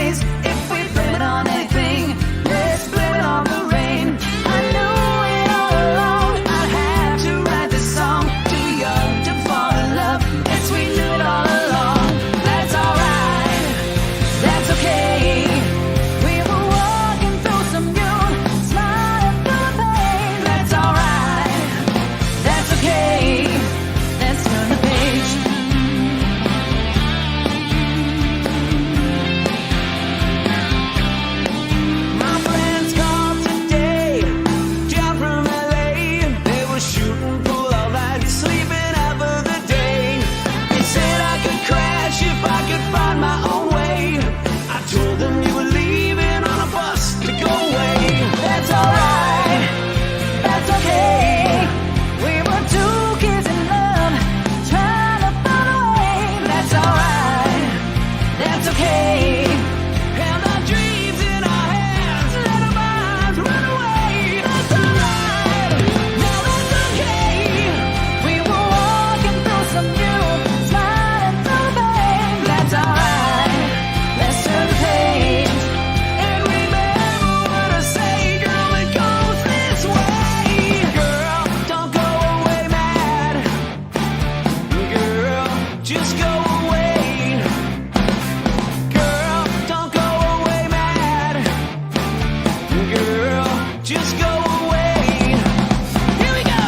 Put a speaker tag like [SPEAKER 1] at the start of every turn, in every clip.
[SPEAKER 1] days. If we blame it on anything, let's blame it on the rain. I knew it all along, I'd have to write this song. Too young to fall in love, yes, we knew it all along. That's alright, that's okay. We were walking through some June, smiling through the pain. That's alright, that's okay. Let's turn the page. My friends called today, down from LA. They were shooting pool all night, sleeping out for the day. They said I could crash if I could find my own way. I told them you were leaving on a bus to go away. That's alright, that's okay. We were two kids in love, trying to find a way. That's alright, that's okay. Held our dreams in our hands, let our minds run away. That's alright, now that's okay. We were walking through some June, smiling through the pain. That's alright, let's turn the page. And remember what I say, girl, it goes this way. Girl, don't go away mad. Girl, just go away. Girl, don't go away mad. Girl, just go away. Here we go.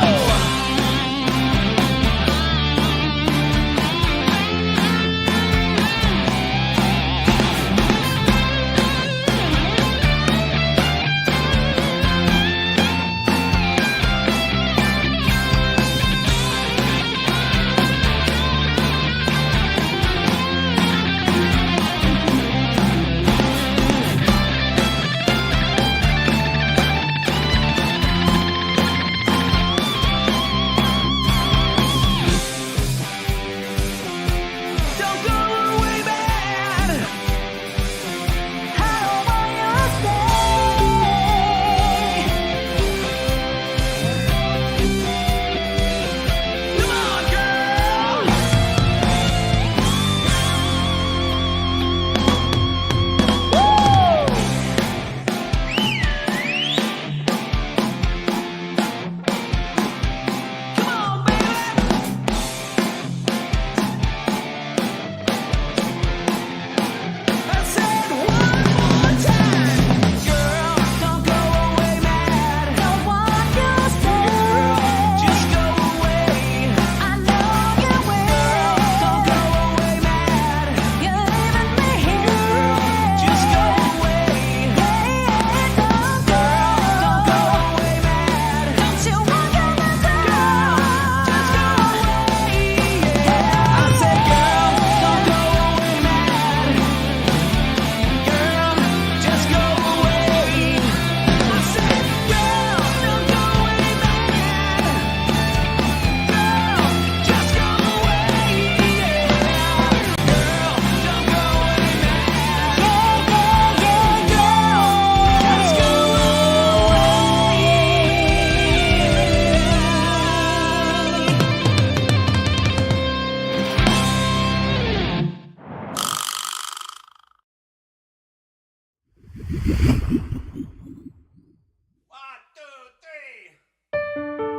[SPEAKER 1] Don't go away mad. I don't want you to stay. Come on, girl. Come on, baby. I said one more time. Girl, don't go away mad. Don't want you to stay. Girl, just go away. I know you will. Don't go away mad. You're leaving me here. Girl, just go away. Don't go away mad. Don't you want your girl? Just go away. I said, girl, don't go away mad. Girl, just go away. I said, girl, don't go away mad. Girl, just go away. Girl, don't go away mad. Just go One, two, three.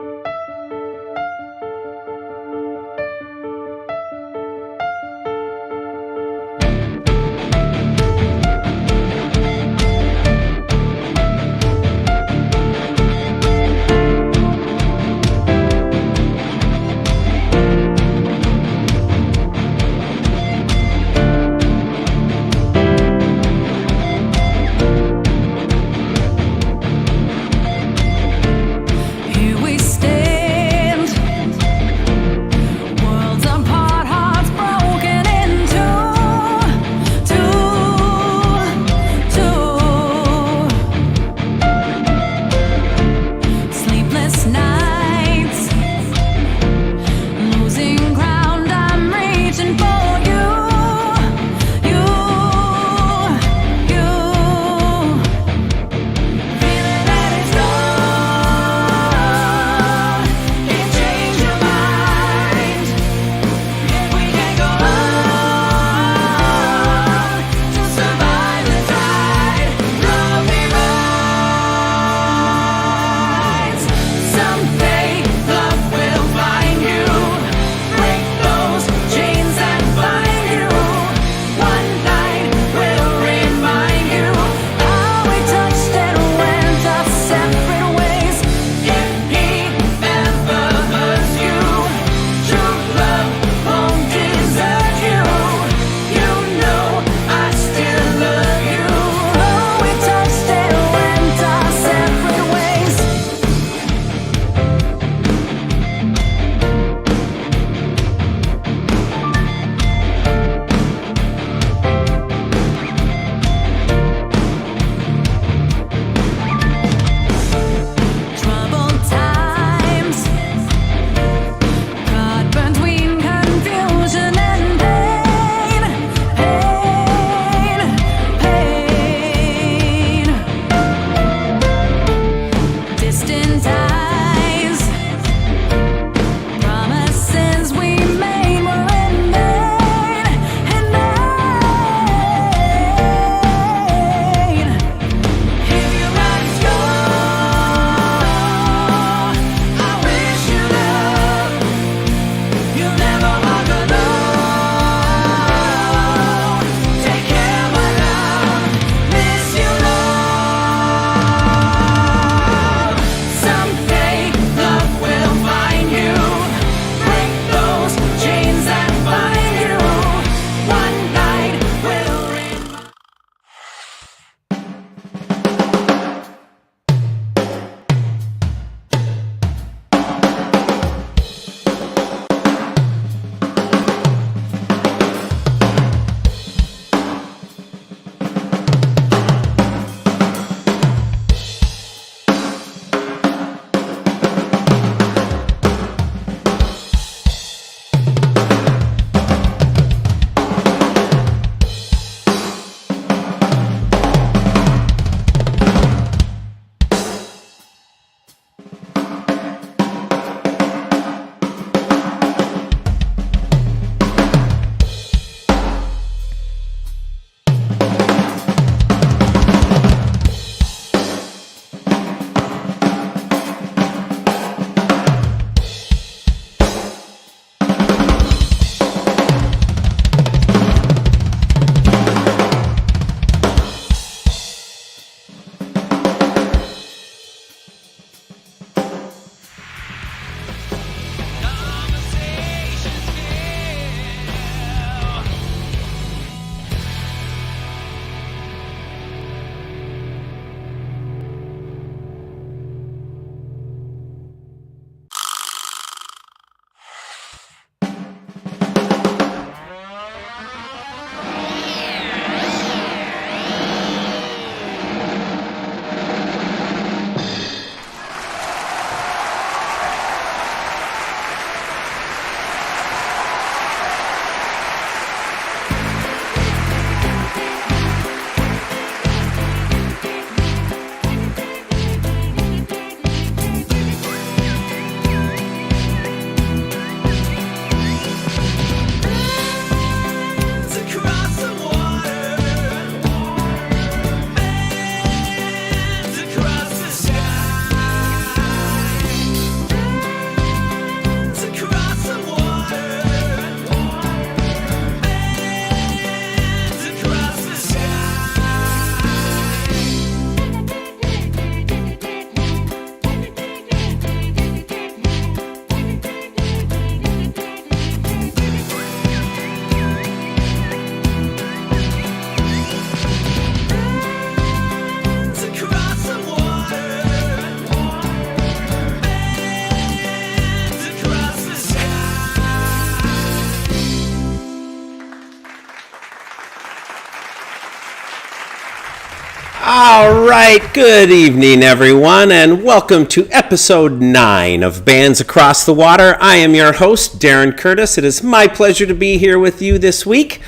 [SPEAKER 2] All right, good evening, everyone, and welcome to episode 9 of Bands Across the Water. I am your host, Darren Curtis. It is my pleasure to be here with you this week.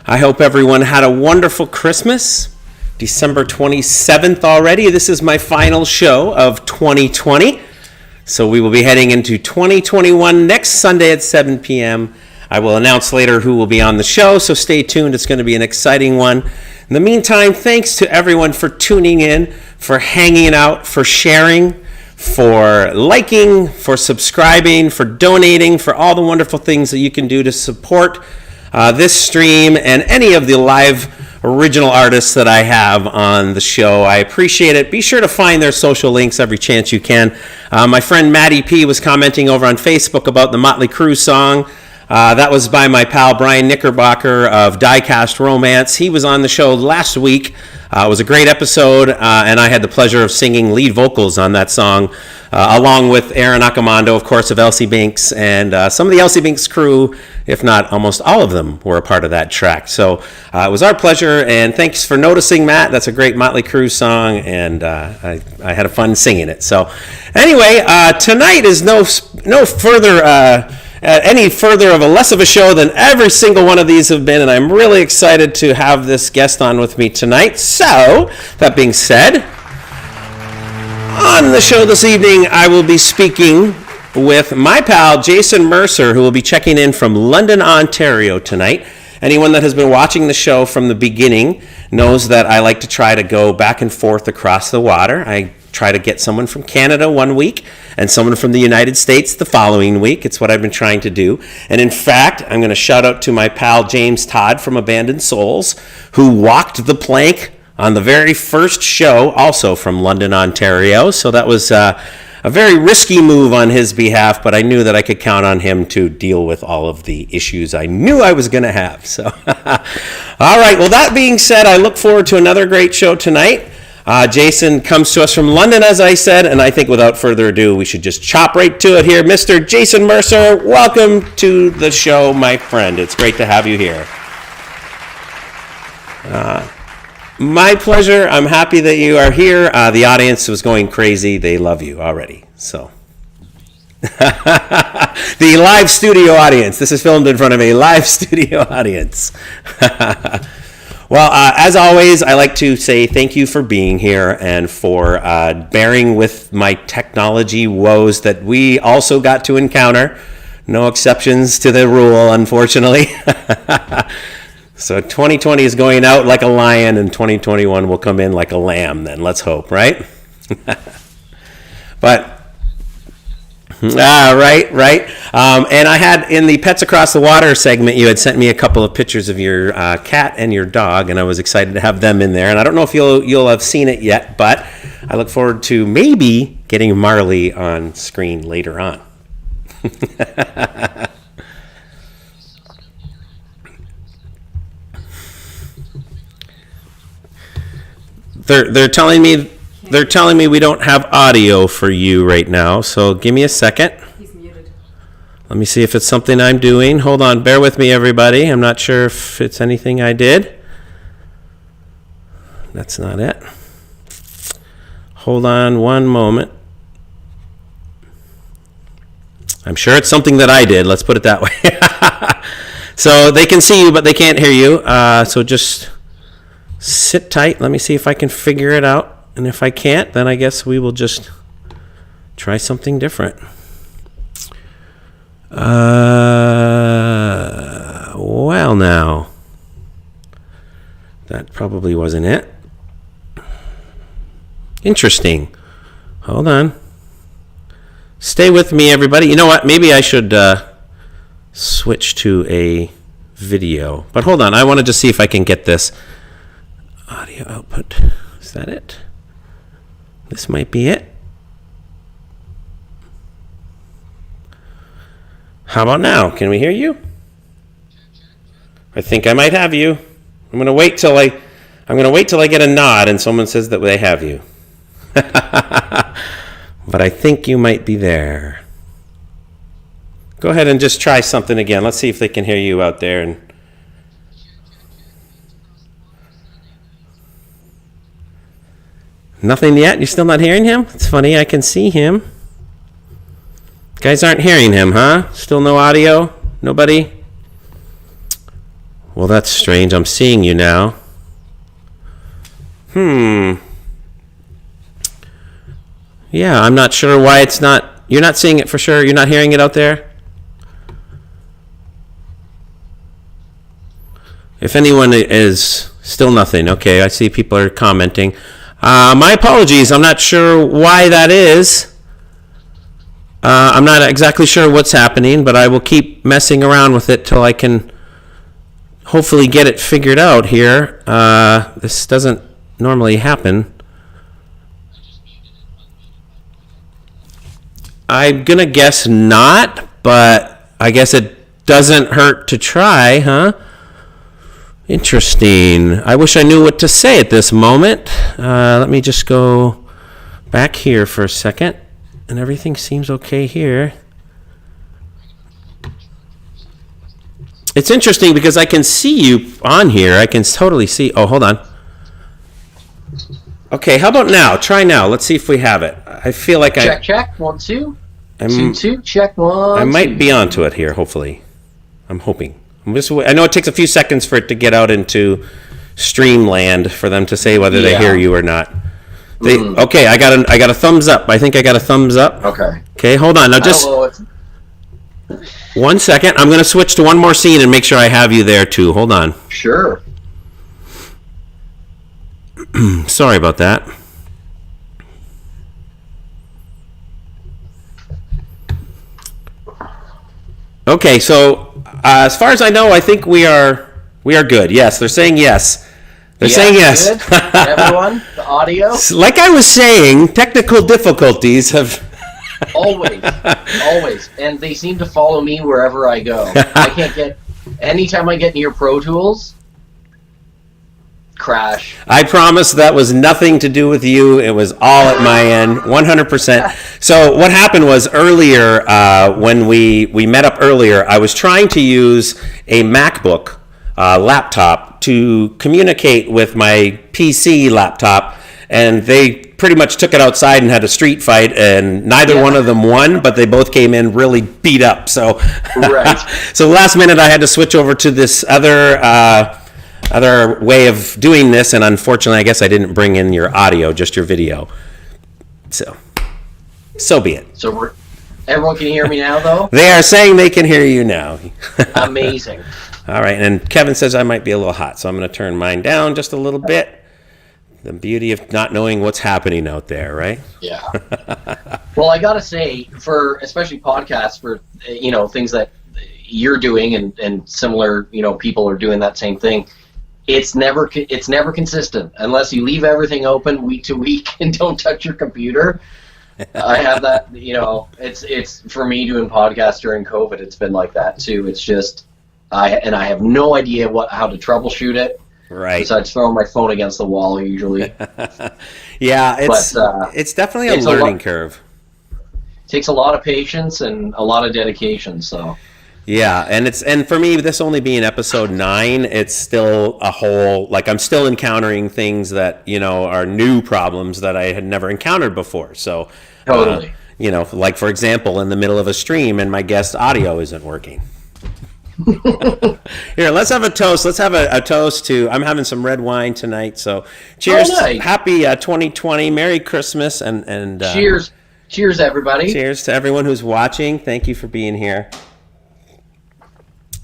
[SPEAKER 2] I hope everyone had a wonderful Christmas. December 27th already. This is my final show of 2020. So we will be heading into 2021 next Sunday at 7 p.m. I will announce later who will be on the show, so stay tuned. It's going to be an exciting one. In the meantime, thanks to everyone for tuning in, for hanging out, for sharing, for liking, for subscribing, for donating, for all the wonderful things that you can do to support this stream and any of the live original artists that I have on the show. I appreciate it. Be sure to find their social links every chance you can. My friend Maddie P. was commenting over on Facebook about the Motley Crue song. That was by my pal Brian Knickerbocker of Diecast Romance. He was on the show last week. It was a great episode, and I had the pleasure of singing lead vocals on that song, along with Aaron Accomando, of course, of Elsie Binks, and some of the Elsie Binks crew, if not almost all of them, were a part of that track. So it was our pleasure, and thanks for noticing, Matt. That's a great Motley Crue song, and I had a fun singing it. So anyway, tonight is no further... any further of a less of a show than every single one of these have been, and I'm really excited to have this guest on with me tonight. So, that being said, on the show this evening, I will be speaking with my pal Jason Mercer, who will be checking in from London, Ontario tonight. Anyone that has been watching the show from the beginning knows that I like to try to go back and forth across the water. I try to get someone from Canada one week and someone from the United States the following week. It's what I've been trying to do. And in fact, I'm going to shout out to my pal James Todd from Abandoned Souls, who walked the plank on the very first show, also from London, Ontario. So that was a very risky move on his behalf, but I knew that I could count on him to deal with all of the issues I knew I was going to have. So, all right. Well, that being said, I look forward to another great show tonight. Jason comes to us from London, as I said, and I think without further ado, we should just chop right to it here. Mr. Jason Mercer, welcome to the show, my friend. It's great to have you here. My pleasure. I'm happy that you are here. The audience was going crazy. They love you already. So, the live studio audience. This is filmed in front of a live studio audience. Well, as always, I like to say thank you for being here and for bearing with my technology woes that we also got to encounter. No exceptions to the rule, unfortunately. So 2020 is going out like a lion, and 2021 will come in like a lamb then. Let's hope, right? But... right. And I had in the Pets Across the Water segment, you had sent me a couple of pictures of your cat and your dog, and I was excited to have them in there. And I don't know if you'll have seen it yet, but I look forward to maybe getting Marley on screen later on. They're telling me we don't have audio for you right now, so give me a second. He's muted. Let me see if it's something I'm doing. Hold on, bear with me, everybody. I'm not sure if it's anything I did. That's not it. Hold on one moment. I'm sure it's something that I did. Let's put it that way. So they can see you, but they can't hear you. So just sit tight. Let me see if I can figure it out. And if I can't, then I guess we will just try something different. Well, now. That probably wasn't it. Interesting. Hold on. Stay with me, everybody. You know what? Maybe I should switch to a video. But hold on. I want to just see if I can get this audio output. Is that it? This might be it. How about now? Can we hear you? I think I might have you. I'm gonna wait till I get a nod and someone says that they have you. But I think you might be there. Go ahead and just try something again. Let's see if they can hear you out there. And Nothing yet? You're still not hearing him? It's funny, I can see him. Guys aren't hearing him, huh? Still no audio? Nobody? Well, that's strange. I'm seeing you now. Yeah, I'm not sure why it's not... You're not seeing it for sure? You're not hearing it out there? If anyone is... Still nothing. Okay, I see people are commenting. My apologies. I'm not sure why that is. I'm not exactly sure what's happening, but I will keep messing around with it till I can hopefully get it figured out here. This doesn't normally happen. I'm going to guess not, but I guess it doesn't hurt to try, huh? Interesting. I wish I knew what to say at this moment. Let me just go back here for a second, and everything seems okay here. It's interesting because I can see you on here. I can totally see. Oh, hold on. Okay, how about now? Try now. Let's see if we have it. I feel like
[SPEAKER 3] check. 1 2 2 2 check 1.
[SPEAKER 2] I might be onto it here. Hopefully, I'm hoping. I know it takes a few seconds for it to get out into Streamland for them to say whether they hear you or not. Okay, I got a thumbs up. I think I got a thumbs up. Okay, hold on. Now just 1 second. I'm going to switch to one more scene and make sure I have you there too. Hold on.
[SPEAKER 3] Sure.
[SPEAKER 2] Sorry about that. Okay, so as far as I know, I think we are good. Yes, they're saying yes. They're saying yes.
[SPEAKER 3] Good. Everyone, the audio.
[SPEAKER 2] Like I was saying, technical difficulties have
[SPEAKER 3] always, and they seem to follow me wherever I go. I can't get anytime I get near Pro Tools. Crash.
[SPEAKER 2] I promise that was nothing to do with you. It was all at my end, 100%. So what happened was earlier, when we met up earlier, I was trying to use a MacBook laptop to communicate with my PC laptop, and they pretty much took it outside and had a street fight, and neither one of them won, but they both came in really beat up. So,
[SPEAKER 3] right.
[SPEAKER 2] So last minute I had to switch over to this other way of doing this, and unfortunately I guess I didn't bring in your audio, just your video. So be it.
[SPEAKER 3] So everyone can hear me now, though?
[SPEAKER 2] They are saying they can hear you now.
[SPEAKER 3] Amazing.
[SPEAKER 2] All right, and Kevin says I might be a little hot, so I'm going to turn mine down just a little bit. The beauty of not knowing what's happening out there, right?
[SPEAKER 3] Yeah. Well, I got to say, for especially podcasts, for things that you're doing and similar, people are doing that same thing. It's never consistent unless you leave everything open week to week and don't touch your computer. I have that, it's for me doing podcasts during COVID. It's been like that too. It's just I have no idea how to troubleshoot it.
[SPEAKER 2] Right.
[SPEAKER 3] Besides throwing my phone against the wall usually.
[SPEAKER 2] Yeah, it's definitely a learning curve.
[SPEAKER 3] It takes a lot of patience and a lot of dedication. So.
[SPEAKER 2] Yeah, and for me, this only being episode 9, it's still a whole, I'm still encountering things that, are new problems that I had never encountered before. So,
[SPEAKER 3] totally.
[SPEAKER 2] For example, in the middle of a stream and my guest audio isn't working. Here, let's have a toast. Let's have a toast to, I'm having some red wine tonight. So cheers. Oh, nice. Happy 2020. Merry Christmas. And
[SPEAKER 3] cheers. Cheers, everybody.
[SPEAKER 2] Cheers to everyone who's watching. Thank you for being here.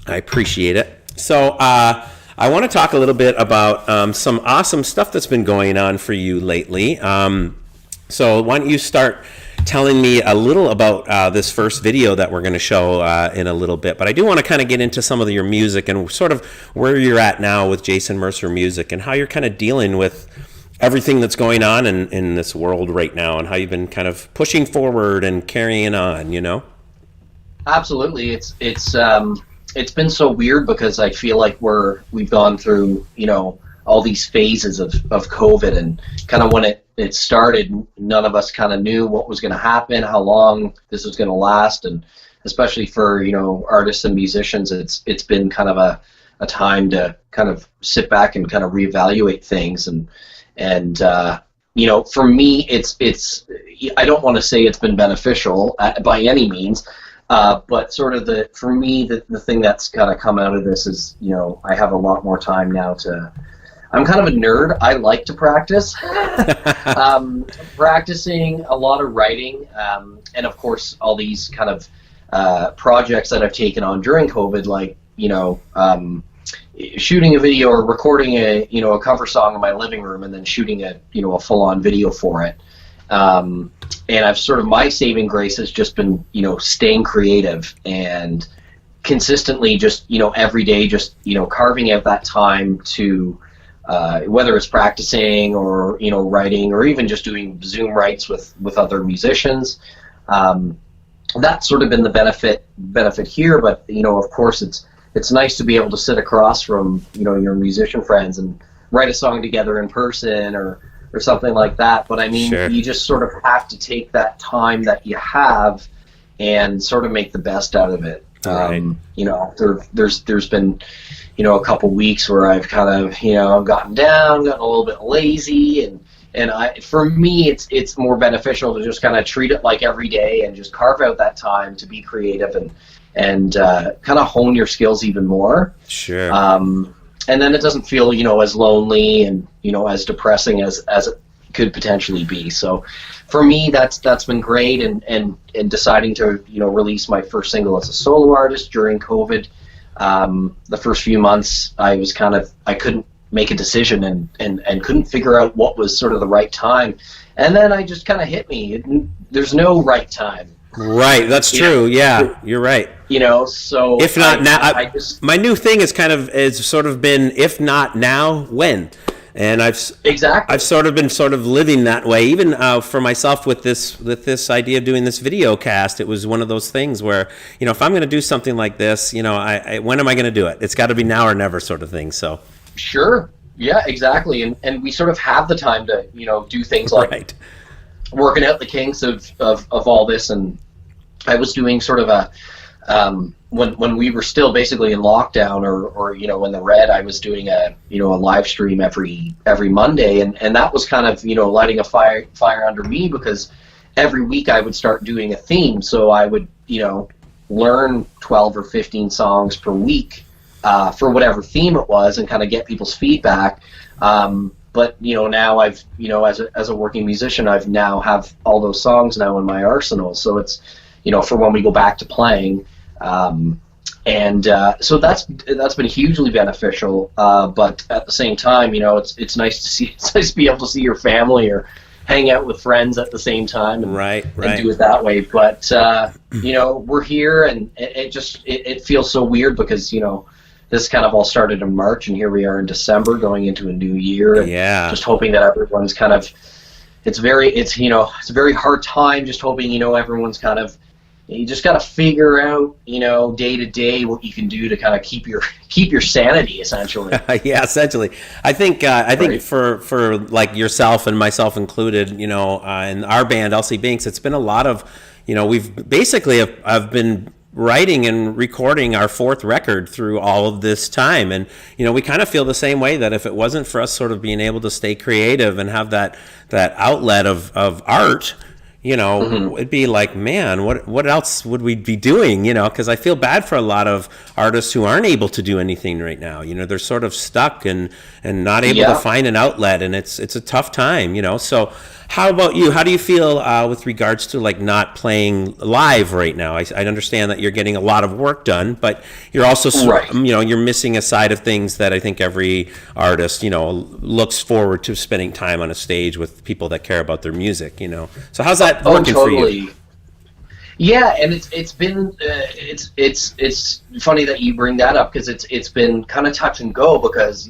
[SPEAKER 2] I appreciate it. So I want to talk a little bit about some awesome stuff that's been going on for you lately. So why don't you start telling me a little about this first video that we're going to show in a little bit. But I do want to kind of get into some of your music and sort of where you're at now with Jason Mercer Music and how you're kind of dealing with everything that's going on in this world right now and how you've been kind of pushing forward and carrying on,
[SPEAKER 3] Absolutely. It's been so weird because I feel like we've gone through, all these phases of COVID, and kind of when it started, none of us kind of knew what was going to happen, how long this was going to last, and especially for, artists and musicians, it's been kind of a time to kind of sit back and kind of reevaluate things and for me, it's I don't want to say it's been beneficial by any means, but sort of for me, the thing that's got to come out of this is, I have a lot more time now I'm kind of a nerd. I like to practice. Practicing a lot of writing, and of course, all these kind of projects that I've taken on during COVID, like, shooting a video or recording a cover song in my living room and then shooting a full-on video for it. And I've sort of, my saving grace has just been, staying creative and consistently just, every day, just, carving out that time to, whether it's practicing or, writing, or even just doing Zoom writes with other musicians. That's sort of been the benefit here, but, of course it's nice to be able to sit across from, your musician friends and write a song together in person or something like that. But I mean,
[SPEAKER 2] Sure.
[SPEAKER 3] You just sort of have to take that time that you have and sort of make the best out of it.
[SPEAKER 2] Right.
[SPEAKER 3] There's been, a couple weeks where I've kind of, gotten a little bit lazy, and for me, it's more beneficial to just kind of treat it like every day and just carve out that time to be creative and kind of hone your skills even more.
[SPEAKER 2] Sure.
[SPEAKER 3] And then it doesn't feel, as lonely and, as depressing as it could potentially be. So for me, that's been great. And deciding to, release my first single as a solo artist during COVID, the first few months I was I couldn't make a decision and couldn't figure out what was sort of the right time. And then I just kind of hit me. There's no right time.
[SPEAKER 2] Right, that's true. Yeah, you're right.
[SPEAKER 3] So
[SPEAKER 2] if not now,
[SPEAKER 3] I just,
[SPEAKER 2] my new thing is sort of been, if not now, when? And I've sort of been living that way, even for myself with this idea of doing this video cast. It was one of those things where, if I'm going to do something like this, when am I going to do it? It's got to be now or never, sort of thing. So
[SPEAKER 3] sure, yeah, exactly, and we sort of have the time to do things like
[SPEAKER 2] right.
[SPEAKER 3] Working out the kinks of all this. And I was doing sort of a when we were still basically in lockdown or in the red, I was doing a live stream every Monday, and that was kind of lighting a fire under me, because every week I would start doing a theme. So I would learn 12 or 15 songs per week for whatever theme it was, and kind of get people's feedback. But now I've as a working musician, I've now have all those songs now in my arsenal. So it's for when we go back to playing. So that's been hugely beneficial. But at the same time, it's nice to see. It's nice to be able to see your family or hang out with friends at the same time, and,
[SPEAKER 2] right.
[SPEAKER 3] and do it that way. But we're here, and it feels so weird because this kind of all started in March, and here we are in December, going into a new year. And just hoping that everyone's kind of. It's a very hard time. Just hoping everyone's kind of. You just got to figure out, day to day what you can do to kind of keep your sanity, essentially.
[SPEAKER 2] Yeah, essentially. I think
[SPEAKER 3] Right.
[SPEAKER 2] for like yourself and myself included, in our band, LC Binks, it's been a lot of, we've basically I've been writing and recording our fourth record through all of this time, and we kind of feel the same way, that if it wasn't for us sort of being able to stay creative and have that outlet of art. It'd be like, man, what else would we be doing? Because I feel bad for a lot of artists who aren't able to do anything right now. They're sort of stuck and not able to find an outlet, and it's a tough time. So how about you? How do you feel with regards to like not playing live right now? I understand that you're getting a lot of work done, but you're also
[SPEAKER 3] Right.
[SPEAKER 2] you're missing a side of things that I think every artist looks forward to, spending time on a stage with people that care about their music. So how's that working for you?
[SPEAKER 3] Yeah, and it's been it's funny that you bring that up, because it's been kind of touch and go, because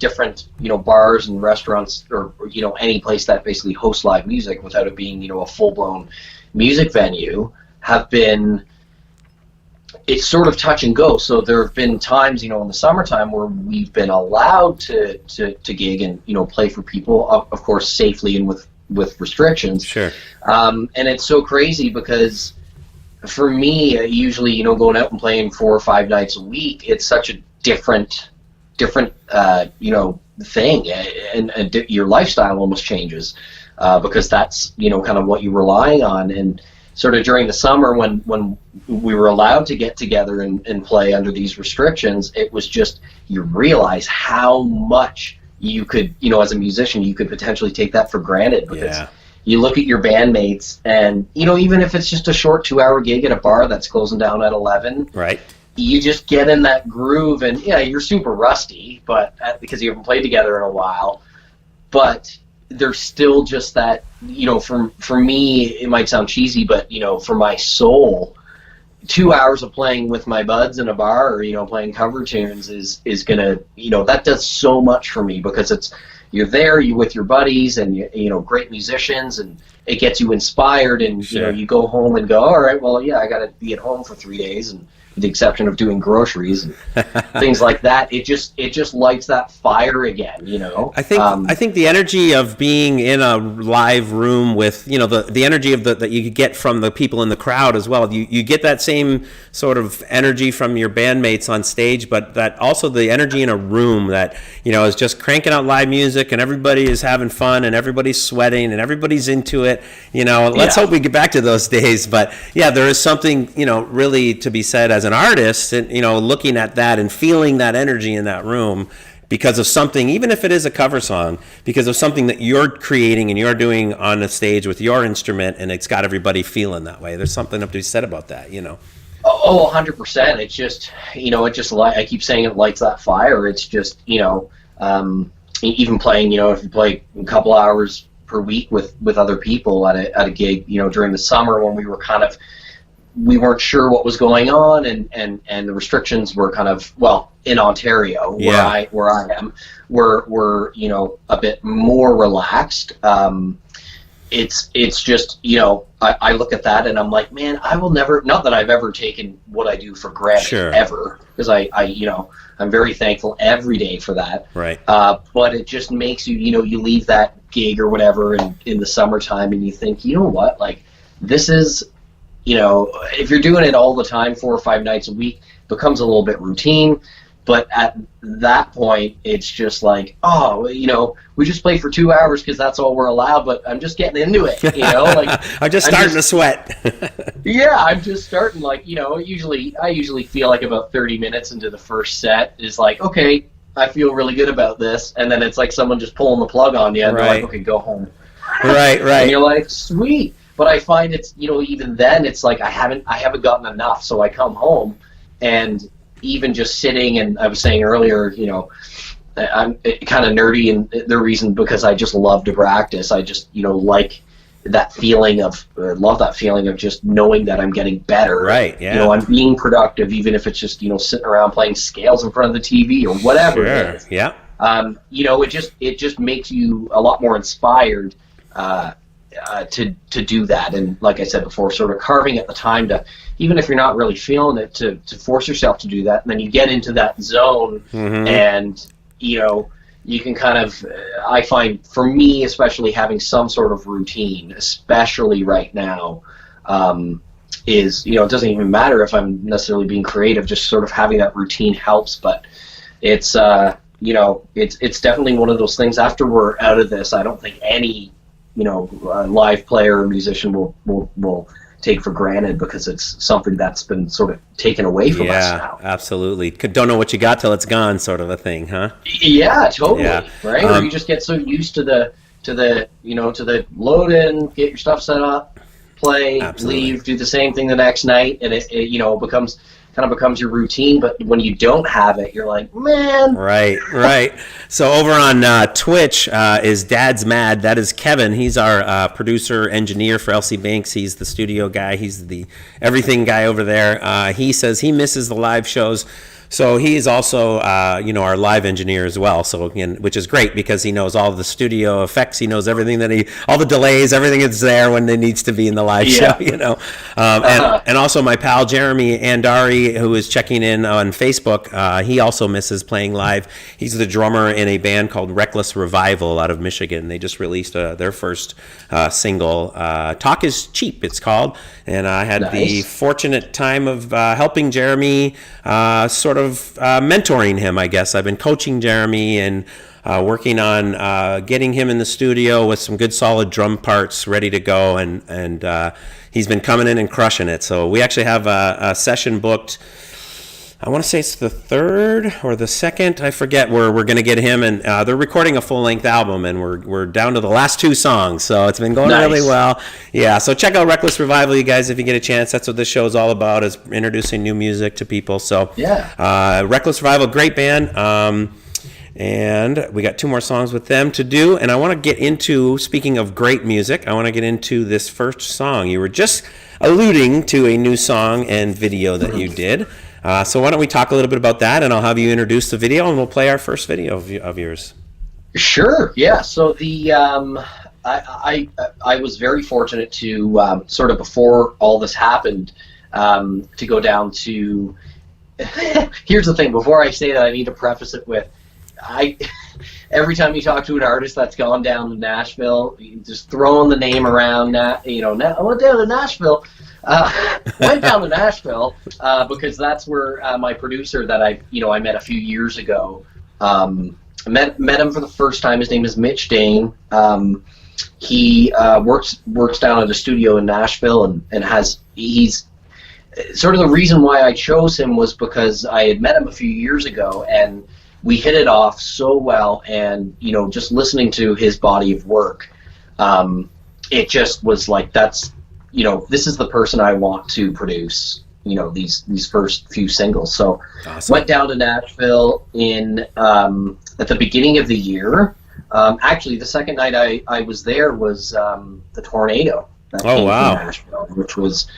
[SPEAKER 3] different bars and restaurants, or any place that basically hosts live music without it being a full blown music venue, have been, it's sort of touch and go. So there have been times in the summertime where we've been allowed to gig and play for people, of course safely and with restrictions.
[SPEAKER 2] Sure.
[SPEAKER 3] And it's so crazy, because for me, usually, going out and playing 4 or 5 nights a week, it's such a different thing, and your lifestyle almost changes because that's kind of what you're relying on. And sort of during the summer when we were allowed to get together and play under these restrictions, it was just, you realize how much you could, as a musician, you could potentially take that for granted, because you look at your bandmates and, even if it's just a short 2-hour gig at a bar that's closing down at 11,
[SPEAKER 2] right, you
[SPEAKER 3] just get in that groove, and you're super rusty, but because you haven't played together in a while, but there's still just that, for me, it might sound cheesy, but, for my soul, 2 hours of playing with my buds in a bar, or, playing cover tunes is gonna, that does so much for me, because you're there, you with your buddies, and great musicians, and it gets you inspired, and, you go home and go, all right, well, I gotta be at home for 3 days, and with the exception of doing groceries and things like that, it just lights that fire again,
[SPEAKER 2] I think the energy of being in a live room with, the energy of that you get from the people in the crowd as well. You get that same sort of energy from your bandmates on stage, but that also the energy in a room that, is just cranking out live music, and everybody is having fun, and everybody's sweating, and everybody's into it. Let's hope we get back to those days. But there is something, really to be said as an artist, and looking at that and feeling that energy in that room because of something, even if it is a cover song, because of something that you're creating and you're doing on the stage with your instrument, and it's got everybody feeling that way. There's something to be said about that,
[SPEAKER 3] Oh, 100%. It's just, I keep saying, it lights that fire. It's just, even playing, if you play a couple hours per week with other people at a gig, during the summer when we weren't sure what was going on, and the restrictions were kind of, in Ontario, where I am, were a bit more relaxed. It's just, I look at that and I'm like, man, I will never, not that I've ever taken what I do for granted, ever, because I'm very thankful every day for that.
[SPEAKER 2] Right.
[SPEAKER 3] But it just makes you, you leave that gig or whatever in the summertime, and you think, what, like, this is, if you're doing it all the time, 4 or 5 nights a week, it becomes a little bit routine. But at that point, it's just like, we just played for 2 hours because that's all we're allowed, but I'm just getting into it, like
[SPEAKER 2] I'm just starting to sweat.
[SPEAKER 3] I'm just starting, like, I usually feel like about 30 minutes into the first set is like, okay, I feel really good about this, and then it's like someone just pulling the plug on you, and they're like, okay, go home.
[SPEAKER 2] Right.
[SPEAKER 3] And you're like, sweet. But I find it's, even then, it's like I haven't gotten enough, so I come home, and even just sitting, and I was saying earlier, I'm kind of nerdy, and the reason because I just love to practice. I just, like that feeling of, love that feeling of just knowing that I'm getting better.
[SPEAKER 2] Right, yeah.
[SPEAKER 3] I'm being productive, even if it's just, sitting around playing scales in front of the TV or whatever it is.
[SPEAKER 2] Yeah.
[SPEAKER 3] It just makes you a lot more inspired to do that. And like I said before, sort of carving at the time to, even if you're not really feeling it, to force yourself to do that. And then you get into that zone, and you can kind of, I find, for me especially, having some sort of routine, especially right now, is, it doesn't even matter if I'm necessarily being creative, just sort of having that routine helps. But it's it's definitely one of those things. After we're out of this, I don't think any live player or musician will take for granted, because it's something that's been sort of taken away from us now.
[SPEAKER 2] Yeah, absolutely. Don't know what you got till it's gone, sort of a thing, huh?
[SPEAKER 3] Yeah, totally.
[SPEAKER 2] Yeah.
[SPEAKER 3] Right? Or you just get so used to the load in, get your stuff set up, play, leave, do the same thing the next night, and it becomes your routine. But when you don't have it, you're like, man.
[SPEAKER 2] Right. So over on Twitch is Dad's Mad. That is Kevin. He's our producer, engineer for LC Banks. He's the studio guy. He's the everything guy over there. He says he misses the live shows. So he's also, our live engineer as well. So again, which is great because he knows all the studio effects. He knows everything all the delays, everything is there when it needs to be in the live show. And also my pal Jeremy Andari, who is checking in on Facebook. He also misses playing live. He's the drummer in a band called Reckless Revival out of Michigan. They just released their first single. Talk is Cheap, it's called. And I had the fortunate time of helping Jeremy sort of mentoring him, I guess. I've been coaching Jeremy and working on getting him in the studio with some good solid drum parts ready to go, and he's been coming in and crushing it. So we actually have a session booked. I want to say it's the third or the second, I forget, where we're going to get him, and they're recording a full-length album, and we're down to the last 2 songs, so it's been going really well. Yeah, so check out Reckless Revival, you guys, if you get a chance. That's what this show is all about, is introducing new music to people. So yeah, Reckless Revival, great band, and we got 2 more songs with them to do, and I want to get into, speaking of great music, I want to get into this first song. You were just alluding to a new song and video that you did. So why don't we talk a little bit about that, and I'll have you introduce the video, and we'll play our first video of yours.
[SPEAKER 3] Sure. Yeah. So the I was very fortunate to sort of before all this happened to go down to. Here's the thing. Before I say that, I need to preface it with every time you talk to an artist that's gone down to Nashville, just throwing the name around. I went down to Nashville. Went down to Nashville because that's where my producer that I met a few years ago. Met him for the first time. His name is Mitch Dane. He works down at a studio in Nashville, and he's sort of the reason why I chose him was because I had met him a few years ago, and we hit it off so well. And just listening to his body of work, it just was like, that's. This is the person I want to produce, these first few singles. So awesome. Went down to Nashville in at the beginning of the year. Actually, the second night I was there was the tornado that came to Nashville, which was,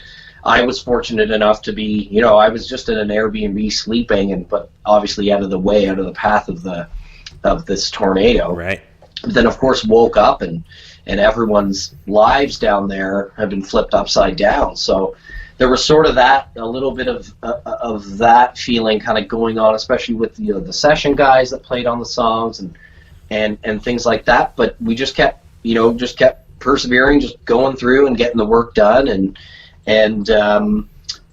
[SPEAKER 3] I was fortunate enough to be, I was just in an Airbnb sleeping, but obviously out of the path of this tornado.
[SPEAKER 2] Right.
[SPEAKER 3] But then, of course, woke up and everyone's lives down there have been flipped upside down. So there was sort of a little bit of that feeling kind of going on, especially with the session guys that played on the songs and things like that. But we just kept persevering, just going through and getting the work done. And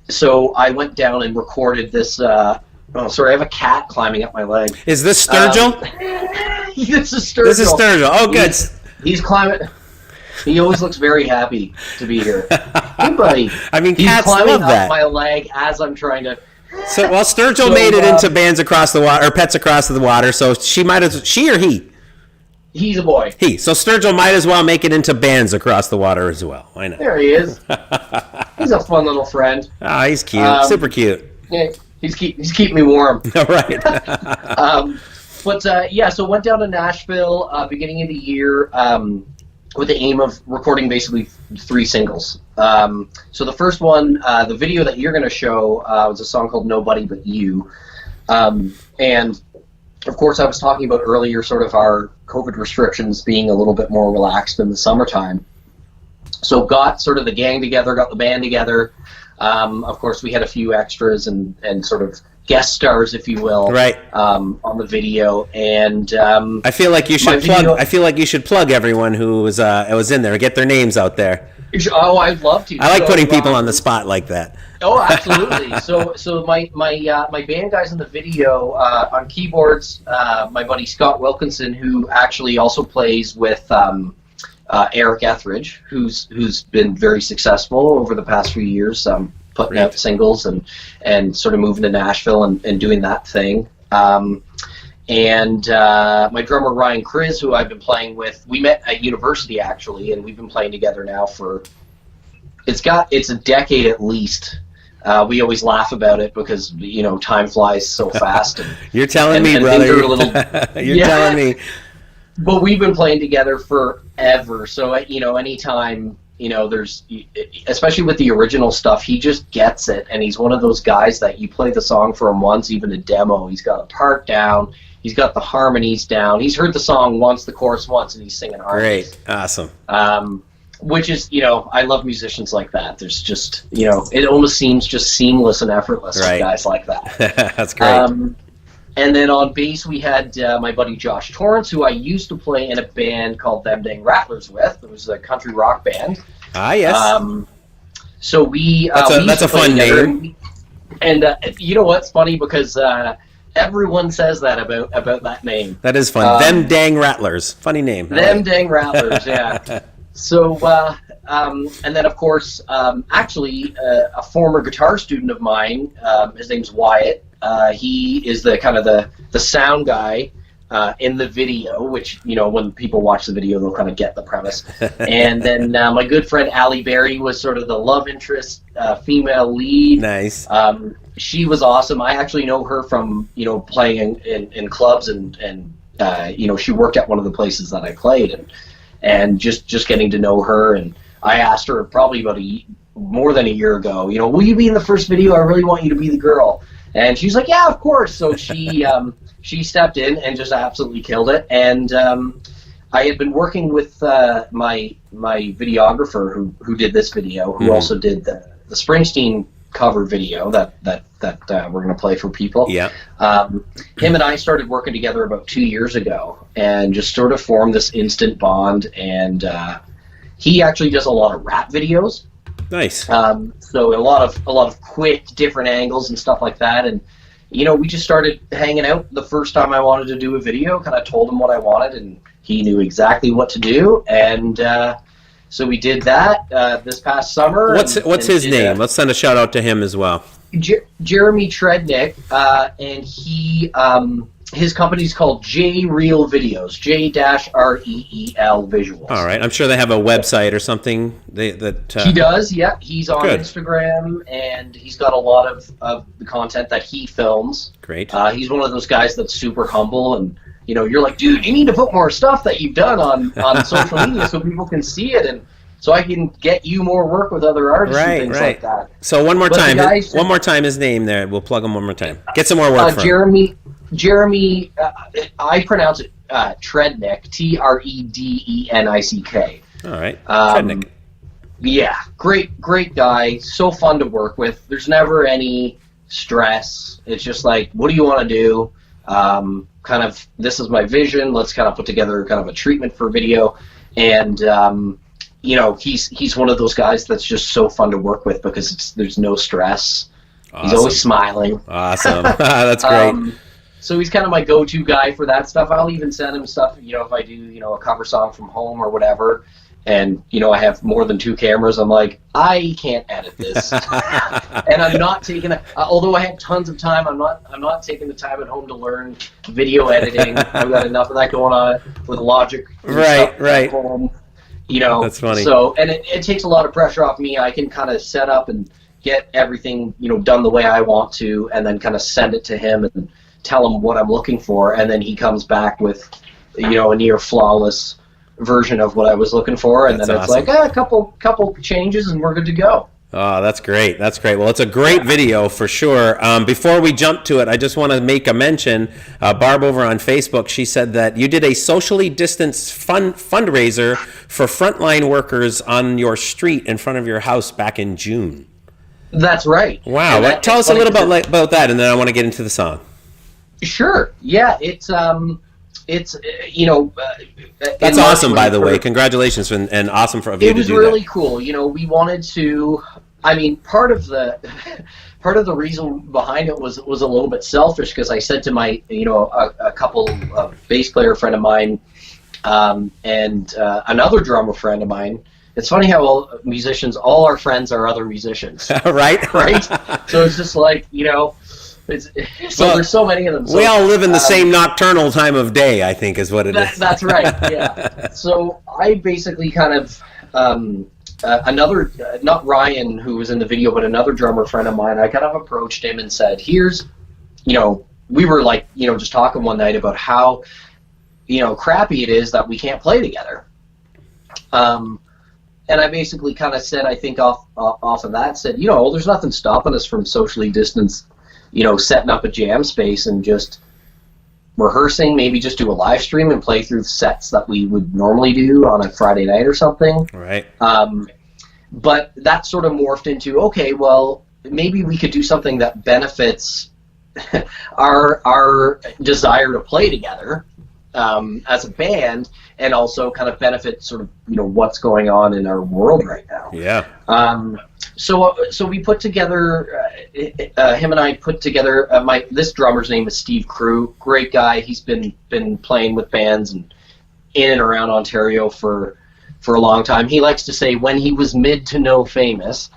[SPEAKER 3] so I went down and recorded this. Sorry, I have a cat climbing up my leg.
[SPEAKER 2] Is this Sturgill?
[SPEAKER 3] This is Sturgill.
[SPEAKER 2] This is Sturgill. Oh, good.
[SPEAKER 3] He's climbing. He always looks very happy to be here. Hey, buddy.
[SPEAKER 2] I mean,
[SPEAKER 3] he's
[SPEAKER 2] cats
[SPEAKER 3] climbing
[SPEAKER 2] love that.
[SPEAKER 3] up my leg as I'm trying to.
[SPEAKER 2] So, well, Sturgill made it into Bands Across the Water, or Pets Across the Water. So she or he?
[SPEAKER 3] He's a boy.
[SPEAKER 2] He. So Sturgill might as well make it into Bands Across the Water as well. Why not?
[SPEAKER 3] There he is. He's a fun little friend.
[SPEAKER 2] Ah, he's cute. Super cute.
[SPEAKER 3] Yeah, he's keeping me warm.
[SPEAKER 2] All right.
[SPEAKER 3] So went down to Nashville beginning of the year with the aim of recording basically 3 singles. So the first one, the video that you're going to show, was a song called Nobody But You. And, of course, I was talking about earlier sort of our COVID restrictions being a little bit more relaxed in the summertime. So got sort of the gang together, got the band together. Of course, we had a few extras and sort of guest stars, if you will,
[SPEAKER 2] right,
[SPEAKER 3] on the video. And
[SPEAKER 2] I feel like you should plug. I feel like you should plug everyone who was in there. Get their names out there.
[SPEAKER 3] Oh, I'd love to.
[SPEAKER 2] I like putting people on the spot like that.
[SPEAKER 3] Oh, absolutely. So my band guys in the video on keyboards, my buddy Scott Wilkinson, who actually also plays with Eric Etheridge, who's been very successful over the past few years, putting out singles and sort of moving to Nashville and doing that thing. And my drummer Ryan Kriz, who I've been playing with, we met at university actually, and we've been playing together now for it's a decade at least. We always laugh about it because time flies so fast. And,
[SPEAKER 2] You're telling me, brother. You're telling me.
[SPEAKER 3] But we've been playing together forever, so anytime there's, especially with the original stuff, he just gets it, and he's one of those guys that you play the song for him once, even a demo, he's got a part down, he's got the harmonies down, he's heard the song once, the chorus once, and he's singing harmonies.
[SPEAKER 2] Great, awesome.
[SPEAKER 3] Which is, I love musicians like that. There's just, it almost seems just seamless and effortless with guys like that.
[SPEAKER 2] That's great.
[SPEAKER 3] And then on bass, we had my buddy Josh Torrance, who I used to play in a band called Them Dang Rattlers with. It was a country rock band.
[SPEAKER 2] Ah, yes.
[SPEAKER 3] So that's
[SPEAKER 2] a fun name.
[SPEAKER 3] And you know what's funny? Because Everyone says that about that name.
[SPEAKER 2] That is fun. Them Dang Rattlers. Funny name.
[SPEAKER 3] Them Dang Rattlers, yeah. So, and then, of course, actually, a former guitar student of mine, his name's Wyatt. He is the kind of the sound guy in the video, which, when people watch the video, they'll kind of get the premise. And then my good friend Allie Berry was sort of the love interest, female lead.
[SPEAKER 2] Nice.
[SPEAKER 3] She was awesome. I actually know her from, playing in clubs, and she worked at one of the places that I played, and just getting to know her. And I asked her probably about more than a year ago, will you be in the first video? I really want you to be the girl. And she's like, yeah, of course. So she she stepped in and just absolutely killed it. And I had been working with my videographer who did this video, who also did the Springsteen cover video that we're going to play for people.
[SPEAKER 2] Yeah.
[SPEAKER 3] Him and I started working together about 2 years ago, and just sort of formed this instant bond. And he actually does a lot of rap videos.
[SPEAKER 2] Nice.
[SPEAKER 3] So a lot of quick different angles and stuff like that. And we just started hanging out. The first time I wanted to do a video, kind of told him what I wanted, and he knew exactly what to do. And so we did that this past summer.
[SPEAKER 2] What's his name? Let's send a shout out to him as well.
[SPEAKER 3] Jeremy Trednick, and he his company's called J Reel Videos, J-R-E-E-L Visuals.
[SPEAKER 2] All right, I'm sure they have a website or something. He
[SPEAKER 3] does, yeah. He's on
[SPEAKER 2] Good.
[SPEAKER 3] Instagram, and he's got a lot of the content that he films.
[SPEAKER 2] Great.
[SPEAKER 3] He's one of those guys that's super humble, and you're like, dude, you need to put more stuff that you've done on social media so people can see it, and so I can get you more work with other artists and things like that.
[SPEAKER 2] So one more time, his name there. We'll plug him one more time. Get some more work for
[SPEAKER 3] him. Jeremy, I pronounce it Trednick, Tredenick.
[SPEAKER 2] All right, Trednick.
[SPEAKER 3] Yeah, great guy. So fun to work with. There's never any stress. It's just like, what do you want to do? Kind of, this is my vision. Let's kind of put together kind of a treatment for video. And he's one of those guys that's just so fun to work with because there's no stress. Awesome. He's always smiling.
[SPEAKER 2] Awesome. That's great.
[SPEAKER 3] So he's kind of my go-to guy for that stuff. I'll even send him stuff, if I do, a cover song from home or whatever, and, I have more than 2 cameras, I'm like, I can't edit this. And I'm not taking although I have tons of time, I'm not taking the time at home to learn video editing. I've got enough of that going on with Logic.
[SPEAKER 2] Right.
[SPEAKER 3] At home,
[SPEAKER 2] That's funny.
[SPEAKER 3] So, and it takes a lot of pressure off me. I can kind of set up and get everything, done the way I want to, and then kind of send it to him and tell him what I'm looking for, and then he comes back with, a near flawless version of what I was looking for, and then it's awesome. Like a couple changes, and we're good to go.
[SPEAKER 2] Oh, that's great. That's great. Well, it's a great video for sure. Before we jump to it, I just want to make a mention. Barb over on Facebook, she said that you did a socially distanced fundraiser for frontline workers on your street in front of your house back in June.
[SPEAKER 3] That's right.
[SPEAKER 2] Wow. Tell us a little about that, and then I want to get into the song.
[SPEAKER 3] Sure. Yeah, it's that's
[SPEAKER 2] awesome, by the way. Congratulations, and awesome for you to do that.
[SPEAKER 3] It was really cool. We wanted to. I mean, part of the reason behind it was a little bit selfish, because I said to my a couple bass player friend of mine and another drummer friend of mine. It's funny how all our friends are other musicians.
[SPEAKER 2] Right.
[SPEAKER 3] So it's just like there's so many of them. So,
[SPEAKER 2] we all live in the same nocturnal time of day, I think, is what it is.
[SPEAKER 3] That's right, yeah. So I basically kind of, another, not Ryan, who was in the video, but another drummer friend of mine, I kind of approached him and said, here's, we were like, just talking one night about how, crappy it is that we can't play together. And I basically kind of said, I think off of that, said, there's nothing stopping us from socially distanced, setting up a jam space and just rehearsing, maybe just do a live stream and play through sets that we would normally do on a Friday night or something.
[SPEAKER 2] Right.
[SPEAKER 3] But that sort of morphed into, okay, well, maybe we could do something that benefits our desire to play together, as a band, and also kind of benefit sort of what's going on in our world right now.
[SPEAKER 2] Yeah.
[SPEAKER 3] So we put together, him and I put together, this drummer's name is Steve Crew. Great guy. He's been playing with bands and in and around Ontario for a long time. He likes to say when he was mid to no famous,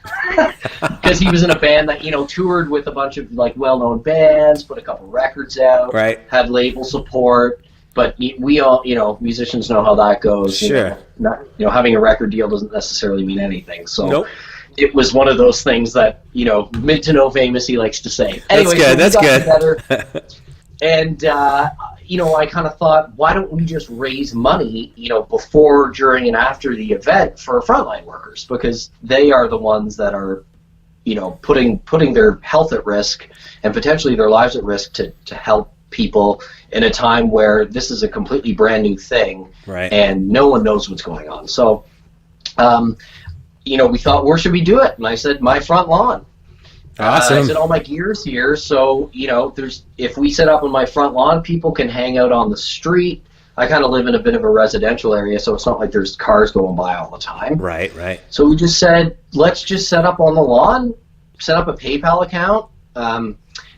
[SPEAKER 3] because he was in a band that toured with a bunch of like well-known bands, put a couple records out,
[SPEAKER 2] right,
[SPEAKER 3] had label support. But we all, musicians know how that goes.
[SPEAKER 2] Sure.
[SPEAKER 3] Having a record deal doesn't necessarily mean anything. So
[SPEAKER 2] nope.
[SPEAKER 3] It was one of those things that, mid to no famous, he likes to say. Anyway,
[SPEAKER 2] that's good.
[SPEAKER 3] And, I kind of thought, why don't we just raise money, before, during, and after the event for frontline workers? Because they are the ones that are, putting their health at risk and potentially their lives at risk to help people in a time where this is a completely brand new thing,
[SPEAKER 2] right,
[SPEAKER 3] and no one knows what's going on. So, we thought, where should we do it? And I said, my front lawn.
[SPEAKER 2] Awesome.
[SPEAKER 3] I said, all my gear's here, so if we set up on my front lawn, people can hang out on the street. I kind of live in a bit of a residential area, so it's not like there's cars going by all the time.
[SPEAKER 2] Right.
[SPEAKER 3] So we just said, let's just set up on the lawn, set up a PayPal account.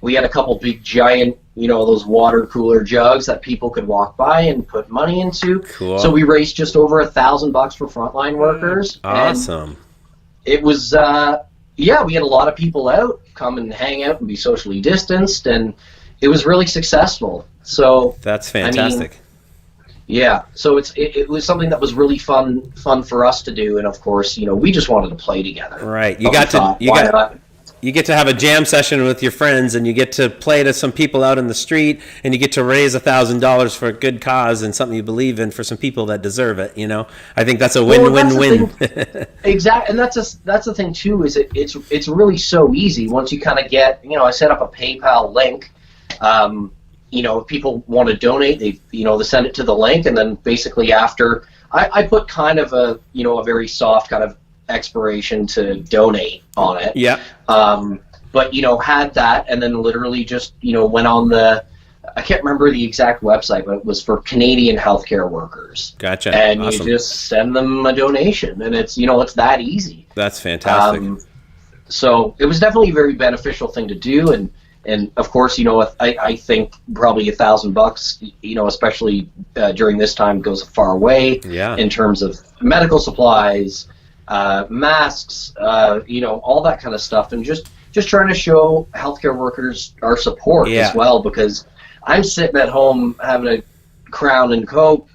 [SPEAKER 3] We had a couple big giant, those water cooler jugs that people could walk by and put money into.
[SPEAKER 2] Cool.
[SPEAKER 3] So we raised just over $1,000 for frontline workers.
[SPEAKER 2] Awesome.
[SPEAKER 3] And it was, we had a lot of people out, come and hang out and be socially distanced, and it was really successful. So
[SPEAKER 2] that's fantastic.
[SPEAKER 3] So it was something that was really fun for us to do, and of course, we just wanted to play together.
[SPEAKER 2] Right. You get to have a jam session with your friends, and you get to play to some people out in the street, and you get to raise $1,000 for a good cause and something you believe in for some people that deserve it. I think that's a win-win-win.
[SPEAKER 3] Exactly, and that's the thing too. Is it's really so easy once you kind of get. I set up a PayPal link. If people want to donate, they send it to the link, and then basically after I put kind of a very soft kind of expiration to donate on it.
[SPEAKER 2] Yeah.
[SPEAKER 3] But had that, and then literally just went on I can't remember the exact website, but it was for Canadian healthcare workers.
[SPEAKER 2] Gotcha.
[SPEAKER 3] And
[SPEAKER 2] awesome.
[SPEAKER 3] you just send them a donation, and it's it's that easy.
[SPEAKER 2] That's fantastic.
[SPEAKER 3] So it was definitely a very beneficial thing to do, and of course I think probably $1,000 especially during this time goes a far way.
[SPEAKER 2] Yeah.
[SPEAKER 3] In terms of medical supplies. Masks, all that kind of stuff, and just trying to show healthcare workers our support as well, because I'm sitting at home having a Crown and Coke,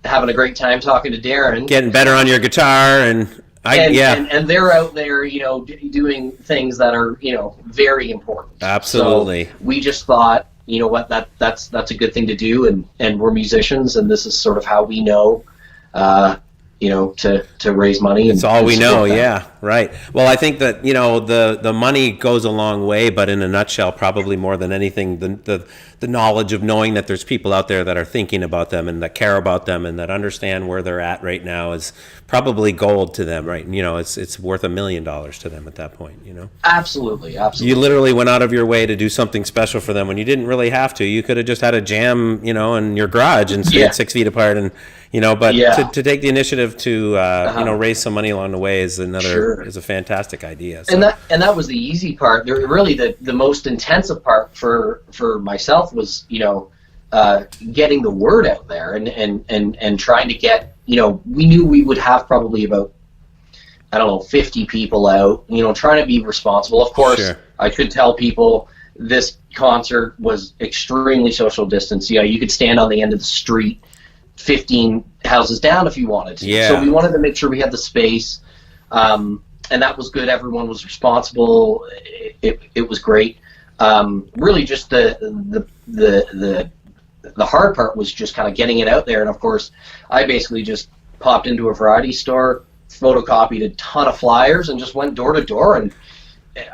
[SPEAKER 3] having a great time talking to Darren,
[SPEAKER 2] getting better on your guitar, and
[SPEAKER 3] they're out there, doing things that are, very important.
[SPEAKER 2] Absolutely.
[SPEAKER 3] So we just thought, that's a good thing to do, and we're musicians, and this is sort of how we know. To raise money.
[SPEAKER 2] It's all we know, yeah, right. Well, I think that, the money goes a long way, but in a nutshell, probably more than anything, the knowledge of knowing that there's people out there that are thinking about them and that care about them and that understand where they're at right now is probably gold to them, right? It's worth $1 million to them at that point,
[SPEAKER 3] Absolutely.
[SPEAKER 2] You literally went out of your way to do something special for them when you didn't really have to. You could have just had a jam, in your garage and stayed 6 feet apart and, to take the initiative to raise some money along the way is is a fantastic idea. So.
[SPEAKER 3] And that was the easy part. Really, the most intensive part for myself was getting the word out there and trying to get we knew we would have probably about 50 people out, trying to be responsible. Of course, sure. I could tell people this concert was extremely social distance. You could stand on the end of the street 15 houses down if you wanted to.
[SPEAKER 2] Yeah.
[SPEAKER 3] So we wanted to make sure we had the space, and that was good. Everyone was responsible. It was great. Really, just the hard part was just kind of getting it out there. And of course, I basically just popped into a variety store, photocopied a ton of flyers, and just went door to door and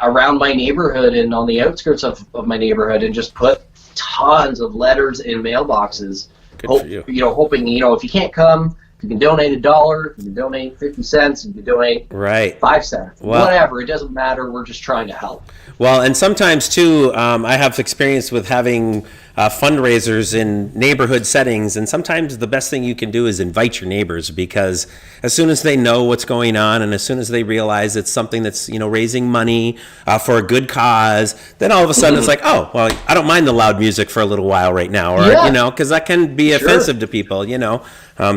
[SPEAKER 3] around my neighborhood and on the outskirts of my neighborhood, and just put tons of letters in mailboxes.
[SPEAKER 2] For you.
[SPEAKER 3] Hoping, if you can't come, you can donate $1, you can donate 50 cents, you can donate 5 cents, whatever. It doesn't matter. We're just trying to help.
[SPEAKER 2] Well, and sometimes too, I have experience with having fundraisers in neighborhood settings, and sometimes the best thing you can do is invite your neighbors, because as soon as they know what's going on and as soon as they realize it's something that's, raising money for a good cause, then all of a sudden it's like, oh, well, I don't mind the loud music for a little while right now, or because that can be offensive to people,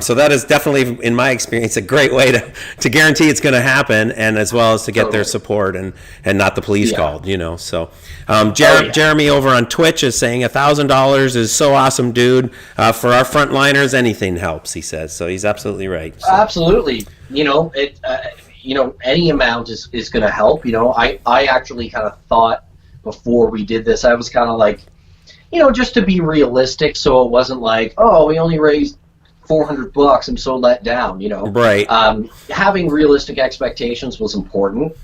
[SPEAKER 2] so that is definitely, in my experience, a great way to guarantee it's going to happen, and as well as to get their support and not the police called, So Jeremy over on Twitch is saying $1,000 is so awesome, dude. For our frontliners, anything helps, he says. So he's absolutely right. So.
[SPEAKER 3] Absolutely. Any amount is going to help. I actually kind of thought before we did this, I was kind of like, just to be realistic, so it wasn't like, oh, we only raised $400, I'm so let down,
[SPEAKER 2] Right.
[SPEAKER 3] Having realistic expectations was important.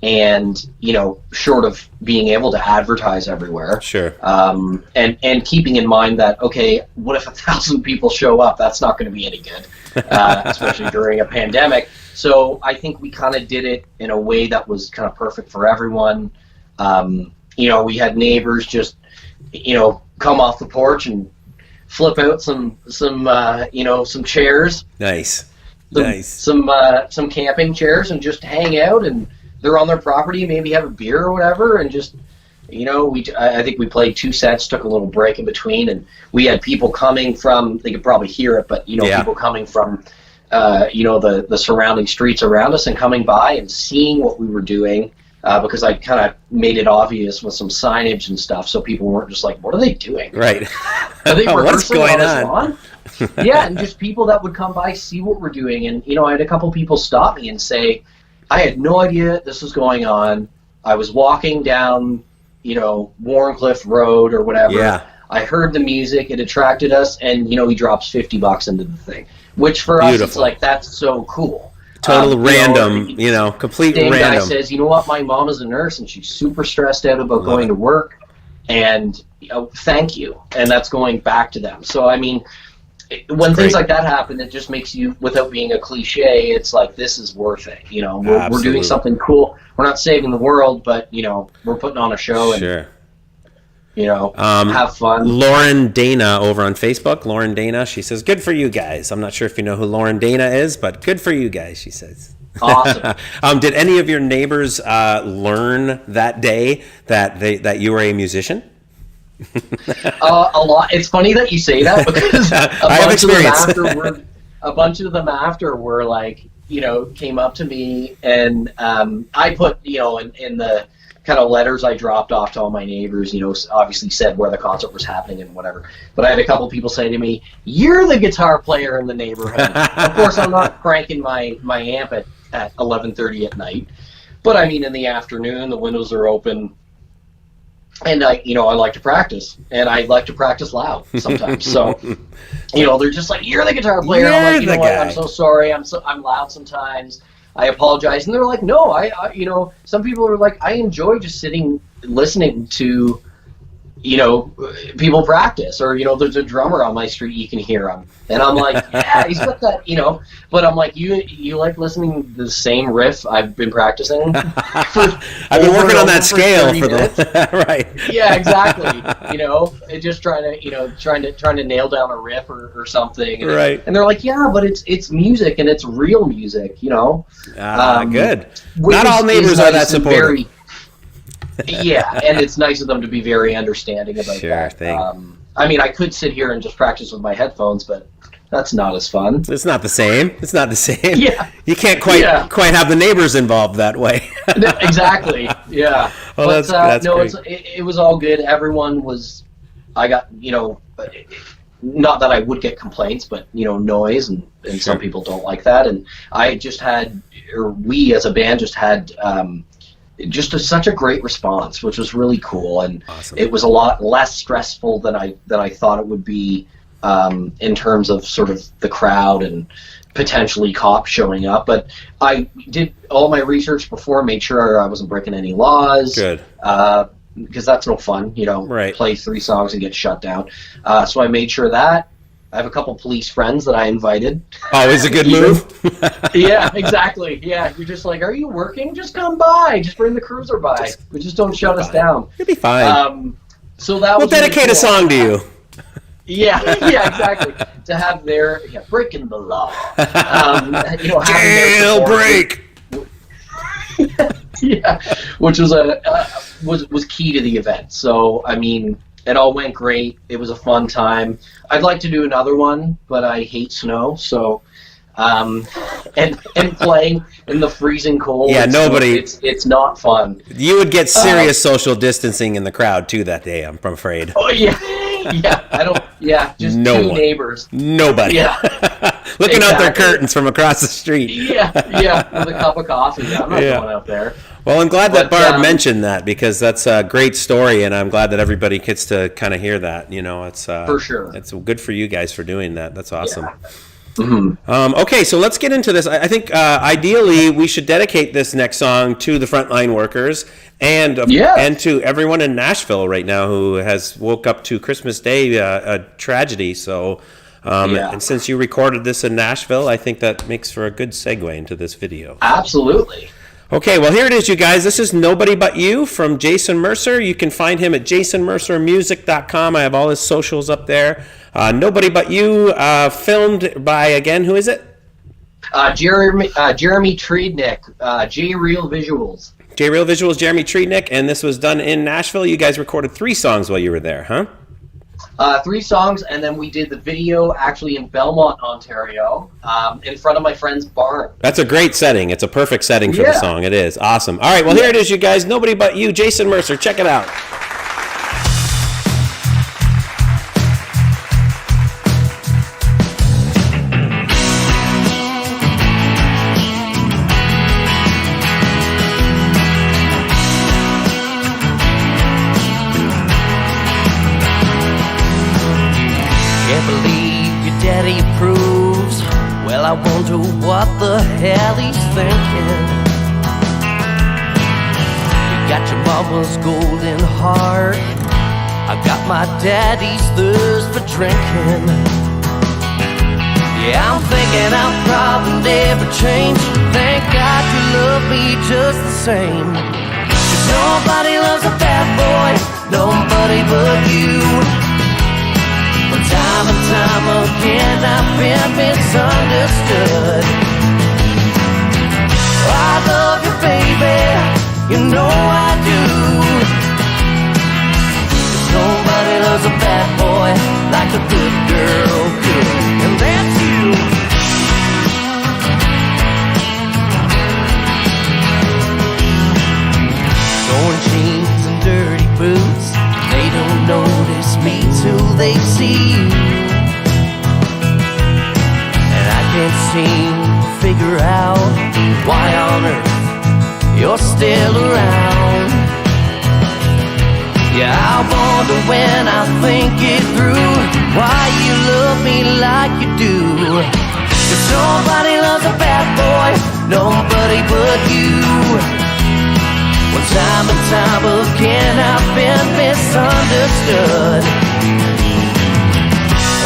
[SPEAKER 3] And short of being able to advertise everywhere.
[SPEAKER 2] Sure.
[SPEAKER 3] And keeping in mind that, okay, what if 1,000 people show up? That's not going to be any good, especially during a pandemic. So I think we kind of did it in a way that was kind of perfect for everyone. We had neighbors just, come off the porch and flip out some chairs. Nice. Some camping chairs, and just hang out, and they're on their property, maybe have a beer or whatever, and just, I think we played 2 sets, took a little break in between, and we had people coming from, they could probably hear it, but, people coming from, the surrounding streets around us and coming by and seeing what we were doing, because I kind of made it obvious with some signage and stuff, so people weren't just like, what are they doing?
[SPEAKER 2] Right.
[SPEAKER 3] Are they
[SPEAKER 2] What's going on?
[SPEAKER 3] Yeah, and just people that would come by, see what we're doing, and, I had a couple people stop me and say, I had no idea this was going on. I was walking down, Warncliffe Road or whatever. Yeah. I heard the music, it attracted us, and, he drops $50 into the thing. Which for us, it's like, that's so cool.
[SPEAKER 2] Total random, complete
[SPEAKER 3] random.
[SPEAKER 2] Guy
[SPEAKER 3] says, you know what, my mom is a nurse, and she's super stressed out about going to work, and, thank you. And that's going back to them. So, I mean, when things like that happen, it just makes you, without being a cliche, it's like, this is worth it. We're doing something cool. We're not saving the world, but, we're putting on a show and, have fun.
[SPEAKER 2] Lauren Dana over on Facebook. Lauren Dana, she says, good for you guys. I'm not sure if you know who Lauren Dana is, but good for you guys, she says.
[SPEAKER 3] Awesome.
[SPEAKER 2] Did any of your neighbors learn that day that you were a musician?
[SPEAKER 3] A lot. It's funny that you say that, because a bunch of them after were like, came up to me, and I put, in the kind of letters I dropped off to all my neighbors, obviously said where the concert was happening and whatever. But I had a couple people say to me, "You're the guitar player in the neighborhood." Of course, I'm not cranking my amp at 11:30 at night, but I mean, in the afternoon, the windows are open. And I like to practice, and I like to practice loud sometimes. So, they're just like, "You're the guitar player." I'm like, "You know what? I'm so sorry. I'm loud sometimes. I apologize." And they're like, "No, I some people are like, I enjoy just sitting, listening to, people practice, or there's a drummer on my street, you can hear him." And I'm like, "Yeah, he's got that, But I'm like, you like listening to the same riff I've been practicing?
[SPEAKER 2] I've been working on that scale for the right."
[SPEAKER 3] Yeah, exactly. Just trying to nail down a riff or something. And,
[SPEAKER 2] right.
[SPEAKER 3] And they're like, "Yeah, but it's music, and it's real music,
[SPEAKER 2] Good. Not all neighbors are that supportive.
[SPEAKER 3] Yeah, and it's nice of them to be very understanding about that.
[SPEAKER 2] Thing.
[SPEAKER 3] I mean, I could sit here and just practice with my headphones, but that's not as fun.
[SPEAKER 2] It's not the same.
[SPEAKER 3] Yeah.
[SPEAKER 2] You can't quite have the neighbors involved that way.
[SPEAKER 3] Exactly. Yeah.
[SPEAKER 2] Well, but, that's great.
[SPEAKER 3] It was all good. Everyone was. I got not that I would get complaints, but noise, and
[SPEAKER 2] Sure.
[SPEAKER 3] Some people don't like that. And I just had, or we as a band just had. Such a great response, which was really cool, and
[SPEAKER 2] awesome.
[SPEAKER 3] It was a lot less stressful than I thought it would be, in terms of sort of the crowd and potentially cops showing up. But I did all my research before, made sure I wasn't breaking any laws.
[SPEAKER 2] Good.
[SPEAKER 3] Because that's no fun,
[SPEAKER 2] Right.
[SPEAKER 3] Play 3 songs and get shut down. So I made sure that. I have a couple police friends that I invited.
[SPEAKER 2] Oh, it's a good move.
[SPEAKER 3] Yeah, exactly. Yeah, you're just like, "Are you working? Just come by. Just bring the cruiser by. Just don't shut us down."
[SPEAKER 2] You'll be fine.
[SPEAKER 3] So that
[SPEAKER 2] we'll
[SPEAKER 3] was really
[SPEAKER 2] dedicate a
[SPEAKER 3] cool.
[SPEAKER 2] song to you.
[SPEAKER 3] Yeah, yeah, exactly. To have their breaking the law, having their
[SPEAKER 2] Jailbreak.
[SPEAKER 3] yeah, which was was key to the event. So I mean, it all went great. It was a fun time. I'd like to do another one, but I hate snow. So, and playing in the freezing cold.
[SPEAKER 2] Yeah, nobody.
[SPEAKER 3] It's not fun.
[SPEAKER 2] You would get serious social distancing in the crowd too that day. I'm afraid.
[SPEAKER 3] Oh yeah. Yeah, I don't. Yeah, just
[SPEAKER 2] No
[SPEAKER 3] two
[SPEAKER 2] one.
[SPEAKER 3] neighbors.
[SPEAKER 2] Nobody.
[SPEAKER 3] Yeah,
[SPEAKER 2] Looking out their
[SPEAKER 3] Exactly.
[SPEAKER 2] curtains from across the street.
[SPEAKER 3] yeah, with a cup of coffee. Yeah, I'm not going out there.
[SPEAKER 2] Well, I'm glad that
[SPEAKER 3] But,
[SPEAKER 2] Barb mentioned that because that's a great story, and I'm glad that everybody gets to kind of hear that. You know, it's
[SPEAKER 3] For sure.
[SPEAKER 2] It's good for you guys for doing that. That's awesome.
[SPEAKER 3] Yeah. Mm-hmm.
[SPEAKER 2] Okay, so let's get into this. I think ideally we should dedicate this next song to the frontline workers and to everyone in Nashville right now who has woke up to Christmas Day a tragedy. So, and since you recorded this in Nashville, I think that makes for a good segue into this video.
[SPEAKER 3] Absolutely.
[SPEAKER 2] Okay, well, here it is, you guys. This is Nobody But You from Jason Mercer. You can find him at jasonmercermusic.com. I have all his socials up there. Nobody But You, filmed by, again, who is it?
[SPEAKER 3] Jeremy Treednick, J-Real Visuals.
[SPEAKER 2] J-Real Visuals, Jeremy Treednick, and this was done in Nashville. You guys recorded 3 songs while you were there, huh?
[SPEAKER 3] 3 songs, and then we did the video actually in Belmont, Ontario, in front of my friend's barn.
[SPEAKER 2] That's a great setting. It's a perfect setting for the song. It is. Awesome. All right, well, here it is, you guys. Nobody But You, Jason Mercer. Check it out.
[SPEAKER 1] Can't believe your daddy approves. Well, I wonder what the hell he's thinking. You got your mama's golden heart, I got my daddy's thirst for drinking. Yeah, I'm thinking I'll probably never change. Thank God you love me just the same. 'Cause nobody loves a bad boy, nobody but you. Time and time again I've been misunderstood. I love you, baby, you know I do. 'Cause nobody loves a bad boy like a good girl could. And that's you. Torn jeans and dirty boots, they don't notice me till they see you. And I can't seem to figure out why on earth you're still around. Yeah, I wonder when I think it through why you love me like you do. 'Cause nobody loves a bad boy, nobody but you. Well, time and time again I've been misunderstood.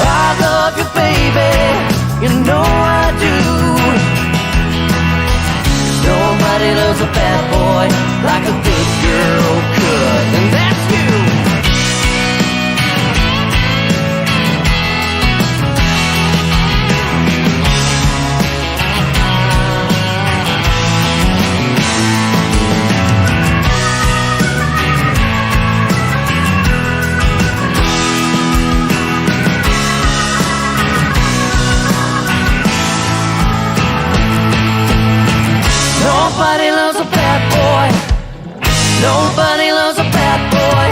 [SPEAKER 1] I love you, baby, you know I do. 'Cause nobody loves a bad boy like a good girl could. And that's you. Nobody loves a bad boy. Nobody loves a bad boy.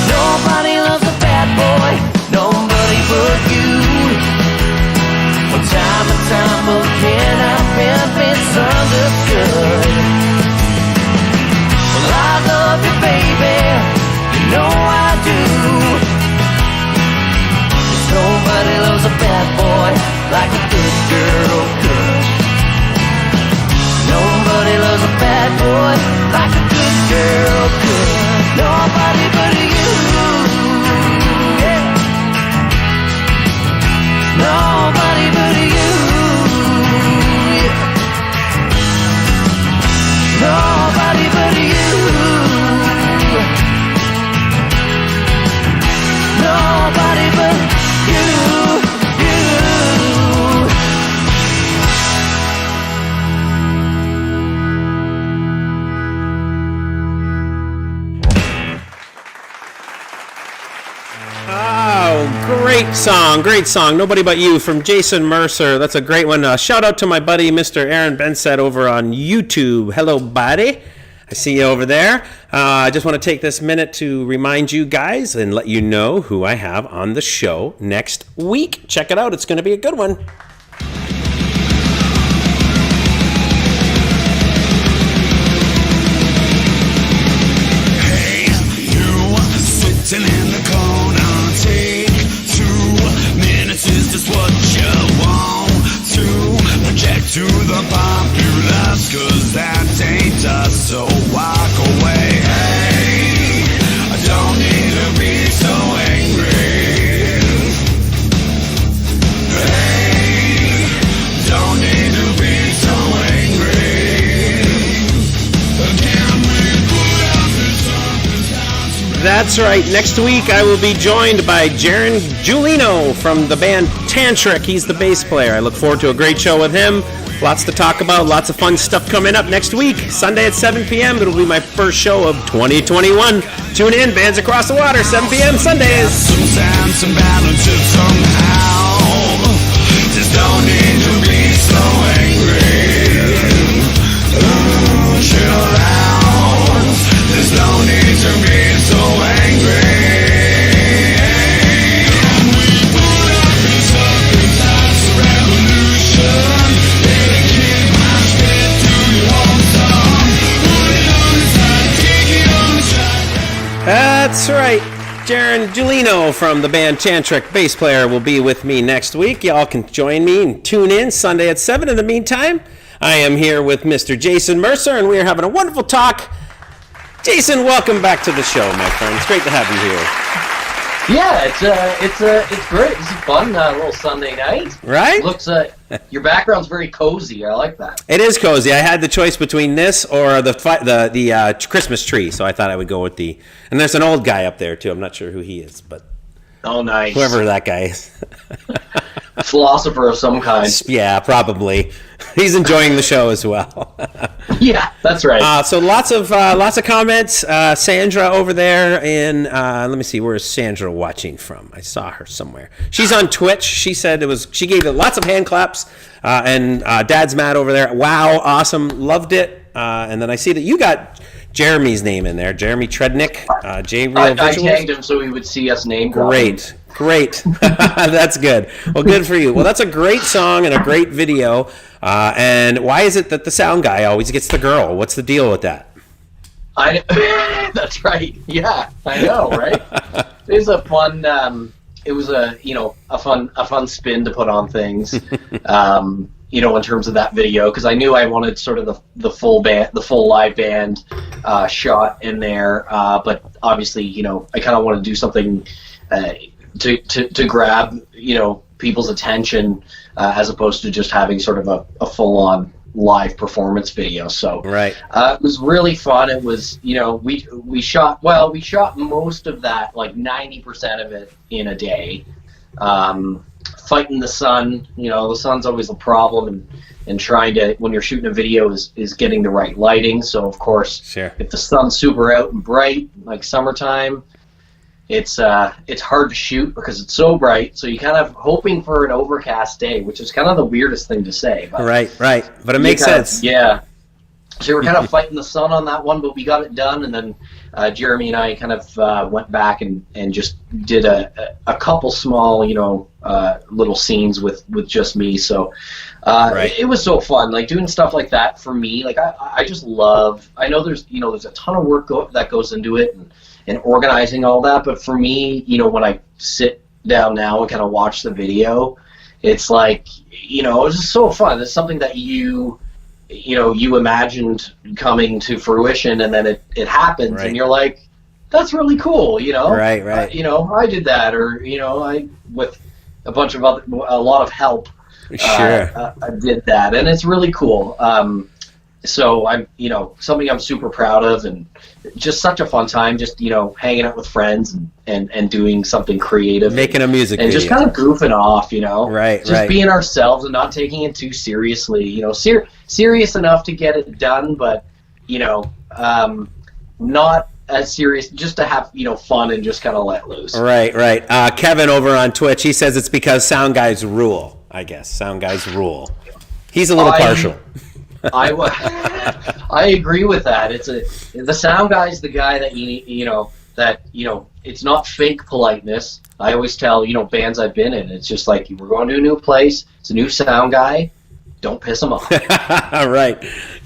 [SPEAKER 1] Nobody loves a bad boy. Nobody but you. Well, time and time again I've been misunderstood. Well, I love you, baby, you know I do. 'Cause nobody loves a bad boy like a good girl could. Nobody loves a bad boy like a good girl could. Nobody but you. Yeah. Nobody but you. Yeah. Nobody but you.
[SPEAKER 2] Great song. Nobody But You from Jason Mercer. That's a great one. Shout out to my buddy, Mr. Aaron Benset over on YouTube. Hello, buddy. I see you over there. I just want to take this minute to remind you guys and let you know who I have on the show next week. Check it out. It's going to be a good one.
[SPEAKER 4] Hey, you sitting in the corner, take 2 minutes, is this what you want to project to the populace? 'Cause that ain't us, so walk away. Hey, I don't need to be so angry. Hey, don't need to be so angry. Can we put out this something?
[SPEAKER 2] That's right. Next week, I will be joined by Jaron Giulino from the band Tantric. He's the bass player. I look forward to a great show with him. Lots to talk about. Lots of fun stuff coming up next week. Sunday at 7 p.m. It'll be my first show of 2021. Tune in. Bands Across the Water, 7 p.m. Sundays.
[SPEAKER 4] Sometimes some balances somehow. Just don't need to be so angry. Chill out. There's no need to be so angry. We put up this appetite for revolution. Dedicate my spirit to your own song. Put it on the side, take it on the side.
[SPEAKER 2] That's right. Jaron Giulino from the band Tantric, bass player, will be with me next week. Y'all can join me and tune in Sunday at 7. In the meantime, I am here with Mr. Jason Mercer, and we are having a wonderful talk. Jason, welcome back to the show, my friend. It's great to have you here.
[SPEAKER 3] Yeah, it's great. It's a fun little Sunday night.
[SPEAKER 2] Right?
[SPEAKER 3] Looks your background's very cozy. I like that.
[SPEAKER 2] It is cozy. I had the choice between this or the Christmas tree, so I thought I would go with the. And there's an old guy up there too. I'm not sure who he is, but
[SPEAKER 3] Oh, nice.
[SPEAKER 2] whoever that guy is.
[SPEAKER 3] A philosopher of some kind.
[SPEAKER 2] Yeah, probably. He's enjoying the show as well.
[SPEAKER 3] Yeah, that's right.
[SPEAKER 2] So lots of comments. Sandra over there in let me see, where is Sandra watching from? I saw her somewhere. She's on Twitch. She said she gave it lots of hand claps. And Dad's Matt over there. Wow, awesome, loved it. And then I see that you got Jeremy's name in there. Jeremy Trednick.
[SPEAKER 3] I tagged him so he would see us name dropping.
[SPEAKER 2] Great. That's good. Well, good for you. Well, that's a great song and a great video. And why is it that the sound guy always gets the girl? What's the deal with that?
[SPEAKER 3] That's right. Yeah, I know, right? It was a fun. It was a fun spin to put on things. In terms of that video, because I knew I wanted sort of the full band, the full live band shot in there. But obviously, I kind of want to do something to grab people's attention as opposed to just having sort of a full-on live performance video. So
[SPEAKER 2] right.
[SPEAKER 3] It was really fun. It was we shot most of that, like 90% of it, in a day. Fighting the sun, the sun's always a problem, and trying to, when you're shooting a video, is getting the right lighting. So of course,
[SPEAKER 2] sure,
[SPEAKER 3] if the sun's super out and bright, like summertime, it's hard to shoot because it's so bright. So you kind of hoping for an overcast day, which is kind of the weirdest thing to say. But
[SPEAKER 2] right. But it makes sense.
[SPEAKER 3] Yeah. So we're kind of fighting the sun on that one, but we got it done, and then Jeremy and I kind of went back and just did a couple small, little scenes with just me. So it was so fun, like doing stuff like that for me. Like I just love. I know there's a ton of work that goes into it and organizing all that, but for me, when I sit down now and kind of watch the video, it's like it's just so fun. It's something that you imagined coming to fruition, and then it happens,
[SPEAKER 2] right,
[SPEAKER 3] and you're like, that's really cool,
[SPEAKER 2] Right.
[SPEAKER 3] I did that, or I, with a lot of help,
[SPEAKER 2] sure,
[SPEAKER 3] I did that, and it's really cool. So I'm, something I'm super proud of, and just such a fun time, just, hanging out with friends and doing something creative.
[SPEAKER 2] Making a music
[SPEAKER 3] and
[SPEAKER 2] video.
[SPEAKER 3] just kind of goofing off,
[SPEAKER 2] Right,
[SPEAKER 3] just being ourselves and not taking it too seriously, serious enough to get it done, but, not as serious, just to have, fun and just kind of let loose.
[SPEAKER 2] Right. Kevin over on Twitch, he says it's because sound guys rule. I guess sound guys rule. He's a little partial.
[SPEAKER 3] I agree with that. The sound guy's the guy that it's not fake politeness. I always tell bands I've been in, it's just like, we're going to a new place, it's a new sound guy, don't piss him off.
[SPEAKER 2] Right.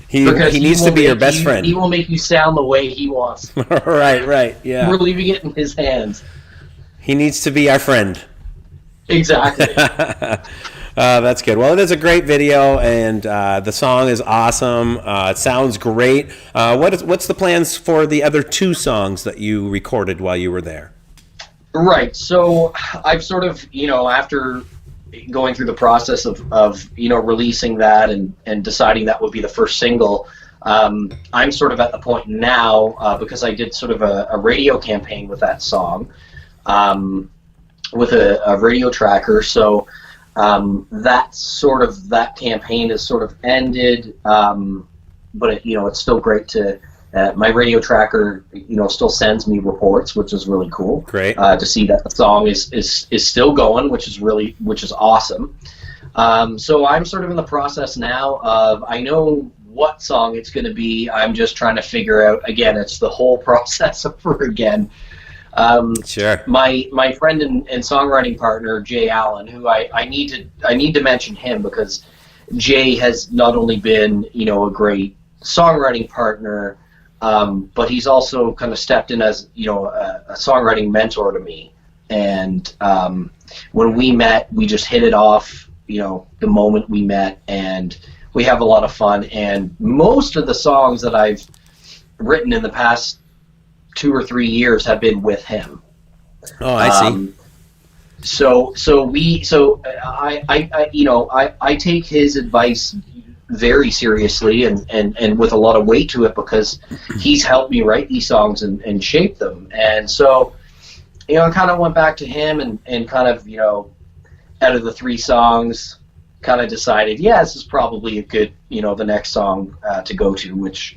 [SPEAKER 2] He needs to be your best friend.
[SPEAKER 3] He will make you sound the way he wants.
[SPEAKER 2] Right, yeah.
[SPEAKER 3] We're leaving it in his hands.
[SPEAKER 2] He needs to be our friend.
[SPEAKER 3] Exactly.
[SPEAKER 2] That's good. Well, it is a great video, and the song is awesome. It sounds great. What's the plans for the other 2 songs that you recorded while you were there? Right.
[SPEAKER 3] So I've sort of, after going through the process of releasing that and deciding that would be the first single, I'm sort of at the point now, because I did sort of a radio campaign with that song, with a radio tracker. So that campaign is sort of ended, but it's still great to my radio tracker still sends me reports, which is really cool.
[SPEAKER 2] Great
[SPEAKER 3] to see that the song is still going, which is awesome. So I'm sort of in the process now of, I know what song it's going to be, I'm just trying to figure out, again, it's the whole process over again.
[SPEAKER 2] Sure.
[SPEAKER 3] My friend and songwriting partner, Jay Allen, who I need to mention him, because Jay has not only been a great songwriting partner, but he's also kind of stepped in as a songwriting mentor to me. And when we met, we just hit it off the moment we met, and we have a lot of fun. And most of the songs that I've written in the past 2 or 3 years have been with him.
[SPEAKER 2] Oh, I see.
[SPEAKER 3] So I take his advice very seriously and with a lot of weight to it, because he's helped me write these songs and shape them. And so, I kind of went back to him and kind of, out of the 3 songs, kind of decided, this is probably a good, the next song to go to, which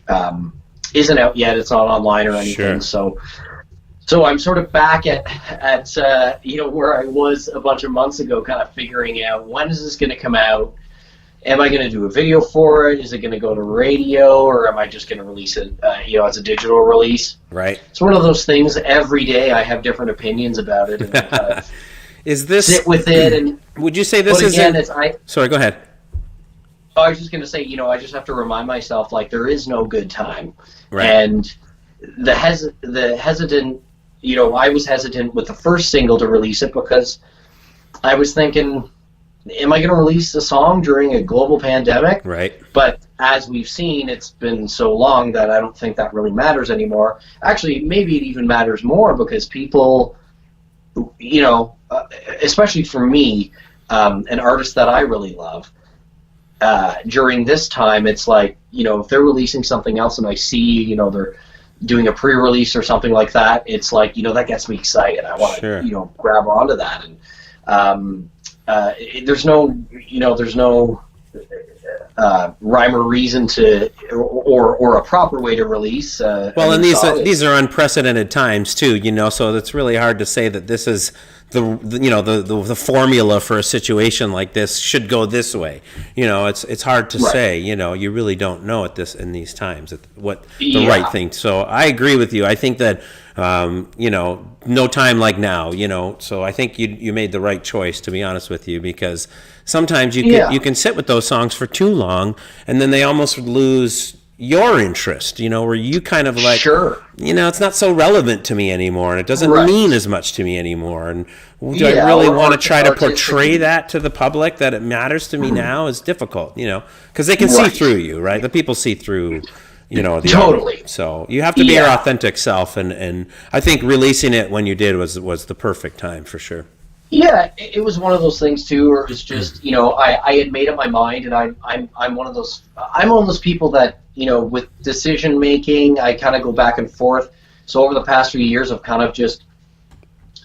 [SPEAKER 3] isn't out yet. It's not online or anything.
[SPEAKER 2] Sure.
[SPEAKER 3] So I'm sort of back at where I was a bunch of months ago, kind of figuring out, when is this going to come out? Am I going to do a video for it? Is it going to go to radio, or am I just going to release it, as a digital release?
[SPEAKER 2] Right.
[SPEAKER 3] It's one of those things. Every day I have different opinions about it, and I kind of
[SPEAKER 2] is this
[SPEAKER 3] sit with it. And
[SPEAKER 2] would you say this is? Sorry, go ahead.
[SPEAKER 3] I was just going to say, I just have to remind myself, like, there is no good time.
[SPEAKER 2] Right.
[SPEAKER 3] And the hesitant, I was hesitant with the first single to release it, because I was thinking, am I going to release the song during a global pandemic?
[SPEAKER 2] Right.
[SPEAKER 3] But as we've seen, it's been so long that I don't think that really matters anymore. Actually, maybe it even matters more, because people, especially for me, an artist that I really love, during this time, it's like, if they're releasing something else and I see, they're doing a pre-release or something like that, it's like, that gets me excited. I want to, grab onto that. And there's no rhyme or reason to, or a proper way to release.
[SPEAKER 2] Well, and these are unprecedented times too, so it's really hard to say that this is the formula for a situation like this should go this way. It's hard to say. You really don't know in these times what the right thing. So I agree with you. I think that no time like now. So I think you made the right choice, to be honest with you, because sometimes you can sit with those songs for too long, and then they almost lose your interest, where you kind of like, it's not so relevant to me anymore, and it doesn't mean as much to me anymore. And do I really want to try to portray that to the public, that it matters to me now, is difficult, because they can see through you, right? The people see through,
[SPEAKER 3] totally.
[SPEAKER 2] So you have to be your authentic self, and I think releasing it when you did was the perfect time for sure.
[SPEAKER 3] Yeah, it was one of those things too, where it was just, I had made up my mind, and I'm one of those people that, with decision making, I kind of go back and forth. So over the past few years, I've kind of just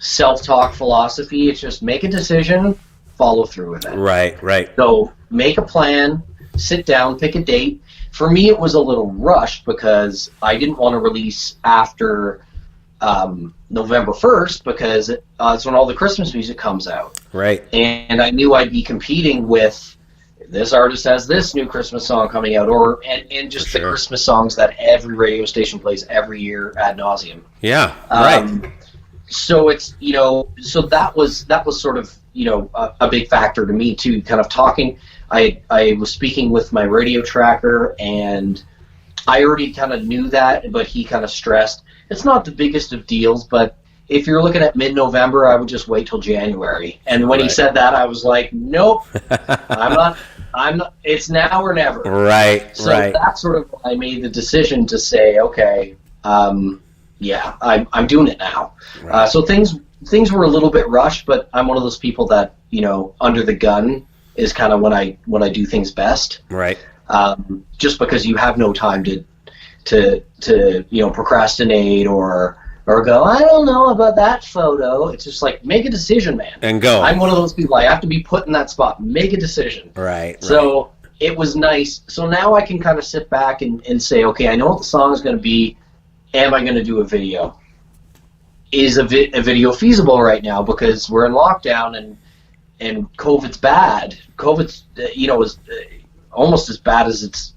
[SPEAKER 3] self-talk philosophy. It's just make a decision, follow through with it.
[SPEAKER 2] Right.
[SPEAKER 3] So make a plan, sit down, pick a date. for me, it was a little rushed because I didn't want to release after November 1st because it's when all the Christmas music comes out.
[SPEAKER 2] Right.
[SPEAKER 3] And I knew I'd be competing with this artist has this new Christmas song coming out, and just the Christmas songs that every radio station plays every year ad nauseum.
[SPEAKER 2] Yeah, right.
[SPEAKER 3] So it's, so that was sort of, a big factor to me too, kind of talking. I was speaking with my radio tracker, and I already kind of knew that, but he kind of stressed, it's not the biggest of deals, but if you're looking at mid-November, I would just wait till January. And when he said that, I was like, nope, I'm not, it's now or never.
[SPEAKER 2] Right,
[SPEAKER 3] so that's sort of, I made the decision to say, okay, I'm doing it now.
[SPEAKER 2] Right.
[SPEAKER 3] So things were a little bit rushed, but I'm one of those people that, under the gun is kind of when I do things best.
[SPEAKER 2] Right.
[SPEAKER 3] Just because you have no time to procrastinate or go, I don't know about that photo. It's just like, make a decision, man.
[SPEAKER 2] And go.
[SPEAKER 3] I'm one of those people, I have to be put in that spot. Make a decision.
[SPEAKER 2] Right.
[SPEAKER 3] So it was nice. So now I can kind of sit back and say, okay, I know what the song is going to be. Am I going to do a video? Is a video feasible right now? Because we're in lockdown and COVID's bad. COVID's, is almost as bad as it's,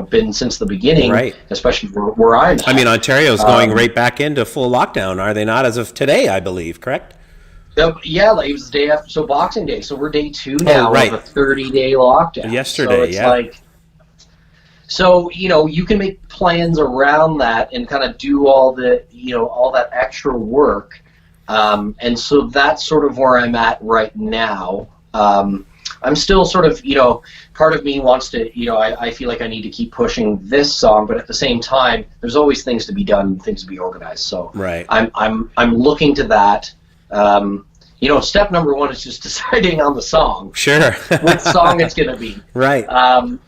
[SPEAKER 3] been since the beginning,
[SPEAKER 2] right? Especially
[SPEAKER 3] where I'm at.
[SPEAKER 2] I mean, Ontario's going right back into full lockdown, are they not? As of today, I believe, correct?
[SPEAKER 3] Yeah, like it was the day after, so Boxing Day. So we're day 2 now of a 30-day lockdown.
[SPEAKER 2] Yesterday,
[SPEAKER 3] so it's so you can make plans around that and kind of do all the, all that extra work, and so that's sort of where I'm at right now. I'm still sort of, part of me wants to, I feel like I need to keep pushing this song, but at the same time, there's always things to be done, things to be organized. So
[SPEAKER 2] right.
[SPEAKER 3] I'm looking to that. Step number 1 is just deciding on the song.
[SPEAKER 2] Sure.
[SPEAKER 3] What song it's going to be.
[SPEAKER 2] Right.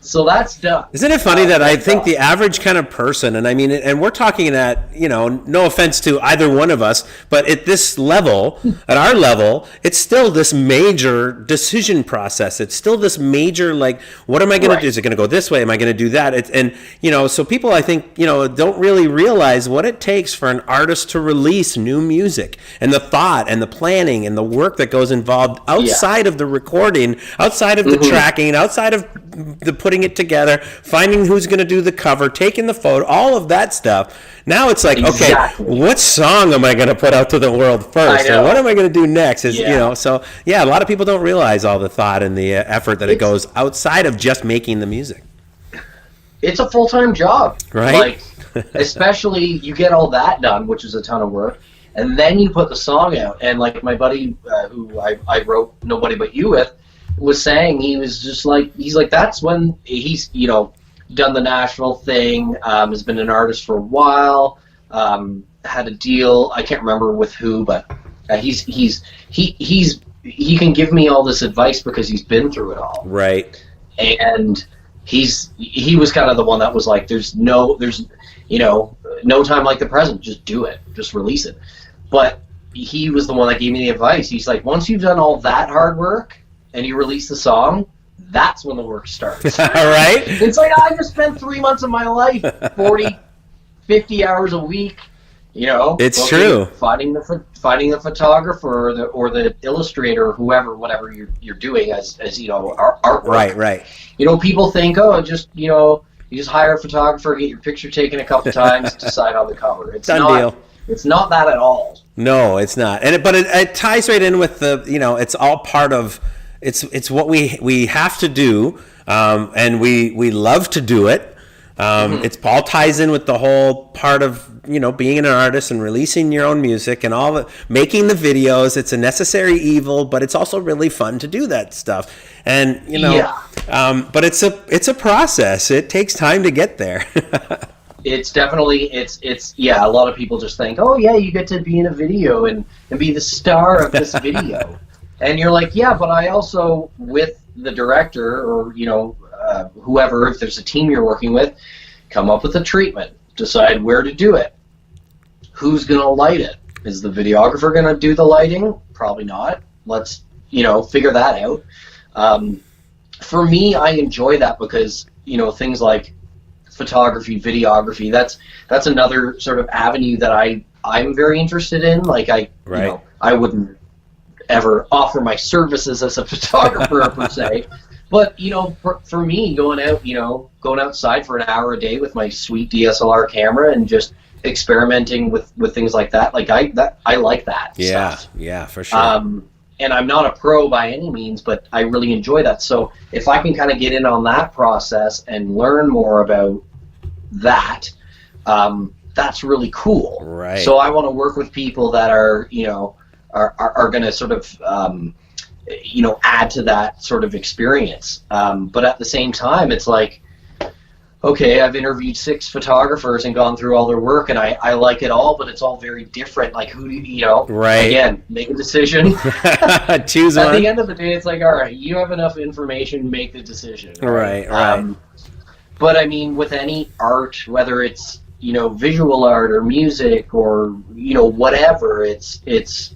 [SPEAKER 3] So that's done.
[SPEAKER 2] Isn't it funny that I think the average kind of person, and I mean, and we're talking at, no offense to either one of us, but at this level, at our level, it's still this major decision process. It's still this major, like, what am I going to do? Is it going to go this way? Am I going to do that? So people, I think, don't really realize what it takes for an artist to release new music, and the thought and the planning and the work that goes involved outside of the recording, outside of the tracking, outside of the putting it together, finding who's going to do the cover, taking the photo, all of that stuff. Now it's like, okay, what song am I going to put out to the world first? Or what am I going to do next? So a lot of people don't realize all the thought and the effort that it goes outside of just making the music.
[SPEAKER 3] It's a full-time job.
[SPEAKER 2] Right.
[SPEAKER 3] Like, especially you get all that done, which is a ton of work. And then you put the song out, and like my buddy who I wrote Nobody But You with was saying, he was just like, that's when he's, done the national thing, has been an artist for a while, had a deal, I can't remember with who, but he can give me all this advice because he's been through it all.
[SPEAKER 2] Right.
[SPEAKER 3] And he was kind of the one that was like, there's no time like the present, just do it, just release it. But he was the one that gave me the advice. He's like, once you've done all that hard work and you release the song, that's when the work starts.
[SPEAKER 2] All right.
[SPEAKER 3] It's like, I just spent 3 months of my life, 40, 50 hours a week,
[SPEAKER 2] It's true.
[SPEAKER 3] Finding the photographer or the illustrator, whoever, whatever you're doing as artwork.
[SPEAKER 2] Right.
[SPEAKER 3] People think, you just hire a photographer, get your picture taken a couple times, decide on the cover. It's
[SPEAKER 2] Done
[SPEAKER 3] not,
[SPEAKER 2] deal.
[SPEAKER 3] It's not that at all.
[SPEAKER 2] No, it's not. But it ties right in with the, it's all part of, it's what we have to do, and we love to do it. It's all ties in with the whole part of, being an artist and releasing your own music and all the making the videos. It's a necessary evil, but it's also really fun to do that stuff. And but it's a process. It takes time to get there.
[SPEAKER 3] It's definitely a lot of people just think, oh yeah, you get to be in a video and be the star of this video. And you're like, yeah, but I also, with the director or whoever, if there's a team you're working with, come up with a treatment, decide where to do it, who's going to light it. Is the videographer going to do the lighting? Probably not. Let's figure that out. For me, I enjoy that because things like photography, videography. That's another sort of avenue that I'm very interested in. Like I wouldn't ever offer my services as a photographer per se, but for me, going outside for an hour a day with my sweet DSLR camera and just experimenting with things like that, I like that stuff.
[SPEAKER 2] Yeah, for sure.
[SPEAKER 3] And I'm not a pro by any means, but I really enjoy that. So if I can kind of get in on that process and learn more about that, that's really cool.
[SPEAKER 2] Right.
[SPEAKER 3] So I want to work with people that are going to sort of add to that sort of experience. But at the same time, it's like, okay, I've interviewed 6 photographers and gone through all their work, and I like it all, but it's all very different. Like, who do
[SPEAKER 2] right.
[SPEAKER 3] Again, make a decision.
[SPEAKER 2] Choose one.
[SPEAKER 3] At the end of the day, it's like, all right, you have enough information, make the decision.
[SPEAKER 2] Right.
[SPEAKER 3] But I mean, with any art, whether it's visual art or music or whatever, it's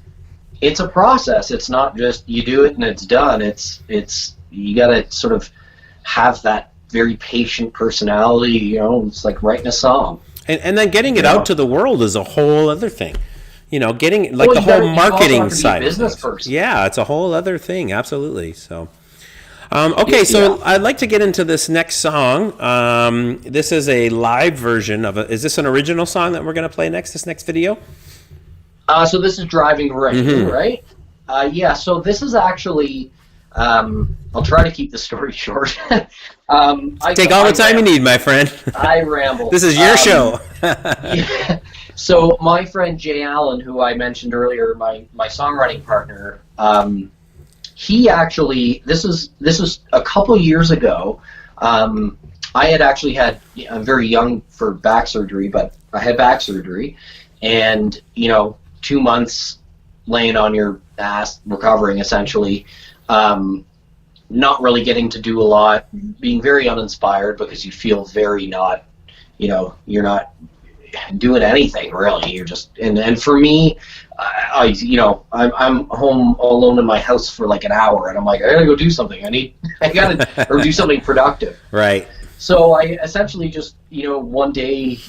[SPEAKER 3] a process. It's not just you do it and it's done. It's you got to sort of have that very patient personality. It's like writing a song.
[SPEAKER 2] And then getting it out to the world is a whole other thing. Getting the whole marketing side.
[SPEAKER 3] Business person.
[SPEAKER 2] Yeah, it's a whole other thing. Absolutely. So. Okay, so I'd like to get into this next song. This is a live version of is this an original song that we're going to play next? This next video?
[SPEAKER 3] So this is Driving Rain, right? Yeah. So this is actually. I'll try to keep the story short.
[SPEAKER 2] Take all the time you need, my friend.
[SPEAKER 3] I ramble.
[SPEAKER 2] This is your show.
[SPEAKER 3] Yeah. So my friend Jay Allen, who I mentioned earlier, my songwriting partner, he actually this was a couple years ago. I had actually had I'm very young for back surgery, but I had back surgery, and 2 months laying on your ass recovering essentially. Not really getting to do a lot, being very uninspired because you feel very not, you're not doing anything really. You're just, and for me, I'm home alone in my house for like an hour, and I'm like, I gotta go do something. Or do something productive.
[SPEAKER 2] Right.
[SPEAKER 3] So I essentially just, one day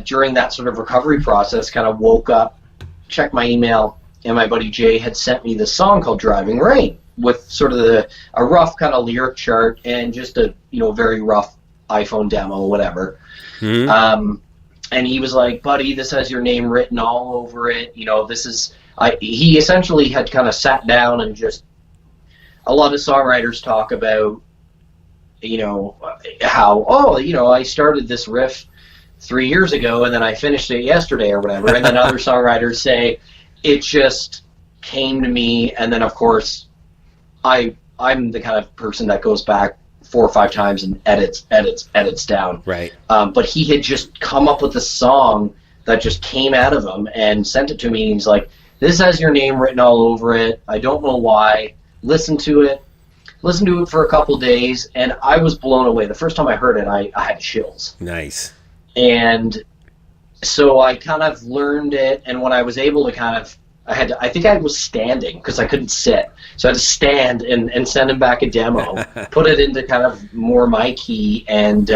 [SPEAKER 3] during that sort of recovery process, kind of woke up, checked my email, and my buddy Jay had sent me this song called Driving Rain, with sort of a rough kind of lyric chart and just a very rough iPhone demo, whatever. Mm-hmm. And he was like, "Buddy, this has your name written all over it. This is." He essentially had kind of sat down and just. A lot of songwriters talk about, how I started this riff 3 years ago and then I finished it yesterday or whatever, and then other songwriters say it just came to me, and then of course. I'm the kind of person that goes back 4 or 5 times and edits down.
[SPEAKER 2] Right.
[SPEAKER 3] But he had just come up with a song that just came out of him and sent it to me. And he's like, "This has your name written all over it. I don't know why. Listen to it for a couple days." And I was blown away. The first time I heard it, I had chills.
[SPEAKER 2] Nice.
[SPEAKER 3] And so I kind of learned it. And when I was able to I think I was standing because I couldn't sit. So I had to stand and send him back a demo, put it into kind of more my key, and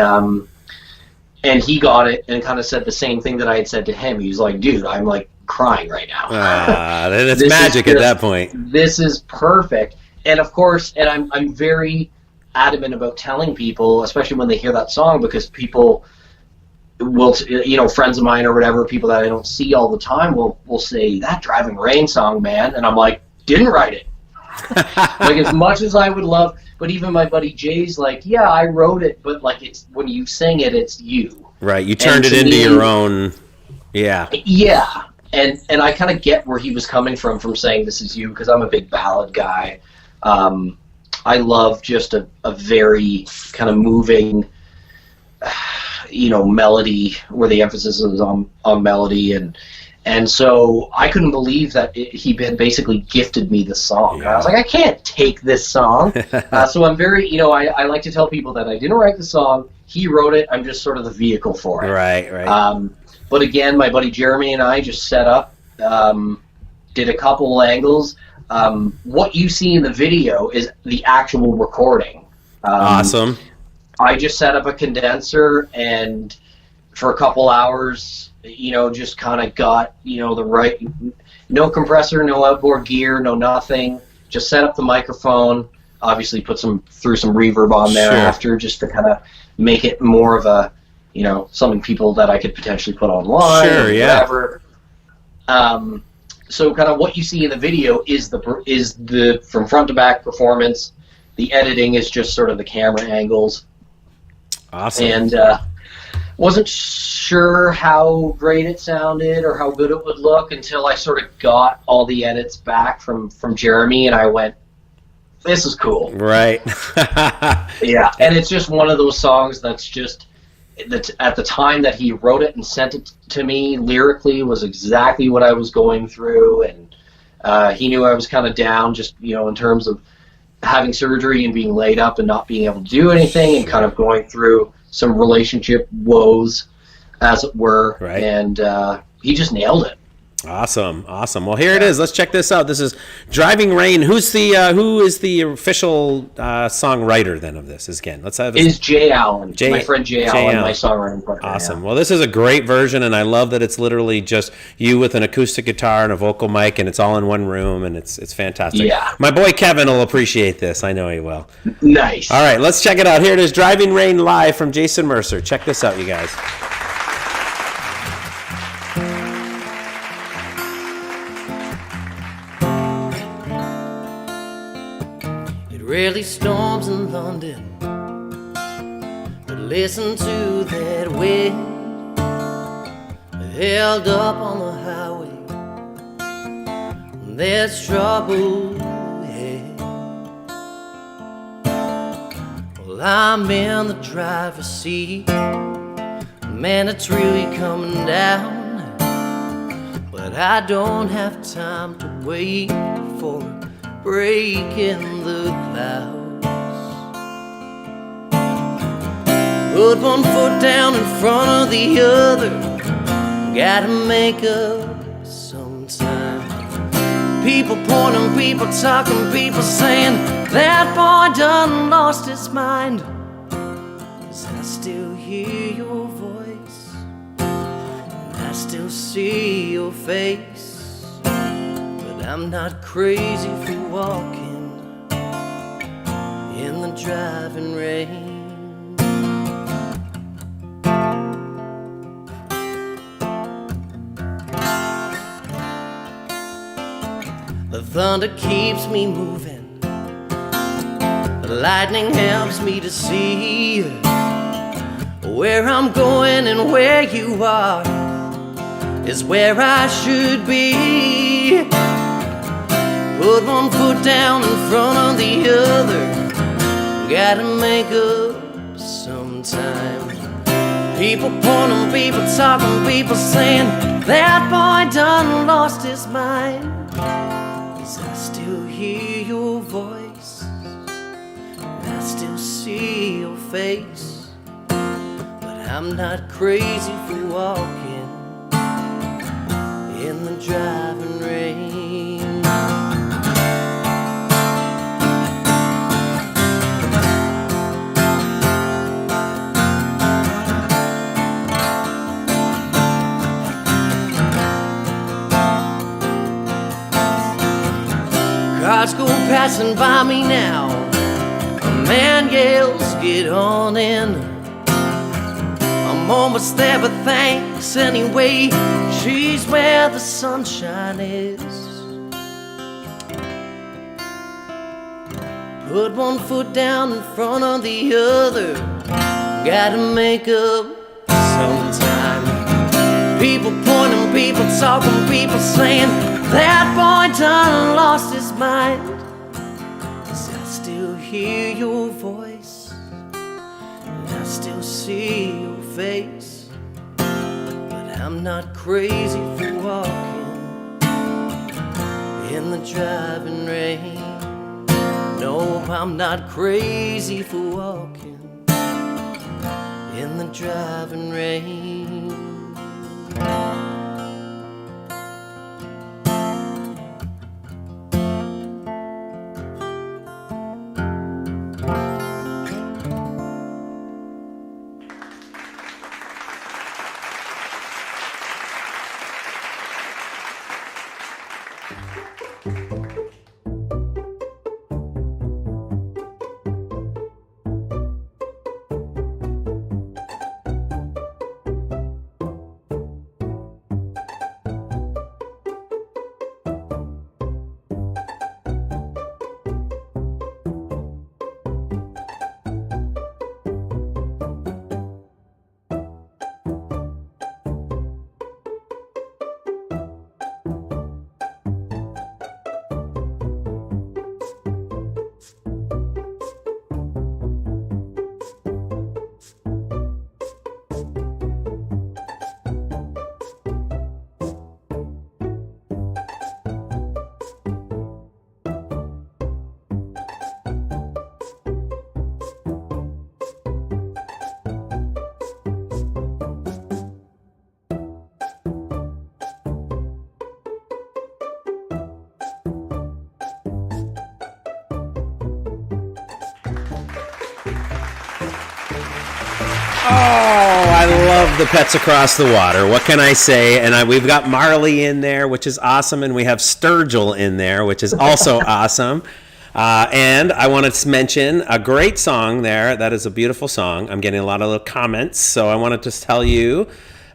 [SPEAKER 3] he got it and kind of said the same thing that I had said to him. He was like, "Dude, I'm like crying right now."
[SPEAKER 2] That's magic at that point.
[SPEAKER 3] This is perfect. And of course, and I'm very adamant about telling people, especially when they hear that song, because people will, friends of mine or whatever, people that I don't see all the time will say, "That Driving Rain song, man." And I'm like, didn't write it. Like, as much as I would love, but even my buddy Jay's like, "Yeah, I wrote it, but like, it's when you sing it, it's you."
[SPEAKER 2] Right. You turned it into your own. Yeah.
[SPEAKER 3] Yeah. And I kind of get where he was coming from saying "This is you," because I'm a big ballad guy. I love just a very kind of moving, melody where the emphasis is on melody, and so I couldn't believe that he had basically gifted me the song. Yeah. I was like, I can't take this song. So I'm very, I like to tell people that I didn't write the song. He wrote it. I'm just sort of the vehicle for it.
[SPEAKER 2] Right.
[SPEAKER 3] But again, my buddy Jeremy and I just set up, did a couple angles. What you see in the video is the actual recording.
[SPEAKER 2] Awesome.
[SPEAKER 3] I just set up a condenser, and for a couple hours, just kind of got, the right, no compressor, no outboard gear, no nothing. Just set up the microphone, obviously threw some reverb on there after, just to kind of make it more of a, something people that I could potentially put online or whatever. So kind of what you see in the video is the from front to back performance. The editing is just sort of the camera angles.
[SPEAKER 2] Awesome.
[SPEAKER 3] And wasn't sure how great it sounded or how good it would look until I sort of got all the edits back from Jeremy, and I went, this is cool.
[SPEAKER 2] Right.
[SPEAKER 3] Yeah, and it's just one of those songs that's just, at the time that he wrote it and sent it to me, lyrically was exactly what I was going through, and he knew I was kind of down just, in terms of having surgery and being laid up and not being able to do anything and kind of going through some relationship woes, as it were.
[SPEAKER 2] Right.
[SPEAKER 3] And he just nailed it.
[SPEAKER 2] Awesome. Well, here it is. Let's check this out. This is Driving Rain. Who is the official songwriter then of this? Again, let's have
[SPEAKER 3] Is Jay Allen, my friend Jay Allen, my songwriting partner.
[SPEAKER 2] Awesome.
[SPEAKER 3] Yeah.
[SPEAKER 2] Well, this is a great version, and I love that it's literally just you with an acoustic guitar and a vocal mic, and it's all in one room, and it's fantastic.
[SPEAKER 3] Yeah.
[SPEAKER 2] My boy Kevin will appreciate this. I know he will.
[SPEAKER 3] Nice.
[SPEAKER 2] All right, let's check it out. Here it is, Driving Rain live from Jason Mercer. Check this out, you guys.
[SPEAKER 5] Rarely storms in London, but listen to that wind held up on the highway. There's trouble ahead. Well, I'm in the driver's seat, man, it's really coming down, but I don't have time to wait for it. Break in the clouds. Put one foot down in front of the other. Gotta make up some time. People pointing, people talking, people saying that boy done lost his mind. 'Cause I still hear your voice, and I still see your face. I'm not crazy for walking in the driving rain. The thunder keeps me moving, the lightning helps me to see where I'm going, and where you are is where I should be. Put one foot down in front of the other. Gotta make up some time. People pointing, people talking, people saying that boy done lost his mind. 'Cause I still hear your voice, and I still see your face. But I'm not crazy for walking in the driving rain. Cars go passing by me now. A man yells, get on in. I'm almost there, but thanks anyway. She's where the sunshine is. Put one foot down in front of the other. Gotta make up some time. People pointing, people talking, people saying that boy done lost his mind. 'Cause I still hear your voice, and I still see your face. But I'm not crazy for walking in the driving rain. No, I'm not crazy for walking in the driving rain.
[SPEAKER 2] I love the pets across the water. What can I say? And we've got Marley in there, which is awesome, and we have Sturgill in there, which is also awesome. And I want to mention a great song there. That is a beautiful song. I'm getting a lot of little comments, so I want to just tell you.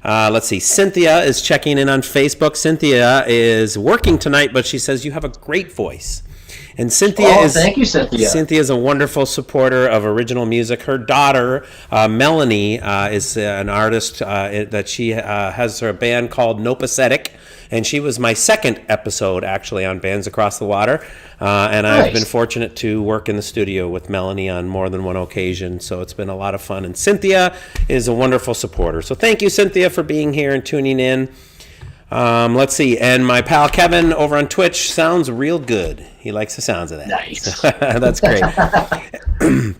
[SPEAKER 2] Let's see. Cynthia is checking in on Facebook. Cynthia is working tonight, but she says you have a great voice. And
[SPEAKER 3] thank you, Cynthia.
[SPEAKER 2] Cynthia is a wonderful supporter of original music. Her daughter, Melanie, is an artist that she has her band called Nopacetic, and she was my second episode actually on Bands Across the Water. And
[SPEAKER 3] Nice.
[SPEAKER 2] I've been fortunate to work in the studio with Melanie on more than one occasion, so it's been a lot of fun. And Cynthia is a wonderful supporter. So thank you, Cynthia, for being here and tuning in. Let's see. And my pal Kevin over on Twitch sounds real good. He likes the sounds of that.
[SPEAKER 3] Nice.
[SPEAKER 2] That's great. I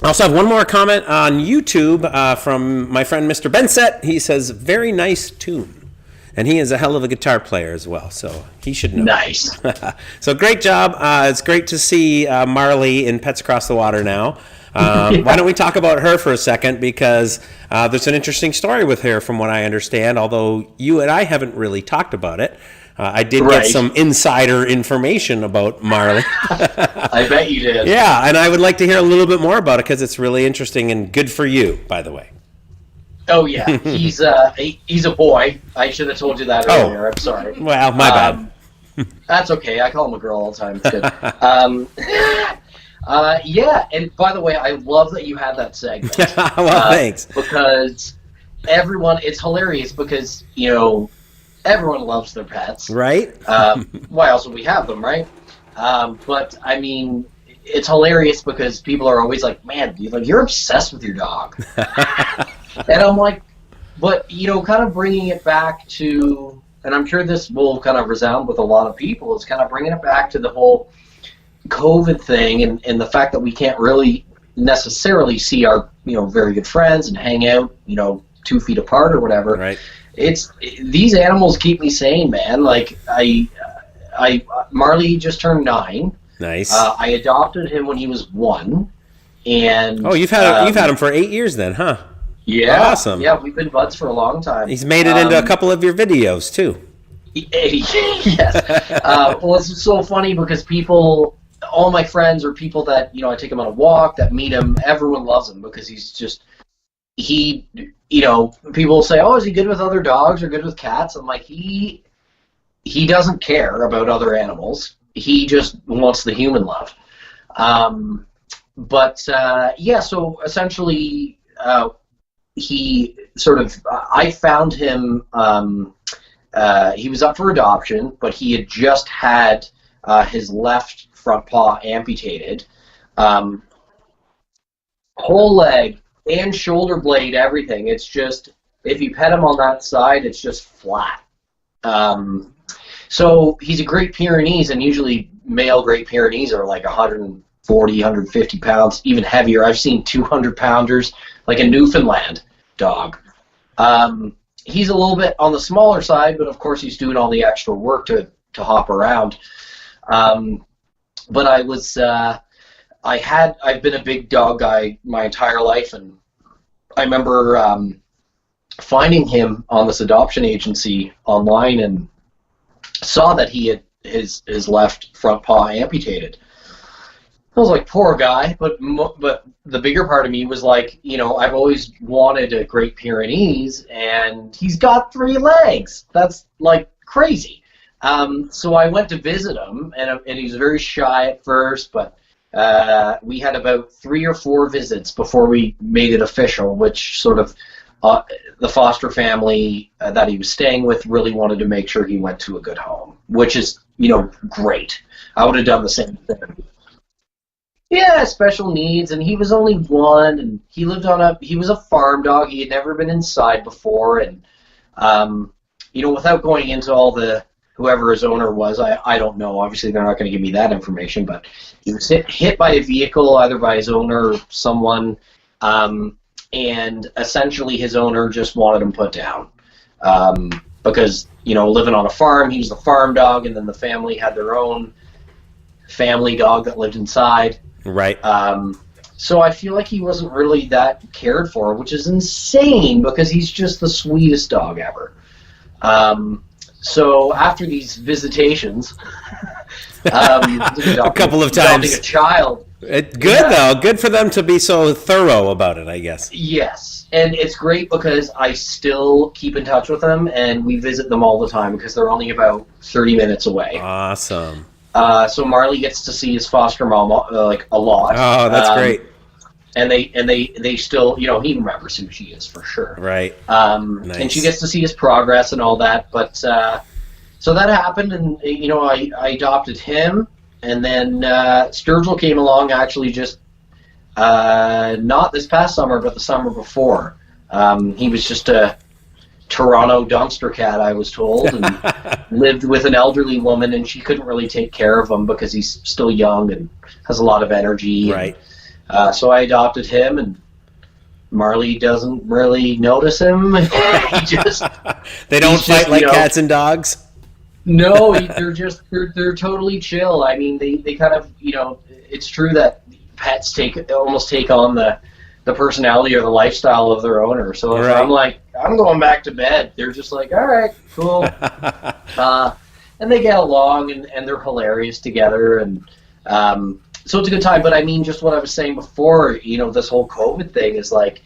[SPEAKER 2] also have one more comment on YouTube from my friend Mr. Bensett. He says, very nice tune. And he is a hell of a guitar player as well, so he should know.
[SPEAKER 3] Nice.
[SPEAKER 2] So great job. It's great to see Marley in Pets Across the Water now. Why don't we talk about her for a second, because there's an interesting story with her from what I understand, although you and I haven't really talked about it. I did get some insider information about Marley.
[SPEAKER 3] I bet you did.
[SPEAKER 2] Yeah, and I would like to hear a little bit more about it because it's really interesting and good for you, by the way.
[SPEAKER 3] Oh yeah, he's a boy. I should have told you that earlier. I'm sorry.
[SPEAKER 2] Well, my bad.
[SPEAKER 3] That's okay. I call him a girl all the time. It's good. Yeah, and by the way, I love that you had that segment.
[SPEAKER 2] Well, thanks.
[SPEAKER 3] Because it's hilarious because, everyone loves their pets.
[SPEAKER 2] Right?
[SPEAKER 3] Why else would we have them, right? But, I mean, it's hilarious because people are always like, man, you're obsessed with your dog. And I'm like, but, kind of bringing it back to, and I'm sure this will kind of resound with a lot of people, is kind of bringing it back to the whole COVID thing and the fact that we can't really necessarily see our very good friends and hang out 2 feet apart or whatever.
[SPEAKER 2] Right.
[SPEAKER 3] These animals keep me sane, man. Like Marley just turned 9.
[SPEAKER 2] Nice.
[SPEAKER 3] I adopted him when he was 1, and
[SPEAKER 2] you've had him for 8 years then, huh?
[SPEAKER 3] Yeah.
[SPEAKER 2] Awesome.
[SPEAKER 3] Yeah, we've been buds for a long time.
[SPEAKER 2] He's made it into a couple of your videos too.
[SPEAKER 3] Yes. Well, it's so funny because all my friends or people that, I take him on a walk, that meet him, everyone loves him because people say, oh, is he good with other dogs or good with cats? I'm like, he doesn't care about other animals. He just wants the human love. So essentially, he sort of, I found him, he was up for adoption, but he had just had his left front paw amputated, whole leg and shoulder blade, everything. It's just, if you pet him on that side, it's just flat. So he's a Great Pyrenees, and usually male Great Pyrenees are like 140, 150 pounds, even heavier. I've seen 200-pounders, like a Newfoundland dog. He's a little bit on the smaller side, but of course he's doing all the extra work to hop around. But I've been a big dog guy my entire life, and I remember finding him on this adoption agency online and saw that he had his left front paw amputated. I was like, poor guy, but the bigger part of me was like, I've always wanted a Great Pyrenees, and he's got 3 legs. That's like crazy. So I went to visit him, and he was very shy at first, but we had about 3 or 4 visits before we made it official, which sort of the foster family that he was staying with really wanted to make sure he went to a good home, which is, great. I would have done the same thing. Yeah, special needs, and he was only 1, and he was a farm dog. He had never been inside before, and, without going into all the, whoever his owner was, I don't know. Obviously, they're not going to give me that information, but he was hit by a vehicle, either by his owner or someone, and essentially his owner just wanted him put down. Because, living on a farm, he was the farm dog, and then the family had their own family dog that lived inside.
[SPEAKER 2] Right.
[SPEAKER 3] So I feel like he wasn't really that cared for, which is insane because he's just the sweetest dog ever. So after these visitations,
[SPEAKER 2] a couple of
[SPEAKER 3] adopting
[SPEAKER 2] times,
[SPEAKER 3] a child.
[SPEAKER 2] Though. Good for them to be so thorough about it, I guess.
[SPEAKER 3] Yes, and it's great because I still keep in touch with them, and we visit them all the time because they're only about 30 minutes away.
[SPEAKER 2] Awesome.
[SPEAKER 3] So Marley gets to see his foster mom like a lot.
[SPEAKER 2] Oh, that's great.
[SPEAKER 3] And they still, he remembers who she is for sure.
[SPEAKER 2] Right.
[SPEAKER 3] Nice. And she gets to see his progress and all that. But so that happened, and I adopted him, and then Sturgill came along actually just not this past summer, but the summer before. He was just a Toronto dumpster cat, I was told, and lived with an elderly woman, and she couldn't really take care of him because he's still young and has a lot of energy.
[SPEAKER 2] Right.
[SPEAKER 3] So I adopted him, and Marley doesn't really notice him. He just
[SPEAKER 2] they don't fight like cats and dogs.
[SPEAKER 3] No, they're totally chill. I mean, they kind of it's true that pets almost take on the personality or the lifestyle of their owner. So if I'm like, I'm going back to bed, they're just like, all right, cool. And they get along, and they're hilarious together, and so it's a good time. But I mean, just what I was saying before, this whole COVID thing is like,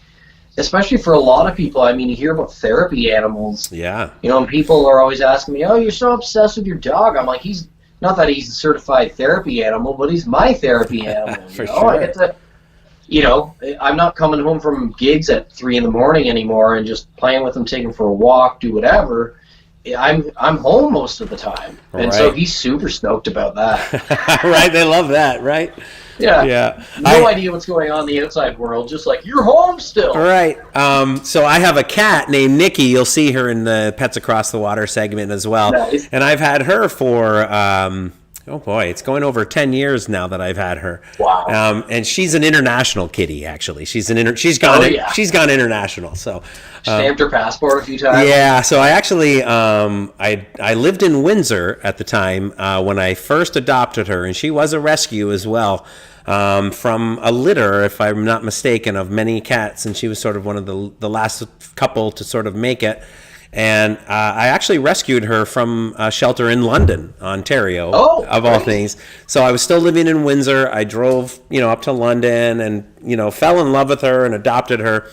[SPEAKER 3] especially for a lot of people, I mean, you hear about therapy animals.
[SPEAKER 2] Yeah.
[SPEAKER 3] And people are always asking me, oh, you're so obsessed with your dog. I'm like, he's not that he's a certified therapy animal, but he's my therapy animal.
[SPEAKER 2] For sure.
[SPEAKER 3] I get to, I'm not coming home from gigs at 3 a.m. anymore and just playing with him, taking him for a walk, do whatever. I'm home most of the time, and so he's super stoked about that.
[SPEAKER 2] Right, they love that, right?
[SPEAKER 3] Yeah. No idea what's going on in the outside world, just like, you're home still.
[SPEAKER 2] Right. So I have a cat named Nikki. You'll see her in the Pets Across the Water segment as well.
[SPEAKER 3] Nice.
[SPEAKER 2] And I've had her for, it's going over 10 years now that I've had her.
[SPEAKER 3] Wow.
[SPEAKER 2] And she's an international kitty, actually. She's gone international. So
[SPEAKER 3] stamped her passport a few times.
[SPEAKER 2] Yeah. So I actually, I lived in Windsor at the time when I first adopted her, and she was a rescue as well. From a litter, if I'm not mistaken, of many cats, and she was sort of one of the last couple to sort of make it. And I actually rescued her from a shelter in London, Ontario, of all things. So I was still living in Windsor. I drove, up to London and, fell in love with her and adopted her.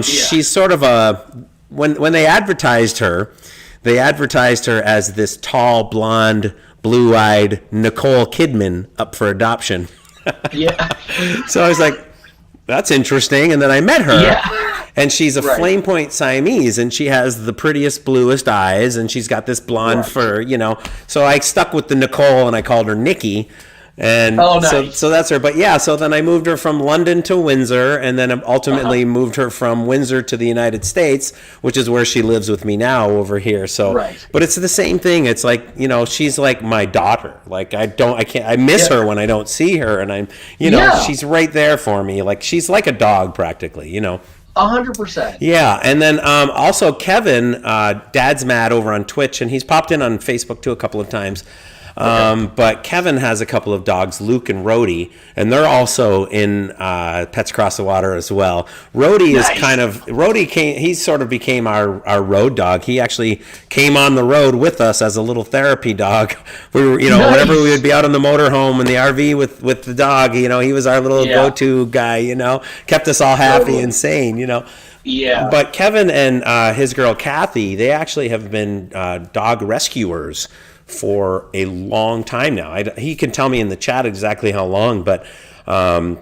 [SPEAKER 2] She's sort of when they advertised her as this tall, blonde, blue-eyed Nicole Kidman up for adoption.
[SPEAKER 3] Yeah.
[SPEAKER 2] So I was like, that's interesting. And then I met her.
[SPEAKER 3] Yeah.
[SPEAKER 2] And she's a flame point Siamese, and she has the prettiest, bluest eyes, and she's got this blonde fur, So I stuck with the Nicole, and I called her Nikki. And
[SPEAKER 3] nice.
[SPEAKER 2] so that's her. But yeah, so then I moved her from London to Windsor, and then ultimately moved her from Windsor to the United States, which is where she lives with me now over here. So, but it's the same thing. It's like, she's like my daughter. Like I miss her when I don't see her, and I'm, she's right there for me. Like she's like a dog practically,
[SPEAKER 3] 100%.
[SPEAKER 2] Yeah, and then also Kevin, Dad's Mad over on Twitch, and he's popped in on Facebook too a couple of times. But Kevin has a couple of dogs, Luke and Rhodey, and they're also in Pets Across the Water as well. Rhodey he sort of became our road dog. He actually came on the road with us as a little therapy dog. We were, whenever we would be out on the motorhome in the RV with the dog, he was our little go-to guy, kept us all happy and sane,
[SPEAKER 3] Yeah.
[SPEAKER 2] But Kevin and his girl Kathy, they actually have been dog rescuers for a long time now. He can tell me in the chat exactly how long, but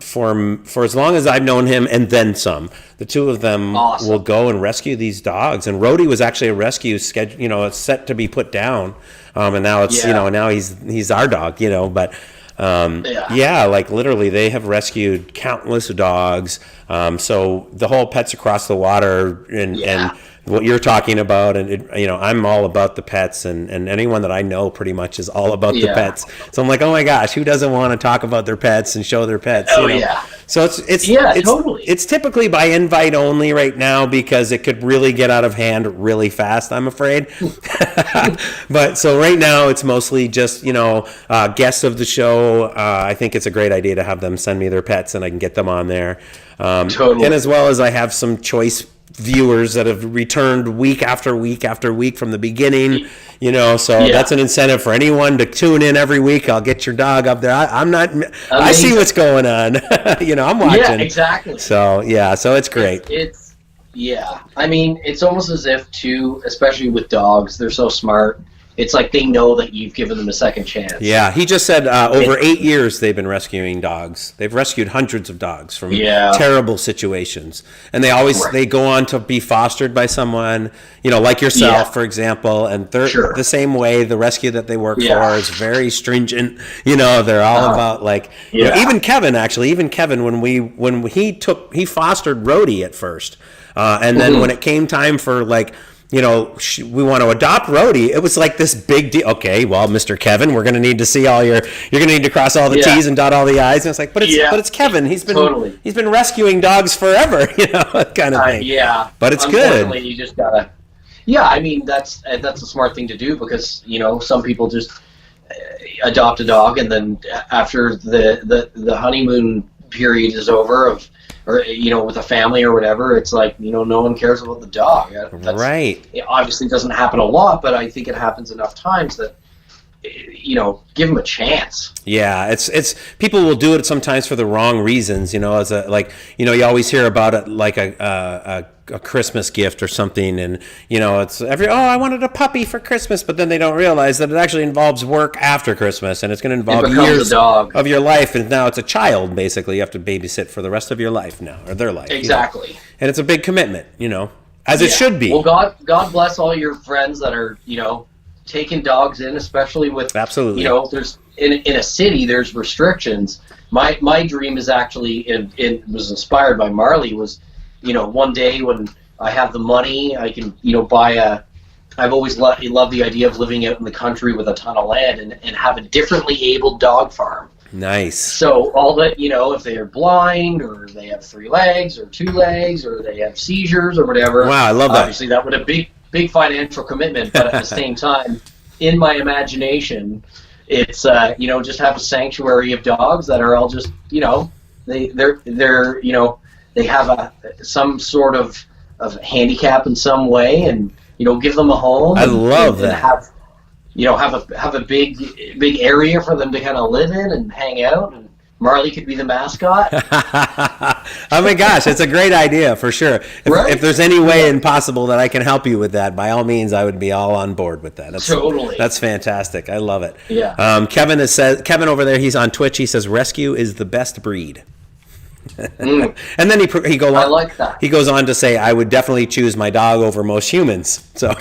[SPEAKER 2] for as long as I've known him and then some, the two of them will go and rescue these dogs. And Rhodey was actually a rescue schedule, it's set to be put down, and now it's now he's our dog, but. Like literally they have rescued countless dogs. So the whole Pets Across the Water and what you're talking about, and I'm all about the pets, and anyone that I know pretty much is all about the pets. So I'm like, oh my gosh, who doesn't want to talk about their pets and show their pets?
[SPEAKER 3] Yeah.
[SPEAKER 2] So it's
[SPEAKER 3] totally.
[SPEAKER 2] It's typically by invite only right now because it could really get out of hand really fast, I'm afraid. But so right now it's mostly just guests of the show. I think it's a great idea to have them send me their pets and I can get them on there.
[SPEAKER 3] Totally.
[SPEAKER 2] And as well as I have some choice viewers that have returned week after week after week from the beginning, so that's an incentive for anyone to tune in every week. I'll get your dog up there. I see what's going on. I'm watching.
[SPEAKER 3] Yeah, exactly.
[SPEAKER 2] So so it's great.
[SPEAKER 3] I mean, it's almost as if too, especially with dogs, they're so smart. It's like they know that you've given them a second chance.
[SPEAKER 2] Yeah, he just said over 8 years they've been rescuing dogs. They've rescued hundreds of dogs from terrible situations, and they go on to be fostered by someone, like yourself, for example. And they're the same way. The rescue that they work for is very stringent. They're all about even Kevin. Actually, even Kevin, when he fostered Rhodey at first, and then when it came time for we want to adopt Rhodey. It was like this big deal. Okay, well, Mr. Kevin, we're going to need to see you're going to need to cross all the T's and dot all the I's. And it's like, but it's Kevin. He's been rescuing dogs forever, kind of thing. But it's good.
[SPEAKER 3] You just gotta. Yeah, I mean that's a smart thing to do because some people just adopt a dog and then after the honeymoon period is over or with a family or whatever, it's like no one cares about the dog.
[SPEAKER 2] Right.
[SPEAKER 3] It obviously doesn't happen a lot, but I think it happens enough times that give them a chance.
[SPEAKER 2] Yeah, it's people will do it sometimes for the wrong reasons. As you always hear about it like a Christmas gift or something, and it's I wanted a puppy for Christmas, but then they don't realize that it actually involves work after Christmas, and it's going to involve years of your life, and now it's a child basically you have to babysit for the rest of your life now, or their life.
[SPEAKER 3] Exactly.
[SPEAKER 2] And it's a big commitment, as it should be.
[SPEAKER 3] Well, God bless all your friends that are taking dogs in, especially with
[SPEAKER 2] absolutely.
[SPEAKER 3] There's in a city there's restrictions. My dream is actually it was inspired by Marley was one day when I have the money, I can, buy I've always loved the idea of living out in the country with a ton of land and have a differently abled dog farm.
[SPEAKER 2] Nice.
[SPEAKER 3] So all that, if they are blind or they have 3 legs or 2 legs or they have seizures or whatever.
[SPEAKER 2] Wow, I love that.
[SPEAKER 3] Obviously that would be big financial commitment, but at the same time, in my imagination, it's, just have a sanctuary of dogs that are all just, they have some sort of handicap in some way, and give them a home.
[SPEAKER 2] I love that.
[SPEAKER 3] Have a big area for them to kind of live in and hang out. And Marley could be the mascot.
[SPEAKER 2] Oh my gosh, it's a great idea for sure. If there's any way possible that I can help you with that, by all means, I would be all on board with that.
[SPEAKER 3] Totally.
[SPEAKER 2] That's fantastic. I love it.
[SPEAKER 3] Yeah.
[SPEAKER 2] Kevin over there, he's on Twitch. He says rescue is the best breed. And then he goes on.
[SPEAKER 3] I like that.
[SPEAKER 2] He goes on to say, "I would definitely choose my dog over most humans." So,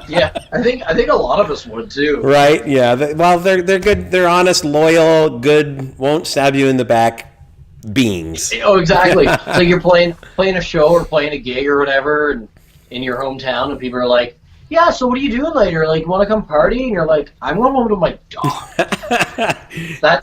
[SPEAKER 3] yeah, I think a lot of us would too.
[SPEAKER 2] Right? Yeah. They're good. They're honest, loyal, good. Won't stab you in the back beings.
[SPEAKER 3] Oh, exactly. So you're playing a show or playing a gig or whatever, and in your hometown, and people are like, "Yeah, so what are you doing later? Like, want to come party?" And you're like, "I'm going home to my dog."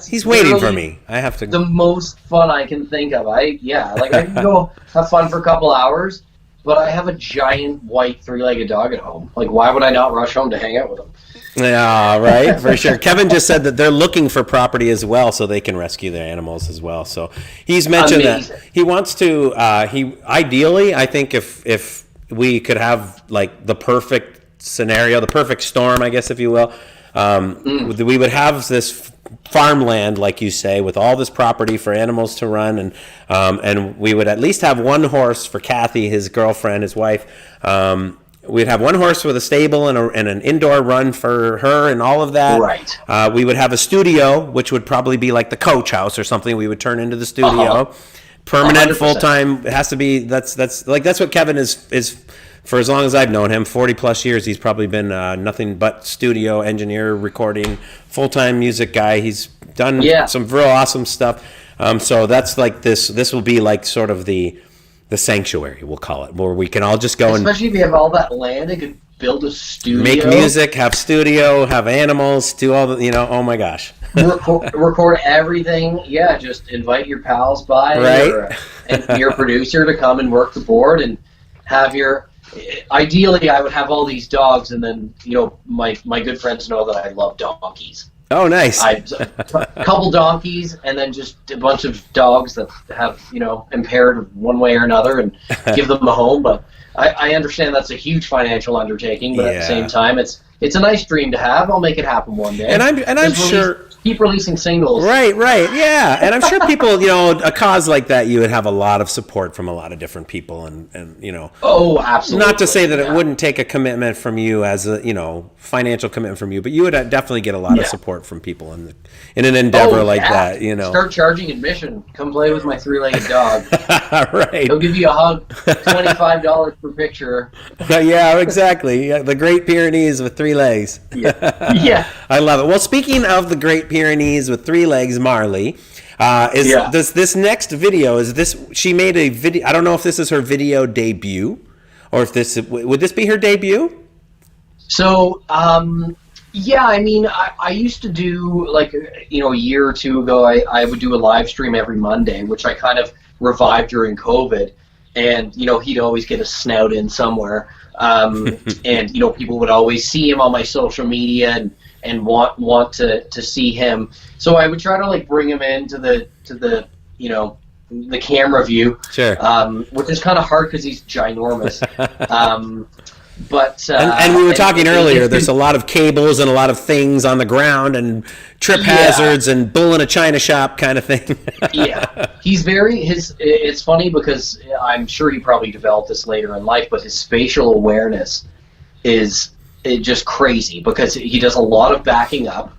[SPEAKER 2] He's waiting for me. I have to.
[SPEAKER 3] The most fun I can think of. I can go have fun for a couple hours, but I have a giant white 3-legged dog at home. Like, why would I not rush home to hang out with him?
[SPEAKER 2] Yeah, right, for sure. Kevin just said that they're looking for property as well, so they can rescue their animals as well. So he's mentioned that he wants to. Ideally, I think if we could have like the perfect scenario, the perfect storm, I guess, if you will. We would have this farmland, like you say, with all this property for animals to run, and we would at least have one horse for Kathy, his girlfriend, his wife. We'd have one horse with a stable and an indoor run for her and all of that.
[SPEAKER 3] Right.
[SPEAKER 2] We would have a studio, which would probably be like the coach house or something we would turn into the studio. Permanent,
[SPEAKER 3] 100%.
[SPEAKER 2] Full-time. It has to be, that's what Kevin is for as long as I've known him, 40 plus years. He's probably been nothing but studio engineer, recording, full-time music guy. He's done some real awesome stuff. So that's like this will be like sort of the the sanctuary, we'll call it, where we can all just go
[SPEAKER 3] Especially if you have all that land, it could build a studio.
[SPEAKER 2] make music, have studio, have animals, do all the, oh my gosh.
[SPEAKER 3] record everything. Yeah, just invite your pals by,
[SPEAKER 2] Right.
[SPEAKER 3] and your producer to come and work the board, and have your. Ideally, I would have all these dogs, and then my good friends know that I love donkeys.
[SPEAKER 2] Oh, nice.
[SPEAKER 3] A couple donkeys, and then just a bunch of dogs that have impaired one way or another, and give them a home. But I understand that's a huge financial undertaking, but at the same time, it's a nice dream to have. I'll make it happen one day.
[SPEAKER 2] And I'm sure.
[SPEAKER 3] Keep releasing singles.
[SPEAKER 2] Right, yeah. And I'm sure people, a cause like that, you would have a lot of support from a lot of different people, and
[SPEAKER 3] Oh, absolutely.
[SPEAKER 2] Not to say that it wouldn't take a commitment from you as a, financial commitment from you, but you would definitely get a lot of support from people in an endeavor like that,
[SPEAKER 3] Start charging admission. Come play with my 3-legged dog.
[SPEAKER 2] Right.
[SPEAKER 3] He'll give you a hug. $25 per picture.
[SPEAKER 2] Yeah, exactly. Yeah, the Great Pyrenees with 3 legs.
[SPEAKER 3] Yeah.
[SPEAKER 2] I love it. Well, speaking of the Great Pyrenees with 3 legs, Marley, this next video, she made a video, I don't know if this is her video debut, or if would this be her debut?
[SPEAKER 3] So, yeah, I mean, I used to do, like, a year or two ago, I would do a live stream every Monday, which I kind of revived during COVID, and, he'd always get a snout in somewhere, and, people would always see him on my social media, and want to see him. So I would try to, like, bring him into the the camera view.
[SPEAKER 2] Sure.
[SPEAKER 3] Which is kind of hard because he's ginormous. But
[SPEAKER 2] and we were talking earlier, there's a lot of cables and a lot of things on the ground and trip hazards and bull in a china shop kind of thing.
[SPEAKER 3] Yeah. He's it's funny because I'm sure he probably developed this later in life, but his spatial awareness is just crazy because he does a lot of backing up.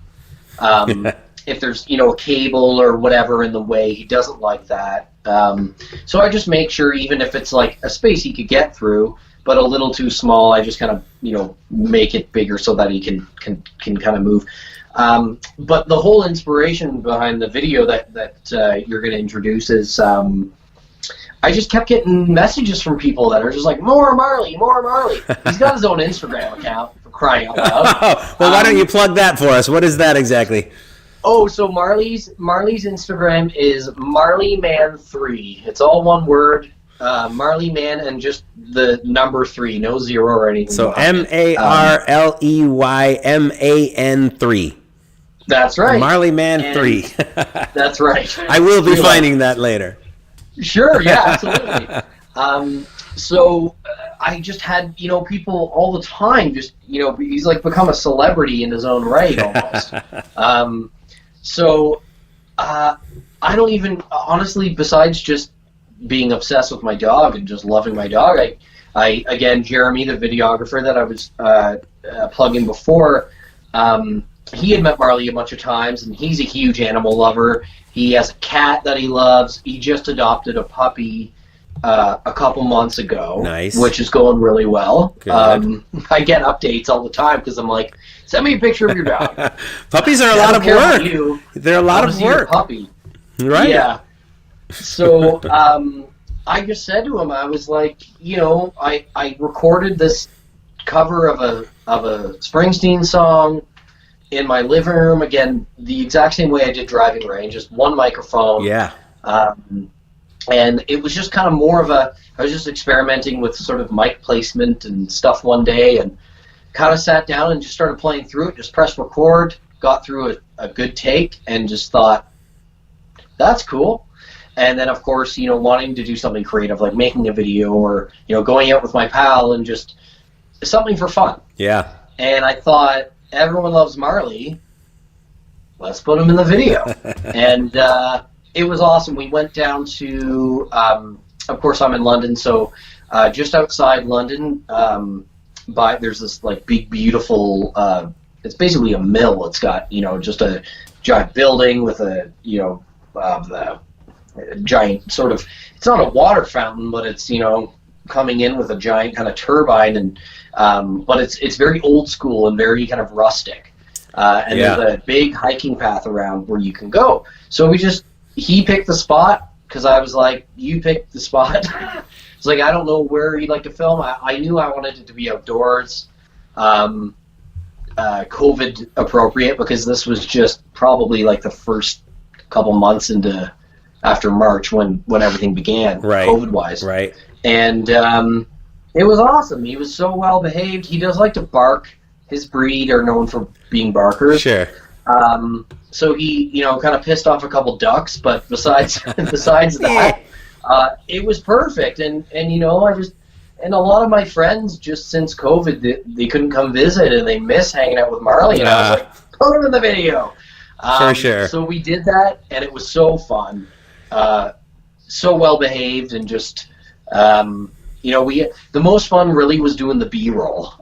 [SPEAKER 3] If there's a cable or whatever in the way, he doesn't like that. So I just make sure, even if it's like a space he could get through, but a little too small, I just kind of make it bigger so that he can kind of move. But the whole inspiration behind the video that you're going to introduce is I just kept getting messages from people that are just like, more Marley, more Marley. He's got his own Instagram account, for crying out loud.
[SPEAKER 2] Oh, well, why don't you plug that for us? What is that exactly?
[SPEAKER 3] Oh, so Marley's Instagram is MarleyMan3. It's all one word, Marleyman, and just the number 3, no 0 or anything.
[SPEAKER 2] So MarleyMan3.
[SPEAKER 3] That's right.
[SPEAKER 2] MarleyMan3.
[SPEAKER 3] That's right.
[SPEAKER 2] I will be finding that later.
[SPEAKER 3] Sure, yeah, absolutely. So I just had, people all the time just, he's like become a celebrity in his own right almost. So I don't even, honestly, besides just being obsessed with my dog and just loving my dog, I again, Jeremy, the videographer that I was plugging before, he had met Marley a bunch of times, and he's a huge animal lover. He has a cat that he loves. He just adopted a puppy a couple months ago,
[SPEAKER 2] nice,
[SPEAKER 3] which is going really well.
[SPEAKER 2] Good.
[SPEAKER 3] I get updates all the time because I'm like, send me a picture of your dog.
[SPEAKER 2] Puppies are a lot of work. They're a lot of work.
[SPEAKER 3] Puppy.
[SPEAKER 2] Right.
[SPEAKER 3] Yeah. So I just said to him, I was like, I recorded this cover of a Springsteen song in my living room, again, the exact same way I did Driving Rain, just one microphone.
[SPEAKER 2] Yeah.
[SPEAKER 3] And it was just kind of more of I was just experimenting with sort of mic placement and stuff one day, and kind of sat down and just started playing through it, just pressed record, got through a good take, and just thought, that's cool. And then, of course, wanting to do something creative, like making a video or, going out with my pal and just something for fun.
[SPEAKER 2] Yeah.
[SPEAKER 3] And I thought, everyone loves Marley, let's put him in the video. And it was awesome. We went down to, of course, I'm in London, so just outside London, there's this like big, beautiful, it's basically a mill. It's got, just a giant building with a, the giant sort of, it's not a water fountain, but it's, coming in with a giant kind of turbine, and but it's very old school and very kind of rustic. And there's a big hiking path around where you can go. So he picked the spot, because I was like, you picked the spot. It's like, I don't know where you'd like to film. I knew I wanted it to be outdoors, COVID appropriate, because this was just probably like the first couple months after March when everything began,
[SPEAKER 2] right.
[SPEAKER 3] COVID wise.
[SPEAKER 2] Right.
[SPEAKER 3] And it was awesome. He was so well behaved. He does like to bark. His breed are known for being barkers.
[SPEAKER 2] Sure.
[SPEAKER 3] So he, kind of pissed off a couple ducks, but besides that, it was perfect. And and a lot of my friends, just since COVID, they couldn't come visit and they miss hanging out with Marley. And I was like, put him in the video.
[SPEAKER 2] For sure.
[SPEAKER 3] So we did that, and it was so fun. So well behaved, and just, the most fun really was doing the B-roll.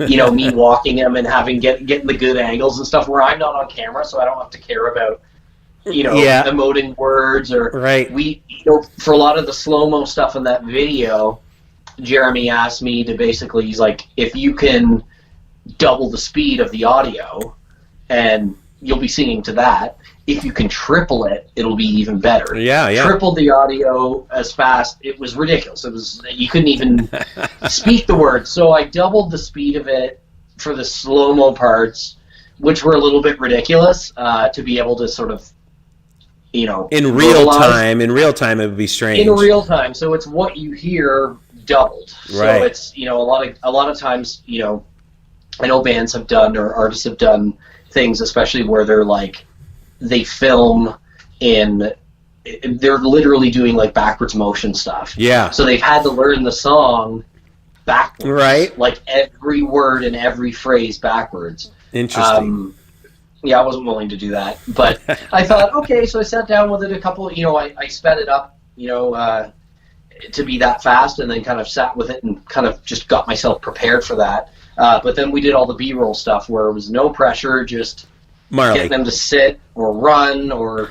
[SPEAKER 3] Me walking him and getting the good angles and stuff where I'm not on camera, so I don't have to care about, emoting words or
[SPEAKER 2] right.
[SPEAKER 3] For a lot of the slow-mo stuff in that video, Jeremy asked me to basically, he's like, if you can double the speed of the audio, and you'll be singing to that. If you can triple it, it'll be even better.
[SPEAKER 2] Yeah.
[SPEAKER 3] Triple the audio as fast. It was ridiculous. It was, you couldn't even speak the words. So I doubled the speed of it for the slow-mo parts, which were a little bit ridiculous, to be able to sort of,
[SPEAKER 2] in real time. In real time, it would be strange.
[SPEAKER 3] In real time. So it's what you hear doubled.
[SPEAKER 2] Right.
[SPEAKER 3] So it's, a lot of times, I know bands have done, or artists have done things, especially where they're like, they film they're literally doing like backwards motion stuff.
[SPEAKER 2] Yeah.
[SPEAKER 3] So they've had to learn the song backwards.
[SPEAKER 2] Right.
[SPEAKER 3] Like every word and every phrase backwards.
[SPEAKER 2] Interesting.
[SPEAKER 3] I wasn't willing to do that, but I thought, okay, so I sat down with it a couple, I sped it up, to be that fast, and then kind of sat with it and kind of just got myself prepared for that. But then we did all the B-roll stuff where it was no pressure, just
[SPEAKER 2] Marley.
[SPEAKER 3] getting them to sit or run or,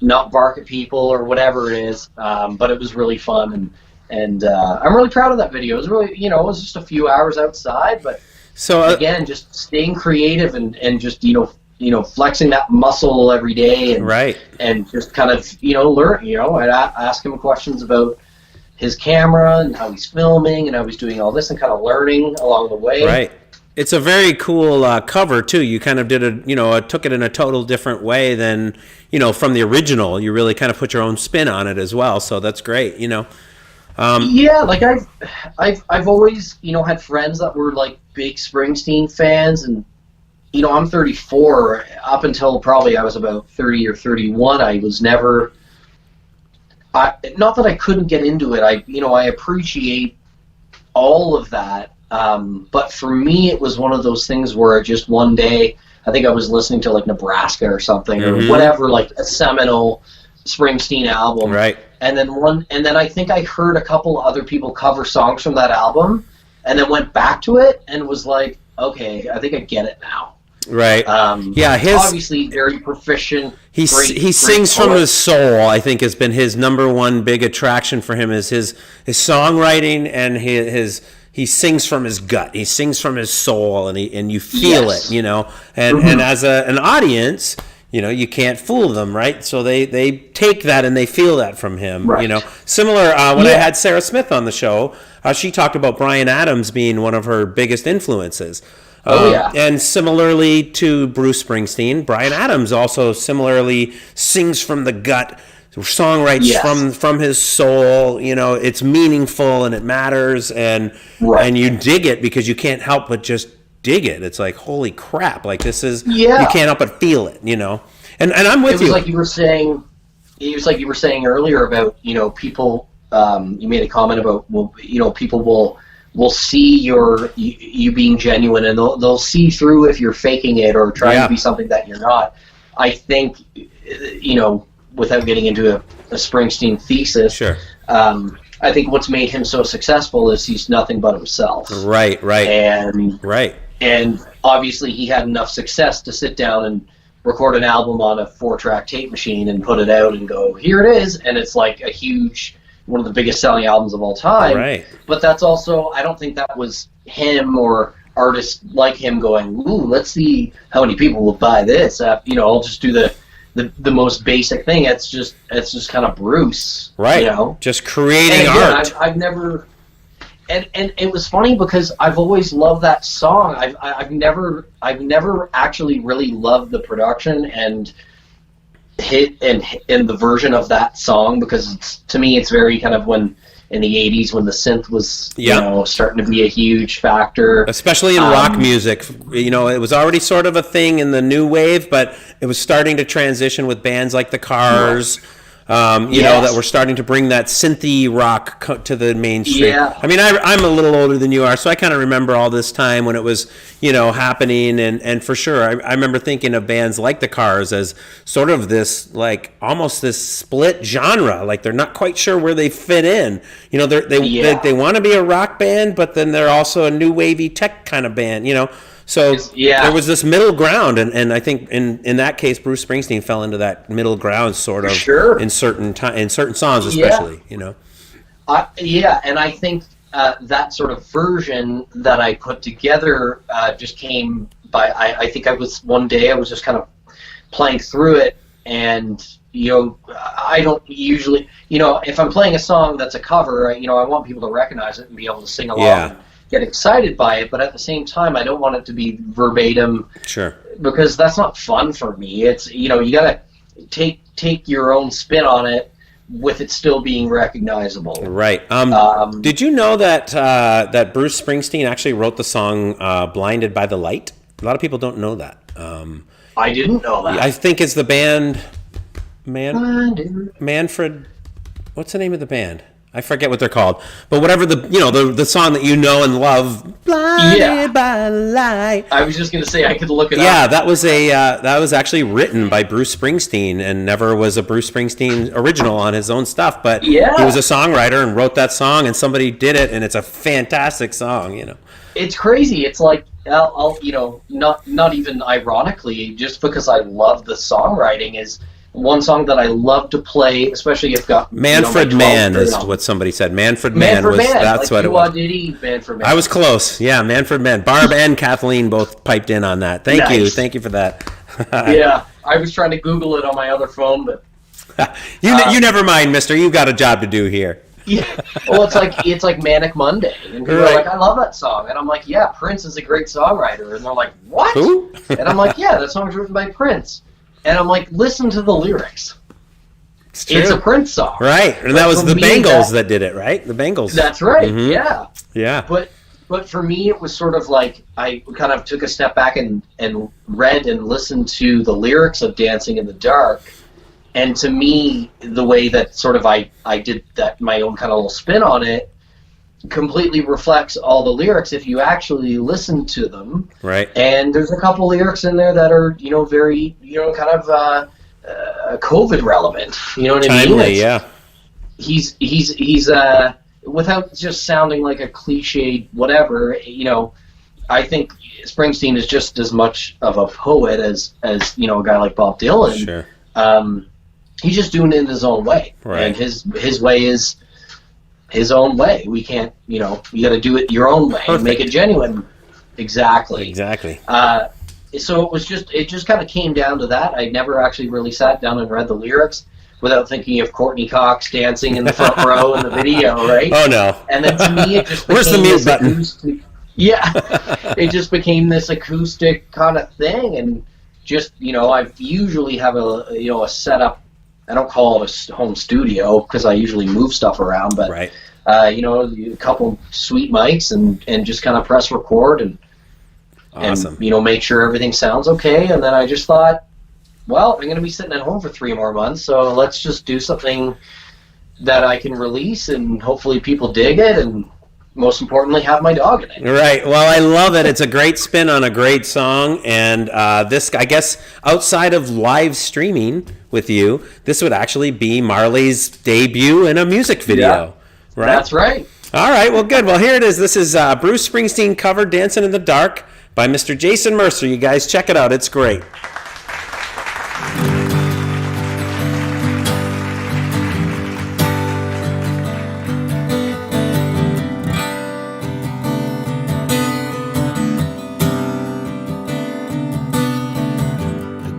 [SPEAKER 3] not bark at people or whatever it is. But it was really fun, and I'm really proud of that video. It was really, it was just a few hours outside, but
[SPEAKER 2] so
[SPEAKER 3] again, just staying creative and just, flexing that muscle every day, and
[SPEAKER 2] right.
[SPEAKER 3] and just kind of, learn, I'd ask him questions about his camera and how he's filming and how he's doing all this, and kind of learning along the way.
[SPEAKER 2] Right. It's a very cool cover too. You kind of did took it in a total different way than, from the original. You really kind of put your own spin on it as well. So that's great,
[SPEAKER 3] Like I've always, had friends that were like big Springsteen fans, and, I'm 34. Up until probably I was about 30 or 31, I was never, not that I couldn't get into it. I appreciate all of that. But for me, it was one of those things where just one day, I think I was listening to like Nebraska or something, or whatever, like a seminal Springsteen album.
[SPEAKER 2] Right.
[SPEAKER 3] And then I think I heard a couple other people cover songs from that album, and then went back to it and was like, okay, I think I get it now.
[SPEAKER 2] Right. His
[SPEAKER 3] obviously very proficient.
[SPEAKER 2] He sings from his soul. I think has been his number one big attraction for him is his songwriting, and he sings from his gut. He sings from his soul, and you feel it, And as an audience, you can't fool them, right? So they take that and they feel that from him,
[SPEAKER 3] right.
[SPEAKER 2] Similar when I had Sarah Smith on the show, she talked about Bryan Adams being one of her biggest influences. And similarly to Bruce Springsteen, Bryan Adams also similarly sings from the gut, songwrites from his soul. It's meaningful and it matters, and you dig it because you can't help but just dig it. It's like, holy crap, like this is, you can't help but feel it, And I'm with you.
[SPEAKER 3] It was like you were saying earlier about, people, you made a comment about, people will see you being genuine, and they'll see through if you're faking it or trying to be something that you're not. I think, without getting into a Springsteen thesis,
[SPEAKER 2] sure.
[SPEAKER 3] I think what's made him so successful is he's nothing but himself.
[SPEAKER 2] Right.
[SPEAKER 3] And obviously he had enough success to sit down and record an album on a 4-track tape machine and put it out and go, here it is, and it's like one of the biggest selling albums of all time.
[SPEAKER 2] Right.
[SPEAKER 3] But that's also, I don't think that was him or artists like him going, ooh, let's see how many people will buy this. I'll just do the the most basic thing. It's just kind of Bruce,
[SPEAKER 2] right?
[SPEAKER 3] You know,
[SPEAKER 2] just creating
[SPEAKER 3] and again,
[SPEAKER 2] art.
[SPEAKER 3] I've never, and it was funny because I've always loved that song. I've never actually really loved the production and the version of that song, because to me it's very kind of when in the 80s when the synth was starting to be a huge factor,
[SPEAKER 2] especially in rock music. You know, it was already sort of a thing in the new wave, but it was starting to transition with bands like the Cars, you know, that were starting to bring that synthy rock to the mainstream.
[SPEAKER 3] Yeah.
[SPEAKER 2] I mean, I'm a little older than you are, so I kind of remember all this time when it was, you know, happening. And for sure, I remember thinking of bands like the Cars as sort of this, like, almost this split genre. Like, they're not quite sure where they fit in. You know, they want to be a rock band, but then they're also a new wavy tech kind of band, you know. So there was this middle ground, and I think in that case, Bruce Springsteen fell into that middle ground sort of in certain songs, especially, you know.
[SPEAKER 3] And I think that sort of version that I put together just came by. I think I was just kind of playing through it, and you know, I don't usually, you know, if I'm playing a song that's a cover, you know, I want people to recognize it and be able to sing along.
[SPEAKER 2] Yeah.
[SPEAKER 3] Get excited by it, but at the same time, I don't want it to be verbatim.
[SPEAKER 2] Sure. Because
[SPEAKER 3] that's not fun for me. It's, you know, you gotta take your own spin on it with it still being recognizable.
[SPEAKER 2] Right. Did you know that that Bruce Springsteen actually wrote the song "Blinded by the Light"? A lot of people don't know that.
[SPEAKER 3] I didn't know that.
[SPEAKER 2] I think it's the band Manfred. What's the name of the band? I forget what they're called, but whatever the song that you know and love, "Blinded by the Light."
[SPEAKER 3] I was just gonna say I could look it up.
[SPEAKER 2] Yeah, that was actually written by Bruce Springsteen, and never was a Bruce Springsteen original on his own stuff. But he was a songwriter and wrote that song, and somebody did it, and it's a fantastic song. You know,
[SPEAKER 3] it's crazy. It's like I'll you know, not even ironically, just because I love the songwriting is. One song that I love to play, especially if got
[SPEAKER 2] Manfred Mann is what somebody said. Manfred Mann was that's
[SPEAKER 3] like
[SPEAKER 2] what it was.
[SPEAKER 3] Manfred Mann.
[SPEAKER 2] I was close. Yeah, Manfred Mann. Barb and Kathleen both piped in on that. Thank you for that.
[SPEAKER 3] Yeah, I was trying to Google it on my other phone, but
[SPEAKER 2] you never mind, Mister. You've got a job to do here.
[SPEAKER 3] Yeah. Well, it's like Manic Monday, and people are like, "I love that song," and I'm like, "Yeah, Prince is a great songwriter," and they're like, "What?"
[SPEAKER 2] Who?
[SPEAKER 3] And I'm like, "Yeah, that song's written by Prince." And I'm like, listen to the lyrics. It's a Prince song.
[SPEAKER 2] Right. And that was the Bangles that did it, right? The Bangles.
[SPEAKER 3] That's right, yeah.
[SPEAKER 2] Yeah.
[SPEAKER 3] But for me, it was sort of like I kind of took a step back and read and listened to the lyrics of Dancing in the Dark. And to me, the way that sort of I did that, my own kind of little spin on it, completely reflects all the lyrics if you actually listen to them.
[SPEAKER 2] Right.
[SPEAKER 3] And there's a couple lyrics in there that are, you know, very, you know, kind of COVID relevant. You know what I mean?
[SPEAKER 2] Timely, yeah.
[SPEAKER 3] He's without just sounding like a cliched whatever, you know, I think Springsteen is just as much of a poet as you know, a guy like Bob Dylan.
[SPEAKER 2] Sure.
[SPEAKER 3] He's just doing it in his own way.
[SPEAKER 2] Right.
[SPEAKER 3] And his way is his own way. We can't, you know, you got to do it your own way and make it genuine. Exactly. So it just kind of came down to that. I never actually really sat down and read the lyrics without thinking of Courtney Cox dancing in the front row in the video, right?
[SPEAKER 2] Oh no.
[SPEAKER 3] And then to me it just
[SPEAKER 2] Where's the mute button?
[SPEAKER 3] Yeah. It just became this acoustic kind of thing, and just, you know, I usually have a setup. I don't call it a home studio because I usually move stuff around, but
[SPEAKER 2] right.
[SPEAKER 3] You know, a couple sweet mics and just kind of press record and
[SPEAKER 2] awesome.
[SPEAKER 3] And you know, make sure everything sounds okay. And then I just thought, well, I'm going to be sitting at home for 3 more months, so let's just do something that I can release and hopefully people dig it, and most importantly, have my dog in it.
[SPEAKER 2] Right. Well, I love it. It's a great spin on a great song. And this, I guess, outside of live streaming with you, this would actually be Marley's debut in a music video.
[SPEAKER 3] Yeah,
[SPEAKER 2] right?
[SPEAKER 3] That's right.
[SPEAKER 2] All right. Well, good. Well, here it is. This is Bruce Springsteen cover "Dancing in the Dark" by Mr. Jason Mercer. You guys check it out. It's great.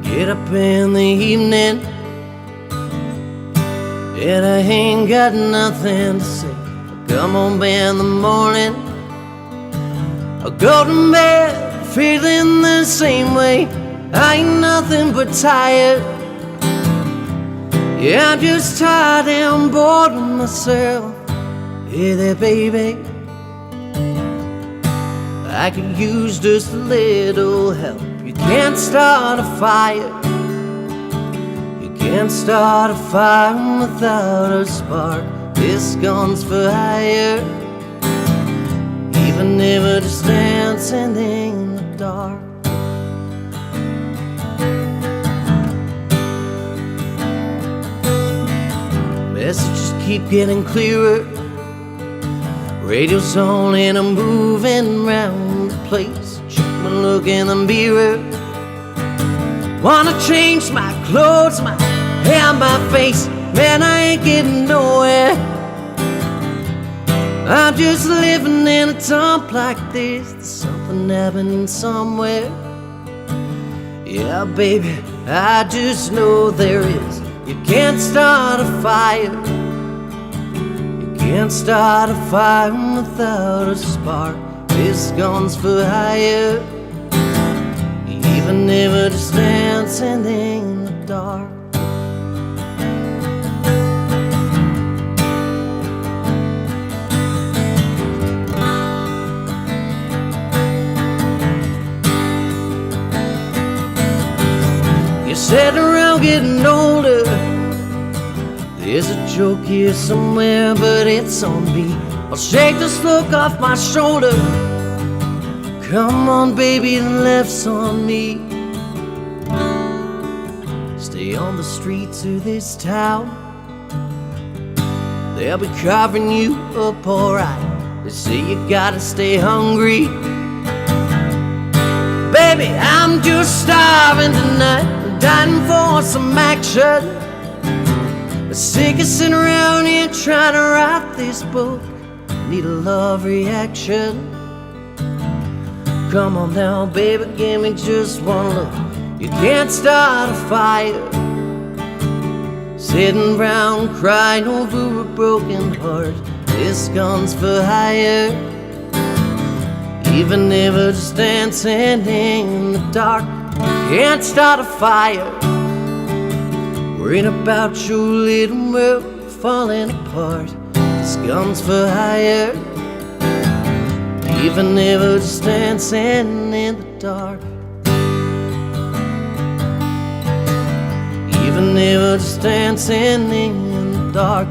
[SPEAKER 5] Get up in the evening, and I ain't got nothing to say. Come on in the morning, I go to bed feeling the same way. I ain't nothing but tired. Yeah, I'm just tired and bored with myself. Hey there, baby, I could use just a little help. You can't start a fire. You can't start a fire without a spark. This gun's for hire, even if we're just dancing in the dark. Messages keep getting clearer. Radio's on and I'm moving around the place. Check my look in the mirror. Wanna change my clothes, my hair, my face. Man, I ain't getting nowhere. I'm just living in a dump like this. There's something happening somewhere. Yeah, baby, I just know there is. You can't start a fire. You can't start a fire without a spark. This gun's for hire, even if we're just dancing in the dark. You're sitting around getting older. There's a joke here somewhere, but it's on me. I'll shake this look off my shoulder. Come on, baby, the left's on me. Stay on the streets of this town. They'll be carving you up alright. They say you gotta stay hungry. Baby, I'm just starving tonight, dying for some action. I'm sick of sitting around here trying to write this book. Need a love reaction. Come on now, baby, give me just one look. You can't start a fire, sitting around crying over a broken heart. This gun's for hire, even if we're just dancing in the dark. You can't start a fire, worrying about your little world falling apart. This gun's for hire, even if we're just dancing in the dark. Even if we're just dancing in the dark.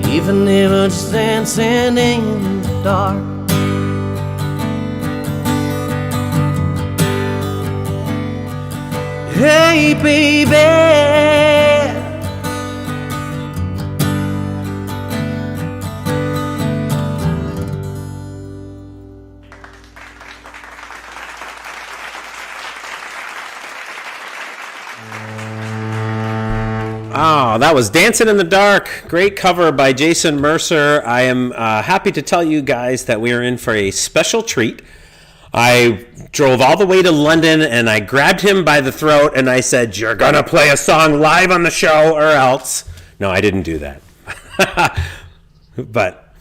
[SPEAKER 5] Even if we're just dancing in the dark. Hey, baby.
[SPEAKER 2] Oh, that was Dancing in the Dark. Great cover by Jason Mercer. I am happy to tell you guys that we are in for a special treat. I drove all the way to London and I grabbed him by the throat and I said, "You're going to play a song live on the show or else." No, I didn't do that. But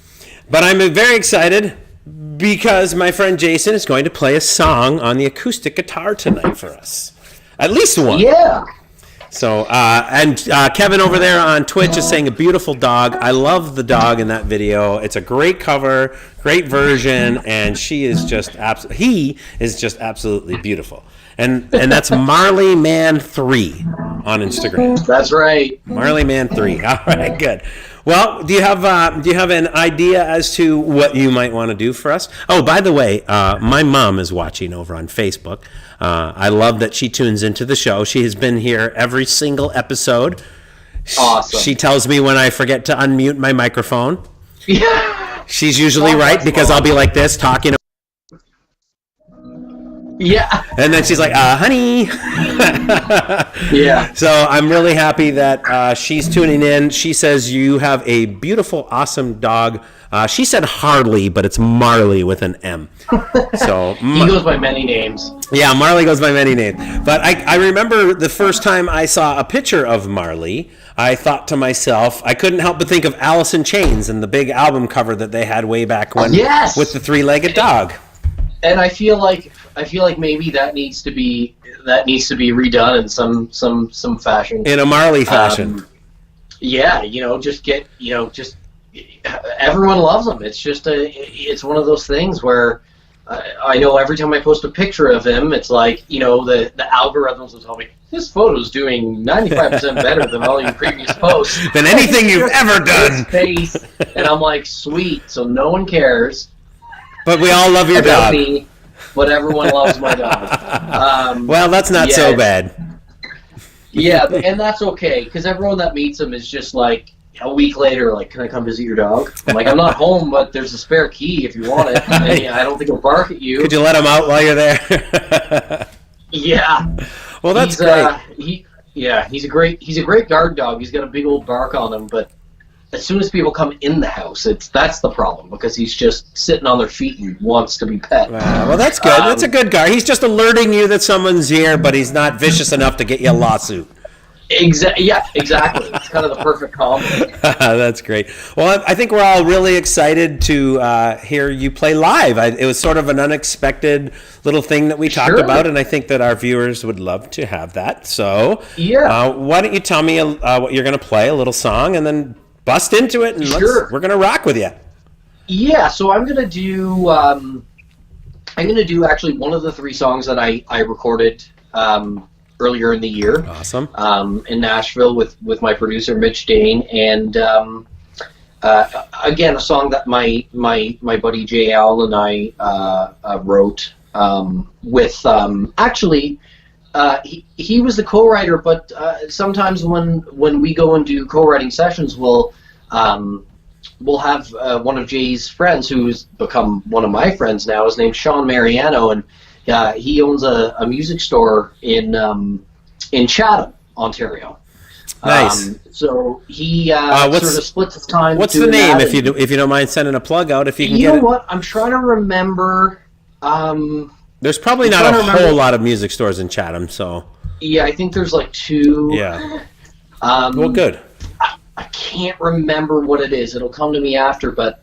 [SPEAKER 2] I'm very excited because my friend Jason is going to play a song on the acoustic guitar tonight for us. At least one.
[SPEAKER 3] Yeah.
[SPEAKER 2] So, Kevin over there on Twitch is saying a beautiful dog. I love the dog in that video. It's a great cover, great version, and he is just absolutely beautiful. And that's Marley Man 3 on Instagram.
[SPEAKER 3] That's right.
[SPEAKER 2] Marley Man 3. All right, good. Well, do you have an idea as to what you might want to do for us? Oh, by the way, my mom is watching over on Facebook. I love that she tunes into the show. She has been here every single episode.
[SPEAKER 3] Awesome.
[SPEAKER 2] She tells me when I forget to unmute my microphone.
[SPEAKER 3] Yeah.
[SPEAKER 2] She's usually right because I'll be like this talking.
[SPEAKER 3] Yeah.
[SPEAKER 2] And then she's like, honey.
[SPEAKER 3] Yeah.
[SPEAKER 2] So I'm really happy that she's tuning in. She says you have a beautiful, awesome dog. She said Harley, but it's Marley with an M. So
[SPEAKER 3] He goes by many names.
[SPEAKER 2] yeah, Marley goes by many names. But I remember the first time I saw a picture of Marley, I thought to myself, I couldn't help but think of Alice in Chains and the big album cover that they had way back when
[SPEAKER 3] Yes!
[SPEAKER 2] with the three-legged dog.
[SPEAKER 3] And I feel like maybe that needs to be redone in some fashion.
[SPEAKER 2] In a Marley fashion.
[SPEAKER 3] Yeah, just everyone loves him. It's just it's one of those things where I know every time I post a picture of him, it's like, the algorithms will tell me this photo's doing 95% better than all your previous posts.
[SPEAKER 2] Than anything you've ever done.
[SPEAKER 3] Face, and I'm like, sweet. So no one cares.
[SPEAKER 2] But we all love your
[SPEAKER 3] about
[SPEAKER 2] dog.
[SPEAKER 3] me, but everyone loves my dog.
[SPEAKER 2] Well, that's not so bad.
[SPEAKER 3] Yeah, and that's okay, because everyone that meets him is just like, a week later, like, can I come visit your dog? I'm like, I'm not home, but there's a spare key if you want it. And I don't think he'll bark at you.
[SPEAKER 2] Could you let him out while you're there?
[SPEAKER 3] Yeah.
[SPEAKER 2] Well, that's great.
[SPEAKER 3] He's a great guard dog. He's got a big old bark on him, but as soon as people come in the house, that's the problem, because he's just sitting on their feet and wants to be pet.
[SPEAKER 2] Well, that's good. That's a good guard. He's just alerting you that someone's here, but he's not vicious enough to get you a lawsuit.
[SPEAKER 3] Yeah, exactly. It's kind of the perfect combo.
[SPEAKER 2] That's great. Well, I think we're all really excited to hear you play live. It was sort of an unexpected little thing that we talked about, and I think that our viewers would love to have that. So, why don't you tell me what you're going to play, a little song, and then bust into it, and we're going to rock with you. Yeah,
[SPEAKER 3] so I'm going to do actually one of the 3 songs that I recorded earlier in the year.
[SPEAKER 2] Awesome.
[SPEAKER 3] In Nashville with my producer Mitch Dane, and again, a song that my buddy Jay Al and I wrote with actually he was the co-writer, but sometimes when we go and do co-writing sessions, we'll have one of Jay's friends, who's become one of my friends now. His name's Sean Mariano, and he owns a music store in Chatham, Ontario.
[SPEAKER 2] Nice.
[SPEAKER 3] So he sort of splits his time.
[SPEAKER 2] What's the name, if you don't mind sending a plug out, if you can get it?
[SPEAKER 3] You know what? I'm trying to remember.
[SPEAKER 2] There's probably not a whole lot of music stores in Chatham, so.
[SPEAKER 3] Yeah, I think there's like 2.
[SPEAKER 2] Yeah. Well, good.
[SPEAKER 3] I can't remember what it is. It'll come to me after, but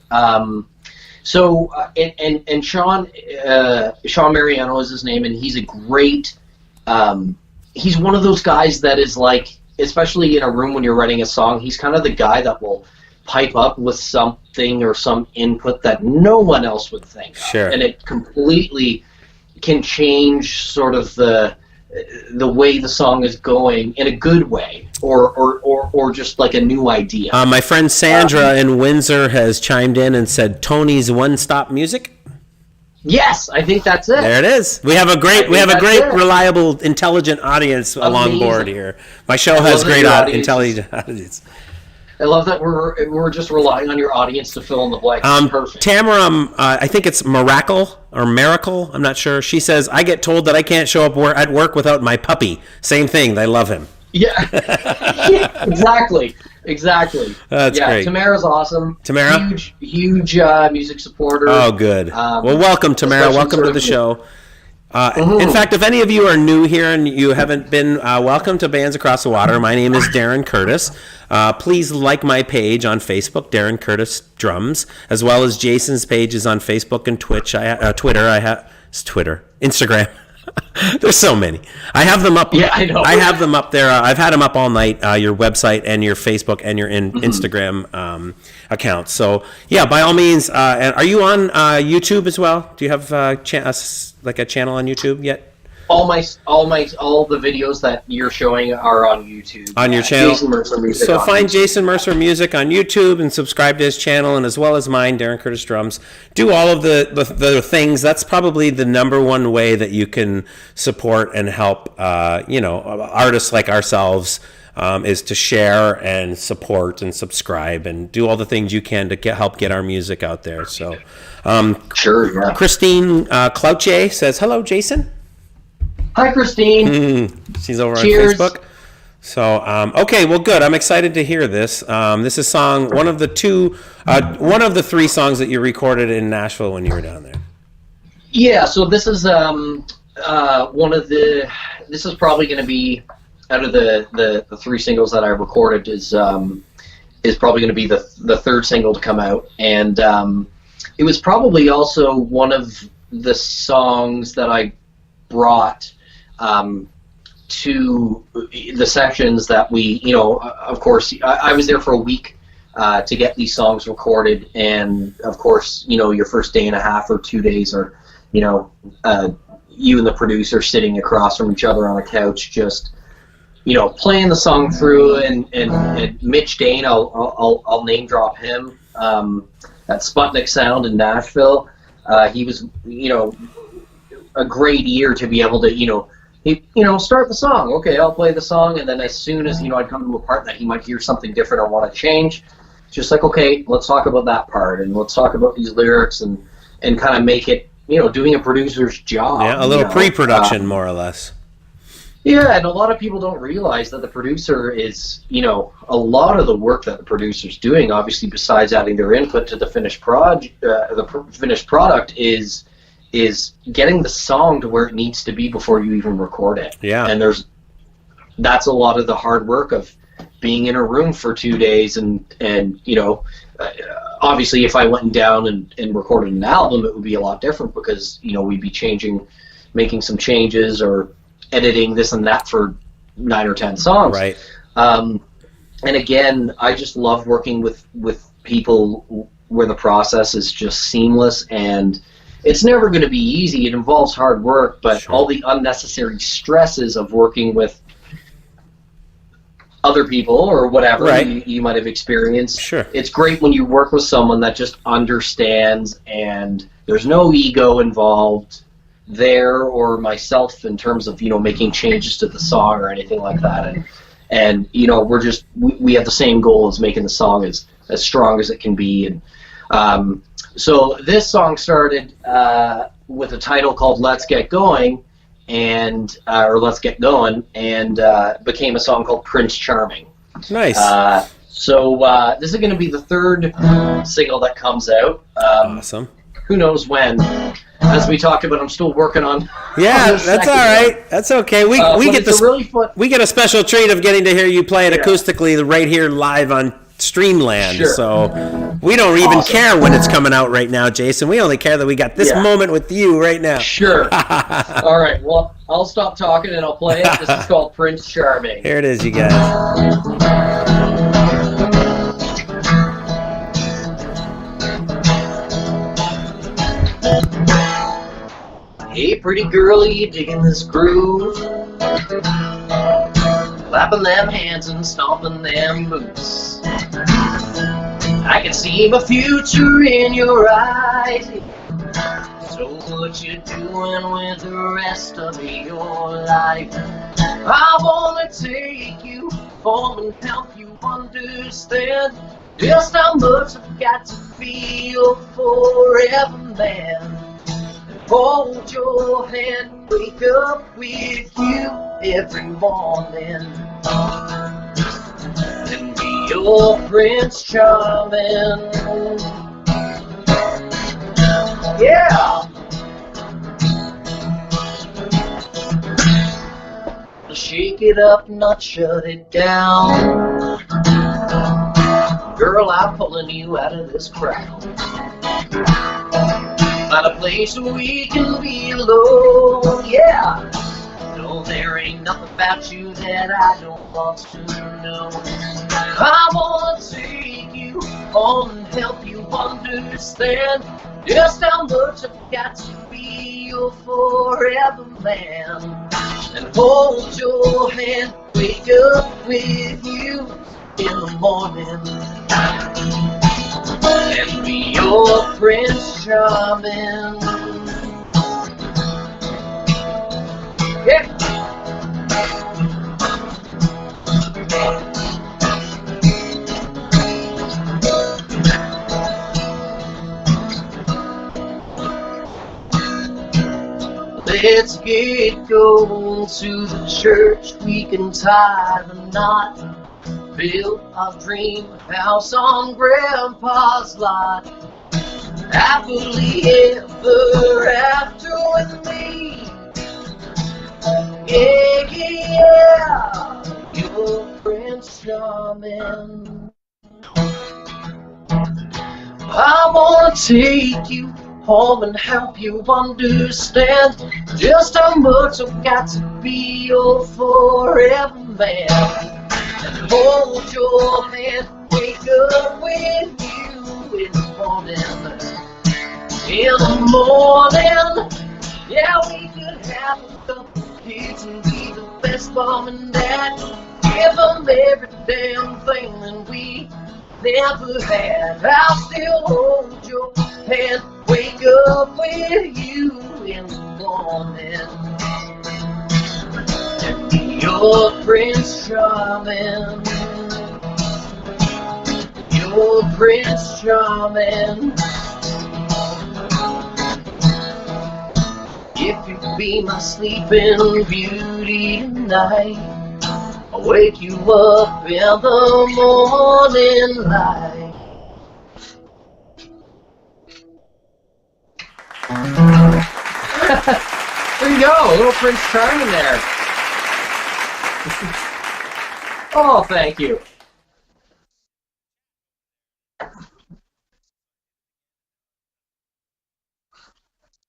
[SPEAKER 3] so and Sean Mariano is his name, and he's a great. He's one of those guys that is like, especially in a room when you're writing a song, he's kind of the guy that will pipe up with something or some input that no one else would think of.
[SPEAKER 2] Sure.
[SPEAKER 3] And it completely can change sort of the way the song is going in a good way, or just like a new idea.
[SPEAKER 2] My friend Sandra in Windsor has chimed in and said Tony's One Stop Music.
[SPEAKER 3] Yes, I think that's it.
[SPEAKER 2] There it is. We have a great, reliable, intelligent audience along board here. My show has great intelligent audience.
[SPEAKER 3] I love that we're just relying on your audience to fill in the blanks. Perfect.
[SPEAKER 2] Tamara, I think it's Miracle. I'm not sure. She says, I get told that I can't show up at work without my puppy. Same thing. They love him.
[SPEAKER 3] Yeah. Yeah, exactly.
[SPEAKER 2] That's great.
[SPEAKER 3] Tamara's awesome.
[SPEAKER 2] Tamara?
[SPEAKER 3] Huge music supporter.
[SPEAKER 2] Oh, good. Well, welcome, Tamara. Welcome to the show. In fact, if any of you are new here and you haven't been, welcome to Bands Across the Water. My name is Darren Curtis. Please like my page on Facebook, Darren Curtis Drums, as well as Jason's pages on Facebook and Twitter. Instagram. There's so many. I have them up.
[SPEAKER 3] Yeah, I know.
[SPEAKER 2] I have them up there. I've had them up all night. Your website and your Facebook and your Instagram accounts. So yeah, by all means. And are you on YouTube as well? Do you have like a channel on YouTube yet? All
[SPEAKER 3] the videos that you're showing are on YouTube.
[SPEAKER 2] On your channel.
[SPEAKER 3] Jason Mercer Music.
[SPEAKER 2] So find YouTube. Jason Mercer Music on YouTube and subscribe to his channel, and as well as mine, Darren Curtis Drums. Do all of the things. That's probably the number one way that you can support and help artists like ourselves. Is to share and support and subscribe and do all the things you can to help get our music out there. So,
[SPEAKER 3] sure. Yeah.
[SPEAKER 2] Christine Clouche says, "Hello, Jason."
[SPEAKER 3] Hi, Christine.
[SPEAKER 2] She's over
[SPEAKER 3] Cheers.
[SPEAKER 2] on Facebook. So, okay, well, good. I'm excited to hear this. This is one of the three songs that you recorded in Nashville when you were down there.
[SPEAKER 3] Yeah, so this is this is probably going to be, out of the three singles that I recorded, is probably going to be the third single to come out. And it was probably also one of the songs that I brought to the sessions that we, of course, I was there for a week to get these songs recorded, and of course, your first day and a half or 2 days are, you and the producer sitting across from each other on a couch, just, playing the song through, and Mitch Dane, I'll name drop him, at Sputnik Sound in Nashville. He was, a great ear to be able to, start the song. Okay, I'll play the song, and then as soon as, I'd come to a part that he might hear something different or want to change, just like, okay, let's talk about that part, and let's talk about these lyrics, and kind of make it, doing a producer's job.
[SPEAKER 2] Yeah, a little pre-production, more or less.
[SPEAKER 3] Yeah, and a lot of people don't realize that the producer is, a lot of the work that the producer's doing, obviously, besides adding their input to the finished product, is getting the song to where it needs to be before you even record it.
[SPEAKER 2] Yeah.
[SPEAKER 3] And that's a lot of the hard work of being in a room for 2 days, and obviously if I went down and recorded an album, it would be a lot different, because, we'd be making some changes or editing this and that for 9 or 10 songs.
[SPEAKER 2] Right.
[SPEAKER 3] And again, I just love working with people where the process is just seamless, and it's never going to be easy. It involves hard work, but
[SPEAKER 2] Sure.
[SPEAKER 3] all the unnecessary stresses of working with other people or whatever
[SPEAKER 2] Right.
[SPEAKER 3] you might have experienced.
[SPEAKER 2] Sure.
[SPEAKER 3] It's great when you work with someone that just understands, and there's no ego involved there, or myself, in terms of, making changes to the song or anything like that. And we have the same goal as making the song as strong as it can be. And so this song started with a title called "Let's Get Going," or "Let's Get Going," and became a song called "Prince Charming."
[SPEAKER 2] Nice.
[SPEAKER 3] So this is going to be the third single that comes out.
[SPEAKER 2] Awesome.
[SPEAKER 3] Who knows when? As we talked about, I'm still working on.
[SPEAKER 2] Yeah,
[SPEAKER 3] on the
[SPEAKER 2] that's
[SPEAKER 3] second
[SPEAKER 2] all right.
[SPEAKER 3] one.
[SPEAKER 2] That's okay. We
[SPEAKER 3] But
[SPEAKER 2] get
[SPEAKER 3] it's a really fun.
[SPEAKER 2] we get a special treat of getting to hear you play it acoustically right here live on Streamland.
[SPEAKER 3] Sure.
[SPEAKER 2] So we don't even
[SPEAKER 3] Awesome.
[SPEAKER 2] care when it's coming out right now, Jason. We only care that we got this
[SPEAKER 3] Yeah.
[SPEAKER 2] moment with you right now.
[SPEAKER 3] Sure. All right. Well, I'll stop talking and I'll play it. This is called "Prince Charming."
[SPEAKER 2] Here it is, you guys.
[SPEAKER 3] Hey, pretty girl, you digging this groove? Clapping them hands and stomping them boots. I can see my future in your eyes. So what you doing with the rest of your life? I wanna take you home and help you understand just how much I've got to feel forever, man. Hold your hand, wake up with you every morning, and be your Prince Charming. Yeah! Shake it up, not shut it down. Girl, I'm pulling you out of this crowd. Find a place where we can be alone, yeah. No, there ain't nothing about you that I don't want to know. I wanna take you home and help you understand just how much I've got to be your forever man. And hold your hand, wake up with you in the morning, and be your Prince Charming. Yeah.
[SPEAKER 5] Let's get going to the church. We can tie the knot. Build our dream house on Grandpa's lot. Happily ever after with me. Yeah, yeah, your Prince Charming. I wanna take you home and help you understand just how much I've got to be your forever man. And hold your hand, wake up with you in the morning. In the morning, yeah, we could have a couple kids and be the best mom and dad. Give them every damn thing that we never had. I'll still hold your hand, wake up with you in the morning. And be your Prince Charming. Your Prince Charming. If you be my sleeping beauty tonight, I'll wake you up in the morning light.
[SPEAKER 3] There you go, little Prince Charming there. Oh, thank you.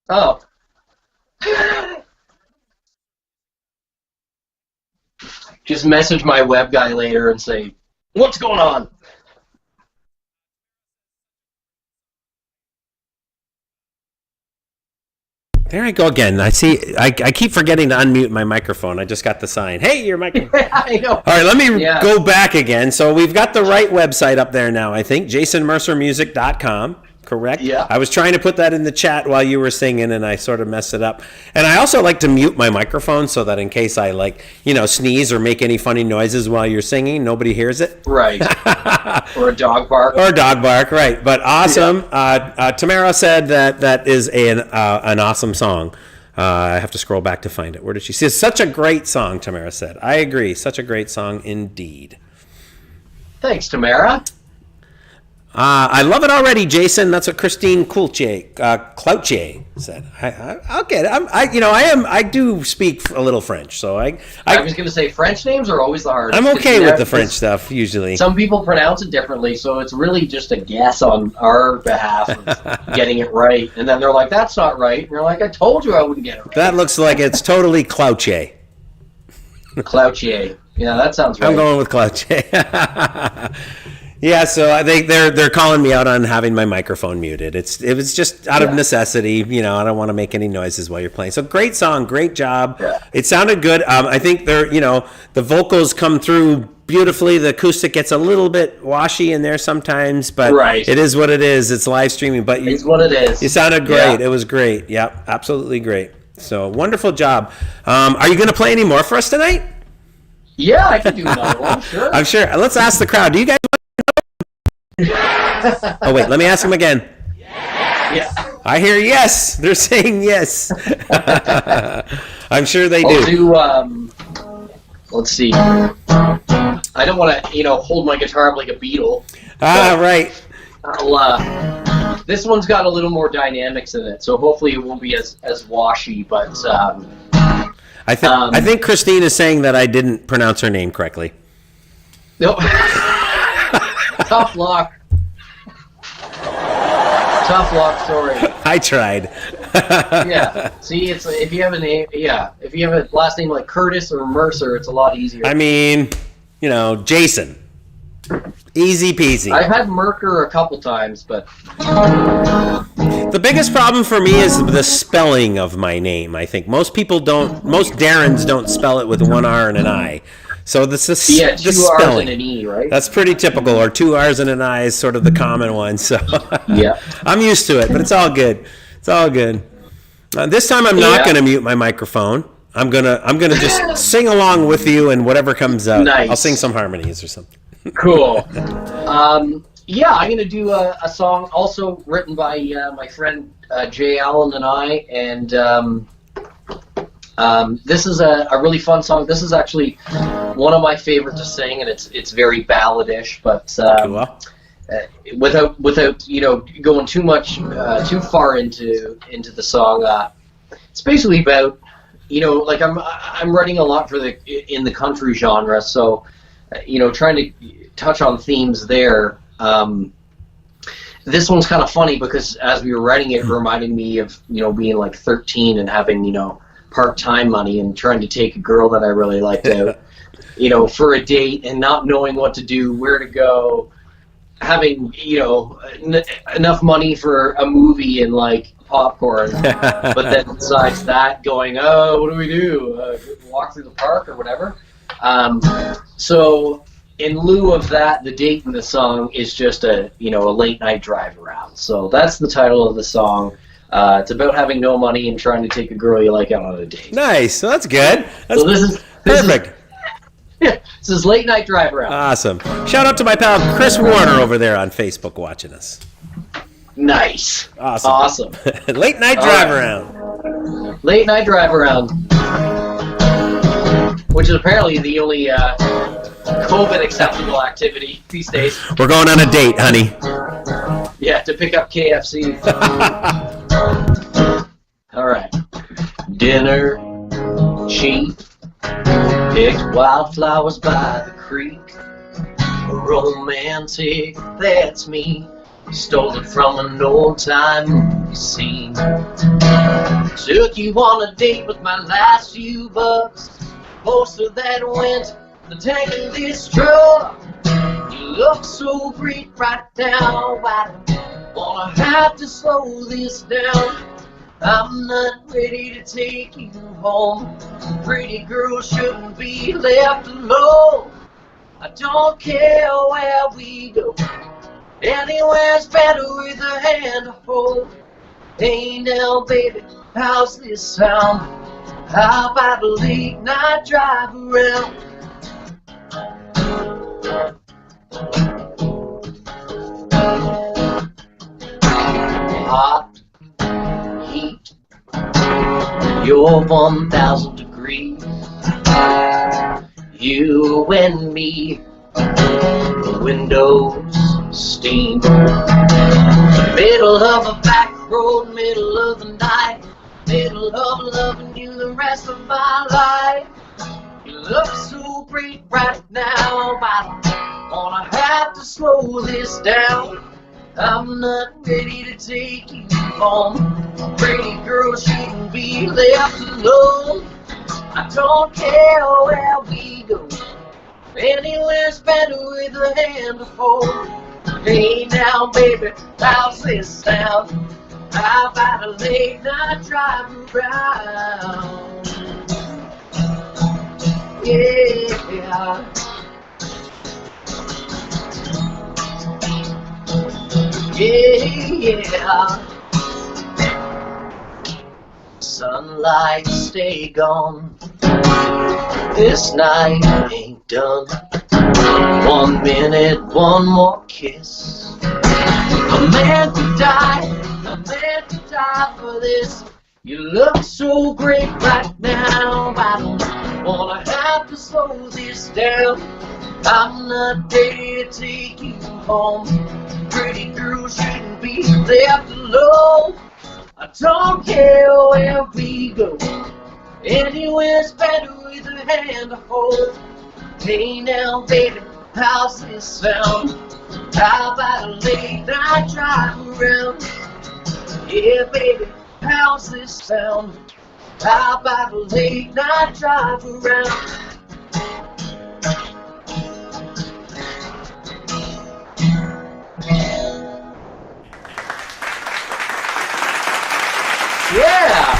[SPEAKER 3] Oh. Just message my web guy later and say, what's going on?
[SPEAKER 2] There I go again. I see. I keep forgetting to unmute my microphone. I just got the sign. Hey, your microphone.
[SPEAKER 3] I know.
[SPEAKER 2] All right, let me go back again. So we've got the right website up there now, I think. JasonMercerMusic.com. Correct?
[SPEAKER 3] Yeah.
[SPEAKER 2] I was trying to put that in the chat while you were singing, and I sort of messed it up. And I also like to mute my microphone so that in case I sneeze or make any funny noises while you're singing, nobody hears it.
[SPEAKER 3] Right. Or a dog bark.
[SPEAKER 2] Or a dog bark, right. But awesome. Yeah. Tamara said that is an awesome song. I have to scroll back to find it. Where did she say? It's such a great song, Tamara said. I agree. Such a great song indeed.
[SPEAKER 3] Thanks, Tamara.
[SPEAKER 2] I love it already, Jason. That's what Christine Cloutier said. I'll get it. I do speak a little French, so I
[SPEAKER 3] was going to say French names are always the hardest.
[SPEAKER 2] I'm okay with the French stuff usually.
[SPEAKER 3] Some people pronounce it differently, so it's really just a guess on our behalf of getting it right. And then they're like, "That's not right." And you're like, "I told you I wouldn't get it right."
[SPEAKER 2] That looks like it's totally Cloutier.
[SPEAKER 3] Cloutier. Yeah, that sounds right.
[SPEAKER 2] I'm going with Cloutier. Yeah, so I think they're calling me out on having my microphone muted. It was just out of necessity. I don't want to make any noises while you're playing. So great song, great job. Yeah. It sounded good. I think the vocals come through beautifully. The acoustic gets a little bit washy in there sometimes, but it is what it is. It's live streaming, but
[SPEAKER 3] it's what it is.
[SPEAKER 2] You sounded great. Yeah. It was great. Yep, absolutely great. So wonderful job. Are you going to play any more for us tonight?
[SPEAKER 3] Yeah, I can do another one. Sure.
[SPEAKER 2] I'm sure. Let's ask the crowd. Do you guys? Oh wait, let me ask them again.
[SPEAKER 3] Yeah.
[SPEAKER 2] I hear yes. They're saying yes. I'm sure they do.
[SPEAKER 3] I'll do. Let's see. I don't want to, hold my guitar up like a beetle.
[SPEAKER 2] Right.
[SPEAKER 3] This one's got a little more dynamics in it, so hopefully it won't be as washy. But
[SPEAKER 2] I think Christine is saying that I didn't pronounce her name correctly.
[SPEAKER 3] Nope. Tough luck. Tough luck story.
[SPEAKER 2] I tried.
[SPEAKER 3] Yeah. See, it's if you have a name, if you have a last name like Curtis or Mercer, it's a lot easier.
[SPEAKER 2] I mean, Jason. Easy peasy.
[SPEAKER 3] I've had Mercer a couple times, but
[SPEAKER 2] the biggest problem for me is the spelling of my name. I think most Darrens don't spell it with one R and an I. So this is
[SPEAKER 3] two
[SPEAKER 2] spelling.
[SPEAKER 3] R's and an E, right?
[SPEAKER 2] That's pretty typical, or 2 R's and an I is sort of the common one. So
[SPEAKER 3] yeah,
[SPEAKER 2] I'm used to it, but it's all good. It's all good. This time I'm not going to mute my microphone. I'm gonna just sing along with you, and whatever comes out,
[SPEAKER 3] nice.
[SPEAKER 2] I'll sing some harmonies or something.
[SPEAKER 3] Cool. Yeah, I'm gonna do a song also written by my friend Jay Allen and I, and This is a really fun song. This is actually one of my favorite to sing, and it's very balladish, but without going too far into the song. It's basically about like I'm writing a lot in the country genre, so trying to touch on themes there. This one's kind of funny because as we were writing it reminded me of being like 13 and having part-time money and trying to take a girl that I really liked out for a date and not knowing what to do, where to go, having enough money for a movie and like popcorn, but then besides that going, oh, what do we do, walk through the park or whatever. So in lieu of that, the date in the song is just a late night drive around. So that's the title of the song. It's about having no money and trying to take a girl you like out on a date.
[SPEAKER 2] Nice. So that's good. That's
[SPEAKER 3] so this is
[SPEAKER 2] perfect.
[SPEAKER 3] This is late night drive around.
[SPEAKER 2] Awesome. Shout out to my pal Chris Warner over there on Facebook watching us.
[SPEAKER 3] Nice.
[SPEAKER 2] Awesome. Late night drive around.
[SPEAKER 3] Late night drive around. Which is apparently the only COVID acceptable activity these days.
[SPEAKER 2] We're going on a date, honey.
[SPEAKER 3] Yeah, to pick up KFC. All right. Dinner cheap. Picked wildflowers by the creek. Romantic, that's me. Stole it from an old-time movie scene. Took you on a date with my last few bucks. Most of that went the tank of this truck. You look so great right now. I don't wanna have to slow this down. I'm not ready to take you home. Pretty girls shouldn't be left alone. I don't care where we go. Anywhere's better with a hand to hold. Hey now, baby, how's this sound? How about a late night drive around? Hot heat, you're 1,000 degrees. You and me, the windows steam. Middle of a back road, middle of the night, middle of loving you the rest of my life. You look so great right now, I don't wanna have to slow this down. I'm not ready to take you home. Pretty girl shouldn't be left alone. I don't care where we go. Anywhere's better with a hand to hold. Hey now, baby, how's this sound? How about a late night drive around? Yeah. Yeah. Sunlight, stay gone. This night ain't done. 1 minute, one more kiss. A man could die for this. You look so great right now. I don't wanna have to slow this down. I'm not ready to take you home. Pretty girl shouldn't be left alone. I don't care where we go. Anywhere's better with a hand to hold. Hey now, baby, how's this sound? How about a late night drive around? Yeah, baby, how's this sound? How about a late night drive around? Yeah!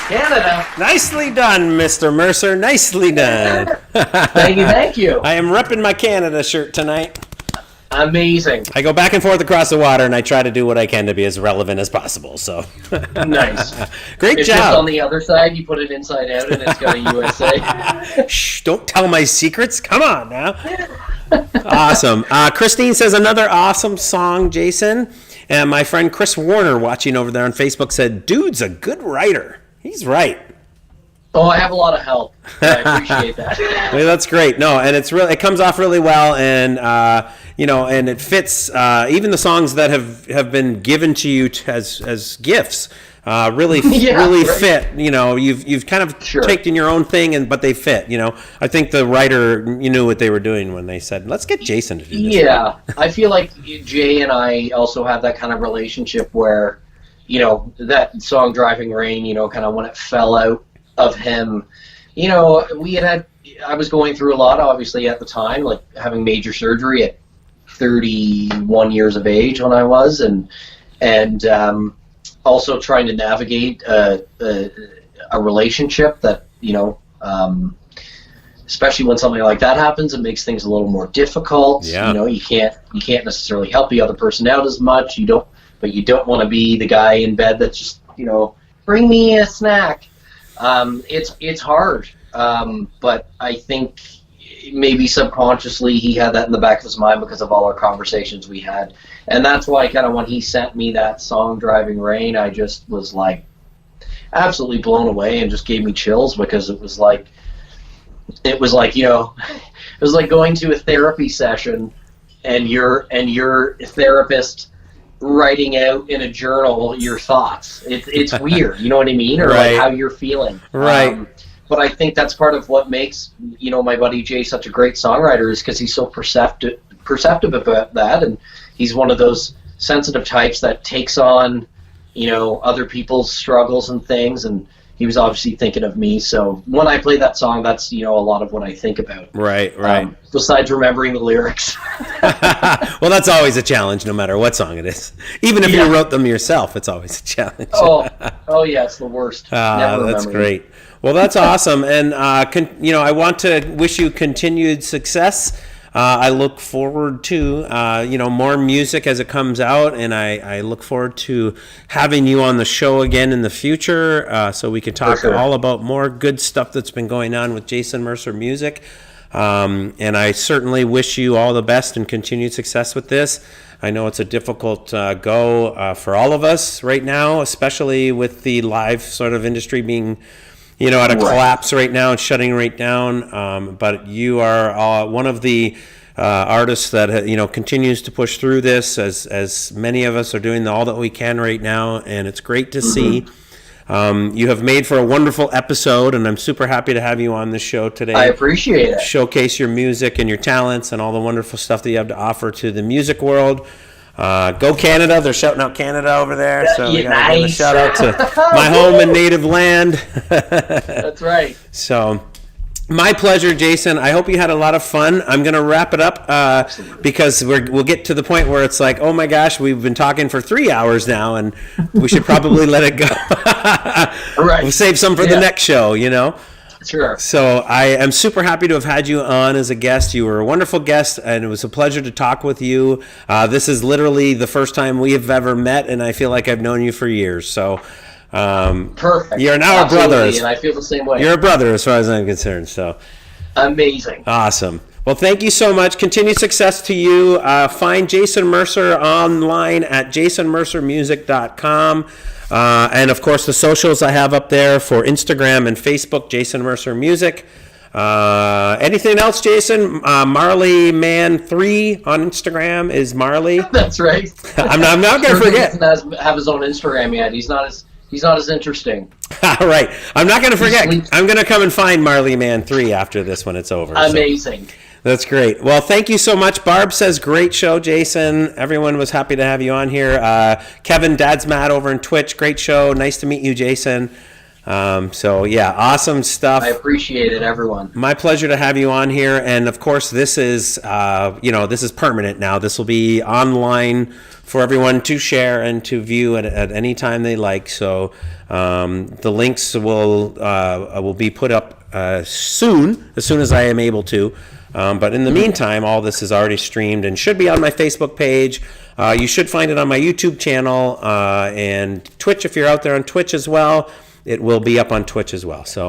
[SPEAKER 3] Canada.
[SPEAKER 2] Nicely done, Mr. Mercer. Nicely done.
[SPEAKER 3] Thank you.
[SPEAKER 2] I am repping my Canada shirt tonight.
[SPEAKER 3] Amazing.
[SPEAKER 2] I go back and forth across the water, and I try to do what I can to be as relevant as possible. So,
[SPEAKER 3] Nice.
[SPEAKER 2] Great
[SPEAKER 3] It's
[SPEAKER 2] job.
[SPEAKER 3] just on the other side, you put it inside out, and it's got a USA.
[SPEAKER 2] Shh! Don't tell my secrets. Come on now. Awesome. Christine says another awesome song, Jason. And my friend Chris Warner, watching over there on Facebook, said, "Dude's a good writer." He's right.
[SPEAKER 3] Oh, I have a lot of help. I appreciate that.
[SPEAKER 2] Well, that's great. No, and it comes off really well, and and it fits. Even the songs that have been given to you as gifts really fit. You've kind of taken your own thing, but they fit. I think the writer knew what they were doing when they said, "Let's get Jason to do this."
[SPEAKER 3] Yeah, I feel like Jay and I also have that kind of relationship where, that song "Driving Rain," kind of when it fell out of him, I was going through a lot, obviously, at the time, like having major surgery at 31 years of age when I was, and also trying to navigate a relationship that, especially when something like that happens, it makes things a little more difficult.
[SPEAKER 2] Yeah.
[SPEAKER 3] You can't necessarily help the other person out as much. You don't want to be the guy in bed that's just, bring me a snack. It's hard, but I think maybe subconsciously he had that in the back of his mind because of all our conversations we had, and that's why kind of when he sent me that song "Driving Rain," I just was like absolutely blown away and just gave me chills, because it was like it was like going to a therapy session and your therapist writing out in a journal your thoughts. It's weird, you know what I mean, or
[SPEAKER 2] right.
[SPEAKER 3] like how you're feeling.
[SPEAKER 2] Right.
[SPEAKER 3] But I think that's part of what makes my buddy Jay such a great songwriter, is because he's so perceptive about that, and he's one of those sensitive types that takes on other people's struggles and things, and he was obviously thinking of me. So when I play that song, that's a lot of what I think about.
[SPEAKER 2] Right.
[SPEAKER 3] Besides remembering the lyrics.
[SPEAKER 2] Well, that's always a challenge, no matter what song it is. Even if you wrote them yourself, it's always a challenge.
[SPEAKER 3] Oh yeah, it's the worst.
[SPEAKER 2] That's great. Well, that's awesome, and I want to wish you continued success. I look forward to more music as it comes out, and I look forward to having you on the show again in the future, so we can talk all about more good stuff that's been going on with Jason Mercer Music. And I certainly wish you all the best and continued success with this. I know it's a difficult go for all of us right now, especially with the live sort of industry being at a collapse right now and shutting right down. But you are one of the artists that continues to push through this, as many of us are doing all that we can right now, and it's great to see. You have made for a wonderful episode, and I'm super happy to have you on the show today.
[SPEAKER 3] I appreciate it.
[SPEAKER 2] Showcase your music and your talents and all the wonderful stuff that you have to offer to the music world. Go Canada. They're shouting out Canada over there. So we got to give a shout out to my home and native land.
[SPEAKER 3] That's right.
[SPEAKER 2] So my pleasure, Jason. I hope you had a lot of fun. I'm going to wrap it up because we'll get to the point where it's like, oh my gosh, we've been talking for 3 hours now, and we should probably let it go.
[SPEAKER 3] Right.
[SPEAKER 2] We'll save some for the next show,
[SPEAKER 3] Sure.
[SPEAKER 2] So I am super happy to have had you on as a guest. You were a wonderful guest, and it was a pleasure to talk with you. This is literally the first time we have ever met, and I feel like I've known you for years. So
[SPEAKER 3] perfect.
[SPEAKER 2] You're now a brother.
[SPEAKER 3] And I feel the same way.
[SPEAKER 2] You're a brother as far as I'm concerned. So
[SPEAKER 3] amazing.
[SPEAKER 2] Awesome. Well, thank you so much. Continued success to you. Find Jason Mercer online at jasonmercermusic.com. And of course, the socials I have up there for Instagram and Facebook, Jason Mercer Music. Anything else, Jason? Marley Man 3 on Instagram is Marley.
[SPEAKER 3] That's right.
[SPEAKER 2] I'm not going to forget.
[SPEAKER 3] He doesn't have his own Instagram yet. He's not as interesting.
[SPEAKER 2] All right. I'm not going to forget. I'm going to come and find Marley Man 3 after this when it's over.
[SPEAKER 3] Amazing.
[SPEAKER 2] So. That's great. Well, thank you so much. Barb says, great show, Jason. Everyone was happy to have you on here. Kevin, Dad's Matt over in Twitch. Great show. Nice to meet you, Jason. Awesome stuff.
[SPEAKER 3] I appreciate it, everyone.
[SPEAKER 2] My pleasure to have you on here. And of course, this is, this is permanent now. This will be online for everyone to share and to view at any time they like. So the links will be put up as soon as I am able to. But in the meantime, all this is already streamed and should be on my Facebook page. You should find it on my YouTube channel and Twitch. If you're out there on Twitch as well, it will be up on Twitch as well. So,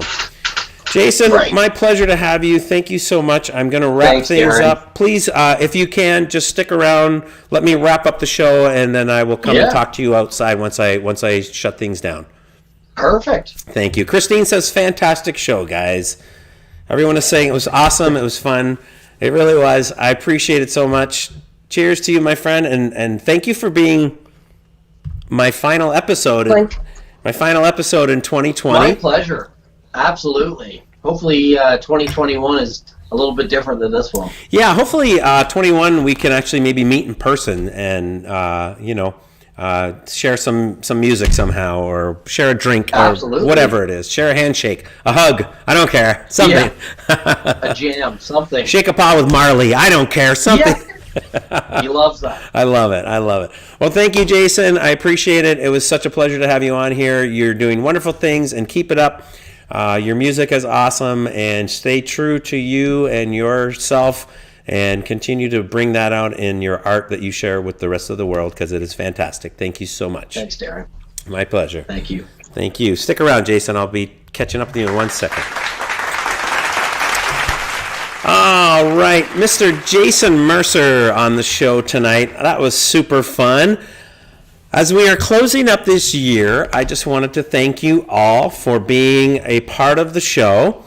[SPEAKER 2] Jason,
[SPEAKER 3] Right.
[SPEAKER 2] my pleasure to have you. Thank you so much. I'm going to wrap
[SPEAKER 3] Thanks,
[SPEAKER 2] things
[SPEAKER 3] Darren.
[SPEAKER 2] up. Please, if you can, just stick around. Let me wrap up the show, and then I will come and talk to you outside once I shut things down.
[SPEAKER 3] Perfect.
[SPEAKER 2] Thank you. Christine says, fantastic show, guys. Everyone is saying it was awesome. It was fun. It really was. I appreciate it so much. Cheers to you, my friend, and thank you for being my final episode. My final episode in 2020.
[SPEAKER 3] My pleasure. Absolutely. Hopefully 2021 is a little bit different than this one.
[SPEAKER 2] Yeah, hopefully 21 we can actually maybe meet in person and share some music somehow, or share a drink,
[SPEAKER 3] Absolutely.
[SPEAKER 2] or whatever it is. Share a handshake, a hug. I don't care. Something.
[SPEAKER 3] Yeah. A jam, something.
[SPEAKER 2] Shake a paw with Marley. I don't care. Something.
[SPEAKER 3] Yeah. He loves that.
[SPEAKER 2] I love it. I love it. Well, thank you, Jason. I appreciate it. It was such a pleasure to have you on here. You're doing wonderful things, and keep it up. Your music is awesome, and stay true to you and yourself, and continue to bring that out in your art that you share with the rest of the world, because it is fantastic. Thank you so much.
[SPEAKER 3] Thanks, Darren.
[SPEAKER 2] My pleasure.
[SPEAKER 3] Thank you.
[SPEAKER 2] Thank you. Stick around, Jason. I'll be catching up with you in 1 second. All right, Mr. Jason Mercer on the show tonight. That was super fun. As we are closing up this year, I just wanted to thank you all for being a part of the show.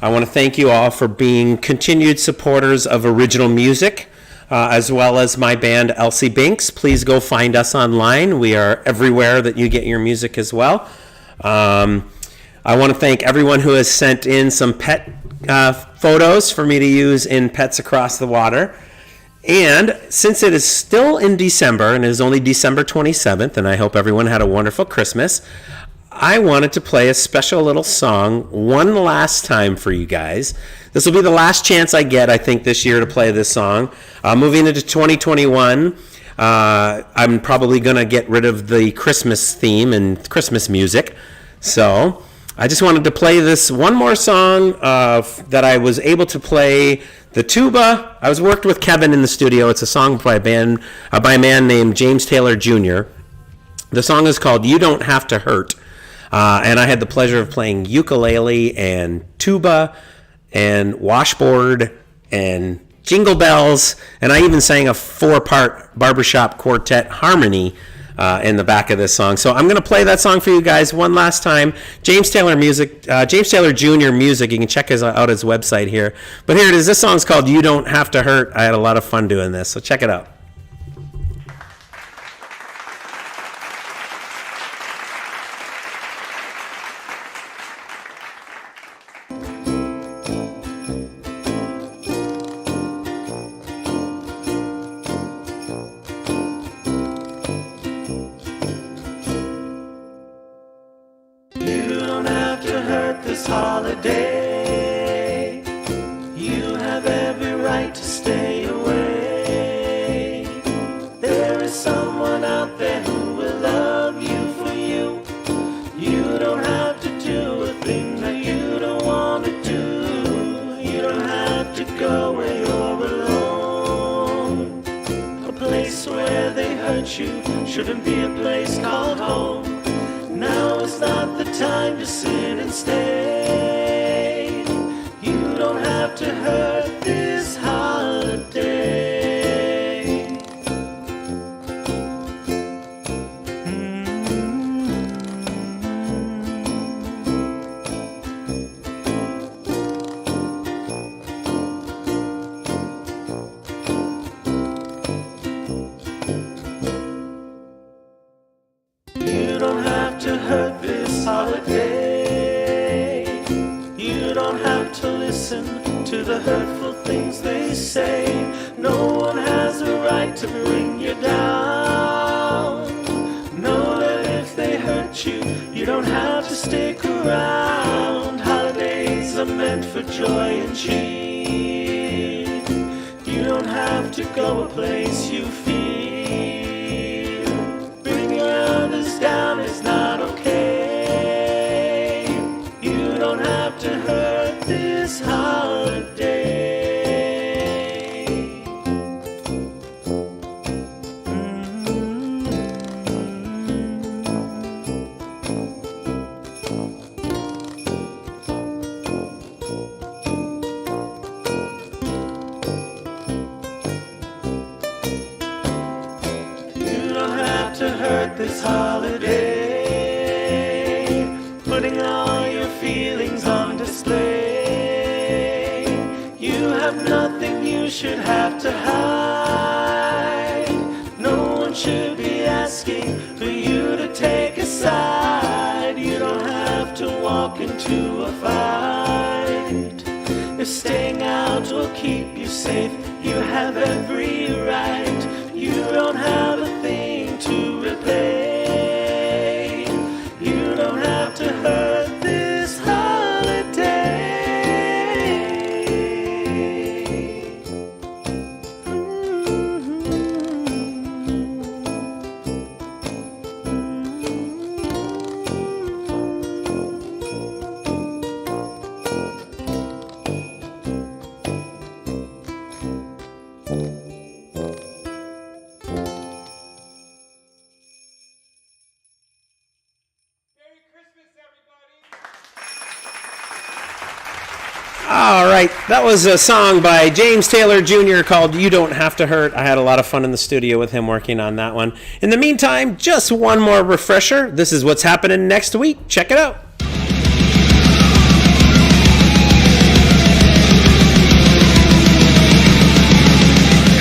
[SPEAKER 2] I want to thank you all for being continued supporters of original music, as well as my band, Elsie Binks. Please go find us online. We are everywhere that you get your music as well. I want to thank everyone who has sent in some pet photos for me to use in Pets Across the Water. And since it is still in December, and it is only December 27th, and I hope everyone had a wonderful Christmas, I wanted to play a special little song one last time for you guys. This will be the last chance I get, I think, this year to play this song. Moving into 2021, I'm probably going to get rid of the Christmas theme and Christmas music. So I just wanted to play this one more song that I was able to play the tuba. I was worked with Kevin in the studio. It's a song by a man named James Taylor Jr. The song is called You Don't Have to Hurt. And I had the pleasure of playing ukulele and tuba and washboard and jingle bells. And I even sang a 4-part barbershop quartet harmony in the back of this song. So I'm going to play that song for you guys one last time. James Taylor Jr. Music. You can check out his website here. But here it is. This song's called You Don't Have to Hurt. I had a lot of fun doing this. So check it out.
[SPEAKER 5] This holiday, you have every right to stay away. There is someone out there who will love you for you. You don't have to do a thing that you don't want to do. You don't have to go where you're alone. A place where they hurt you shouldn't be a place called home. Now is not the time to sit and stay. You don't have to hurt this holiday. You don't have to hurt this holiday. You don't have to listen to the hurtful things they say. No one has a right to bring you down. Know that if they hurt you, you don't have to stick around. Holidays are meant for joy and cheer. You don't have to go a place you fear. Down is not okay. You don't have to hurt this holiday.
[SPEAKER 1] to hurt this holiday. Putting all your feelings on display. You have nothing you should have to hide. No one should be asking for you to take a side. You don't have to walk into a fight. If staying out will keep you safe, you have every right. You don't have a thing to replay. You don't have to hurt this holiday.
[SPEAKER 2] All right, that was a song by James Taylor Jr. called You Don't Have to Hurt. I had a lot of fun in the studio with him working on that one. In the meantime, just one more refresher. This is what's happening next week. Check it out.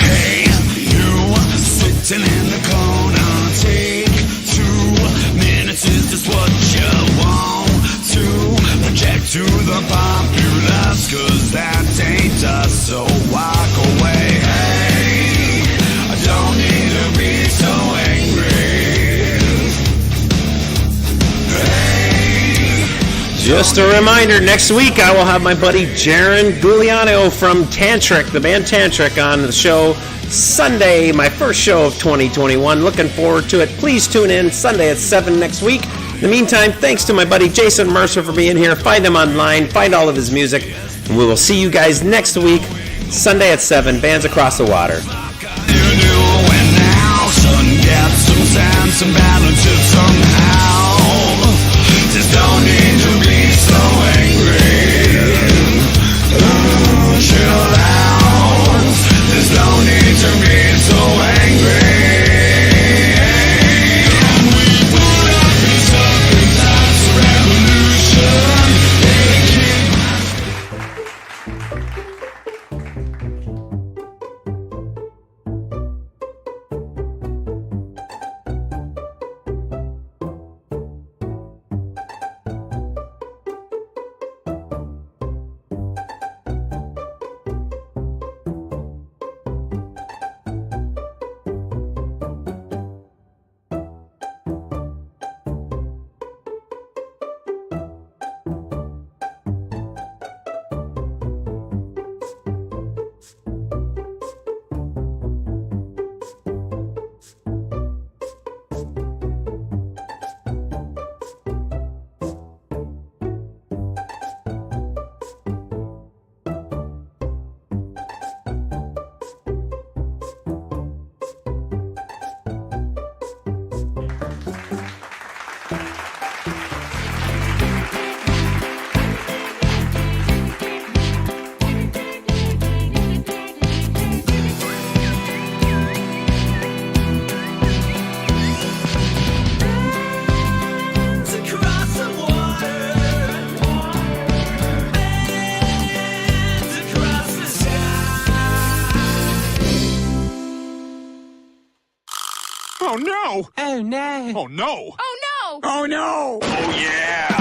[SPEAKER 4] Hey, you sitting in the corner, take 2 minutes, is this what you want to project to the populace? Cause that ain't us, so walk away. Hey, I don't need to be so angry.
[SPEAKER 2] Just a reminder, next week I will have my buddy Jaron Gugliano from Tantric, the band Tantric, on the show Sunday, my first show of 2021. Looking forward to it. Please tune in Sunday at 7 next week. In the meantime, thanks to my buddy Jason Mercer for being here. Find him online, find all of his music, and we will see you guys next week, Sunday at 7, Bands Across the Water.
[SPEAKER 4] You knew when now, son, get some sense and balance it somehow. Just don't need to be so angry. Chill out. There's no need to be so angry. We put up this circumstance revolution.
[SPEAKER 6] Oh no!
[SPEAKER 1] Oh no!
[SPEAKER 6] Oh no!
[SPEAKER 7] Oh no!
[SPEAKER 6] Oh no!
[SPEAKER 4] Oh yeah!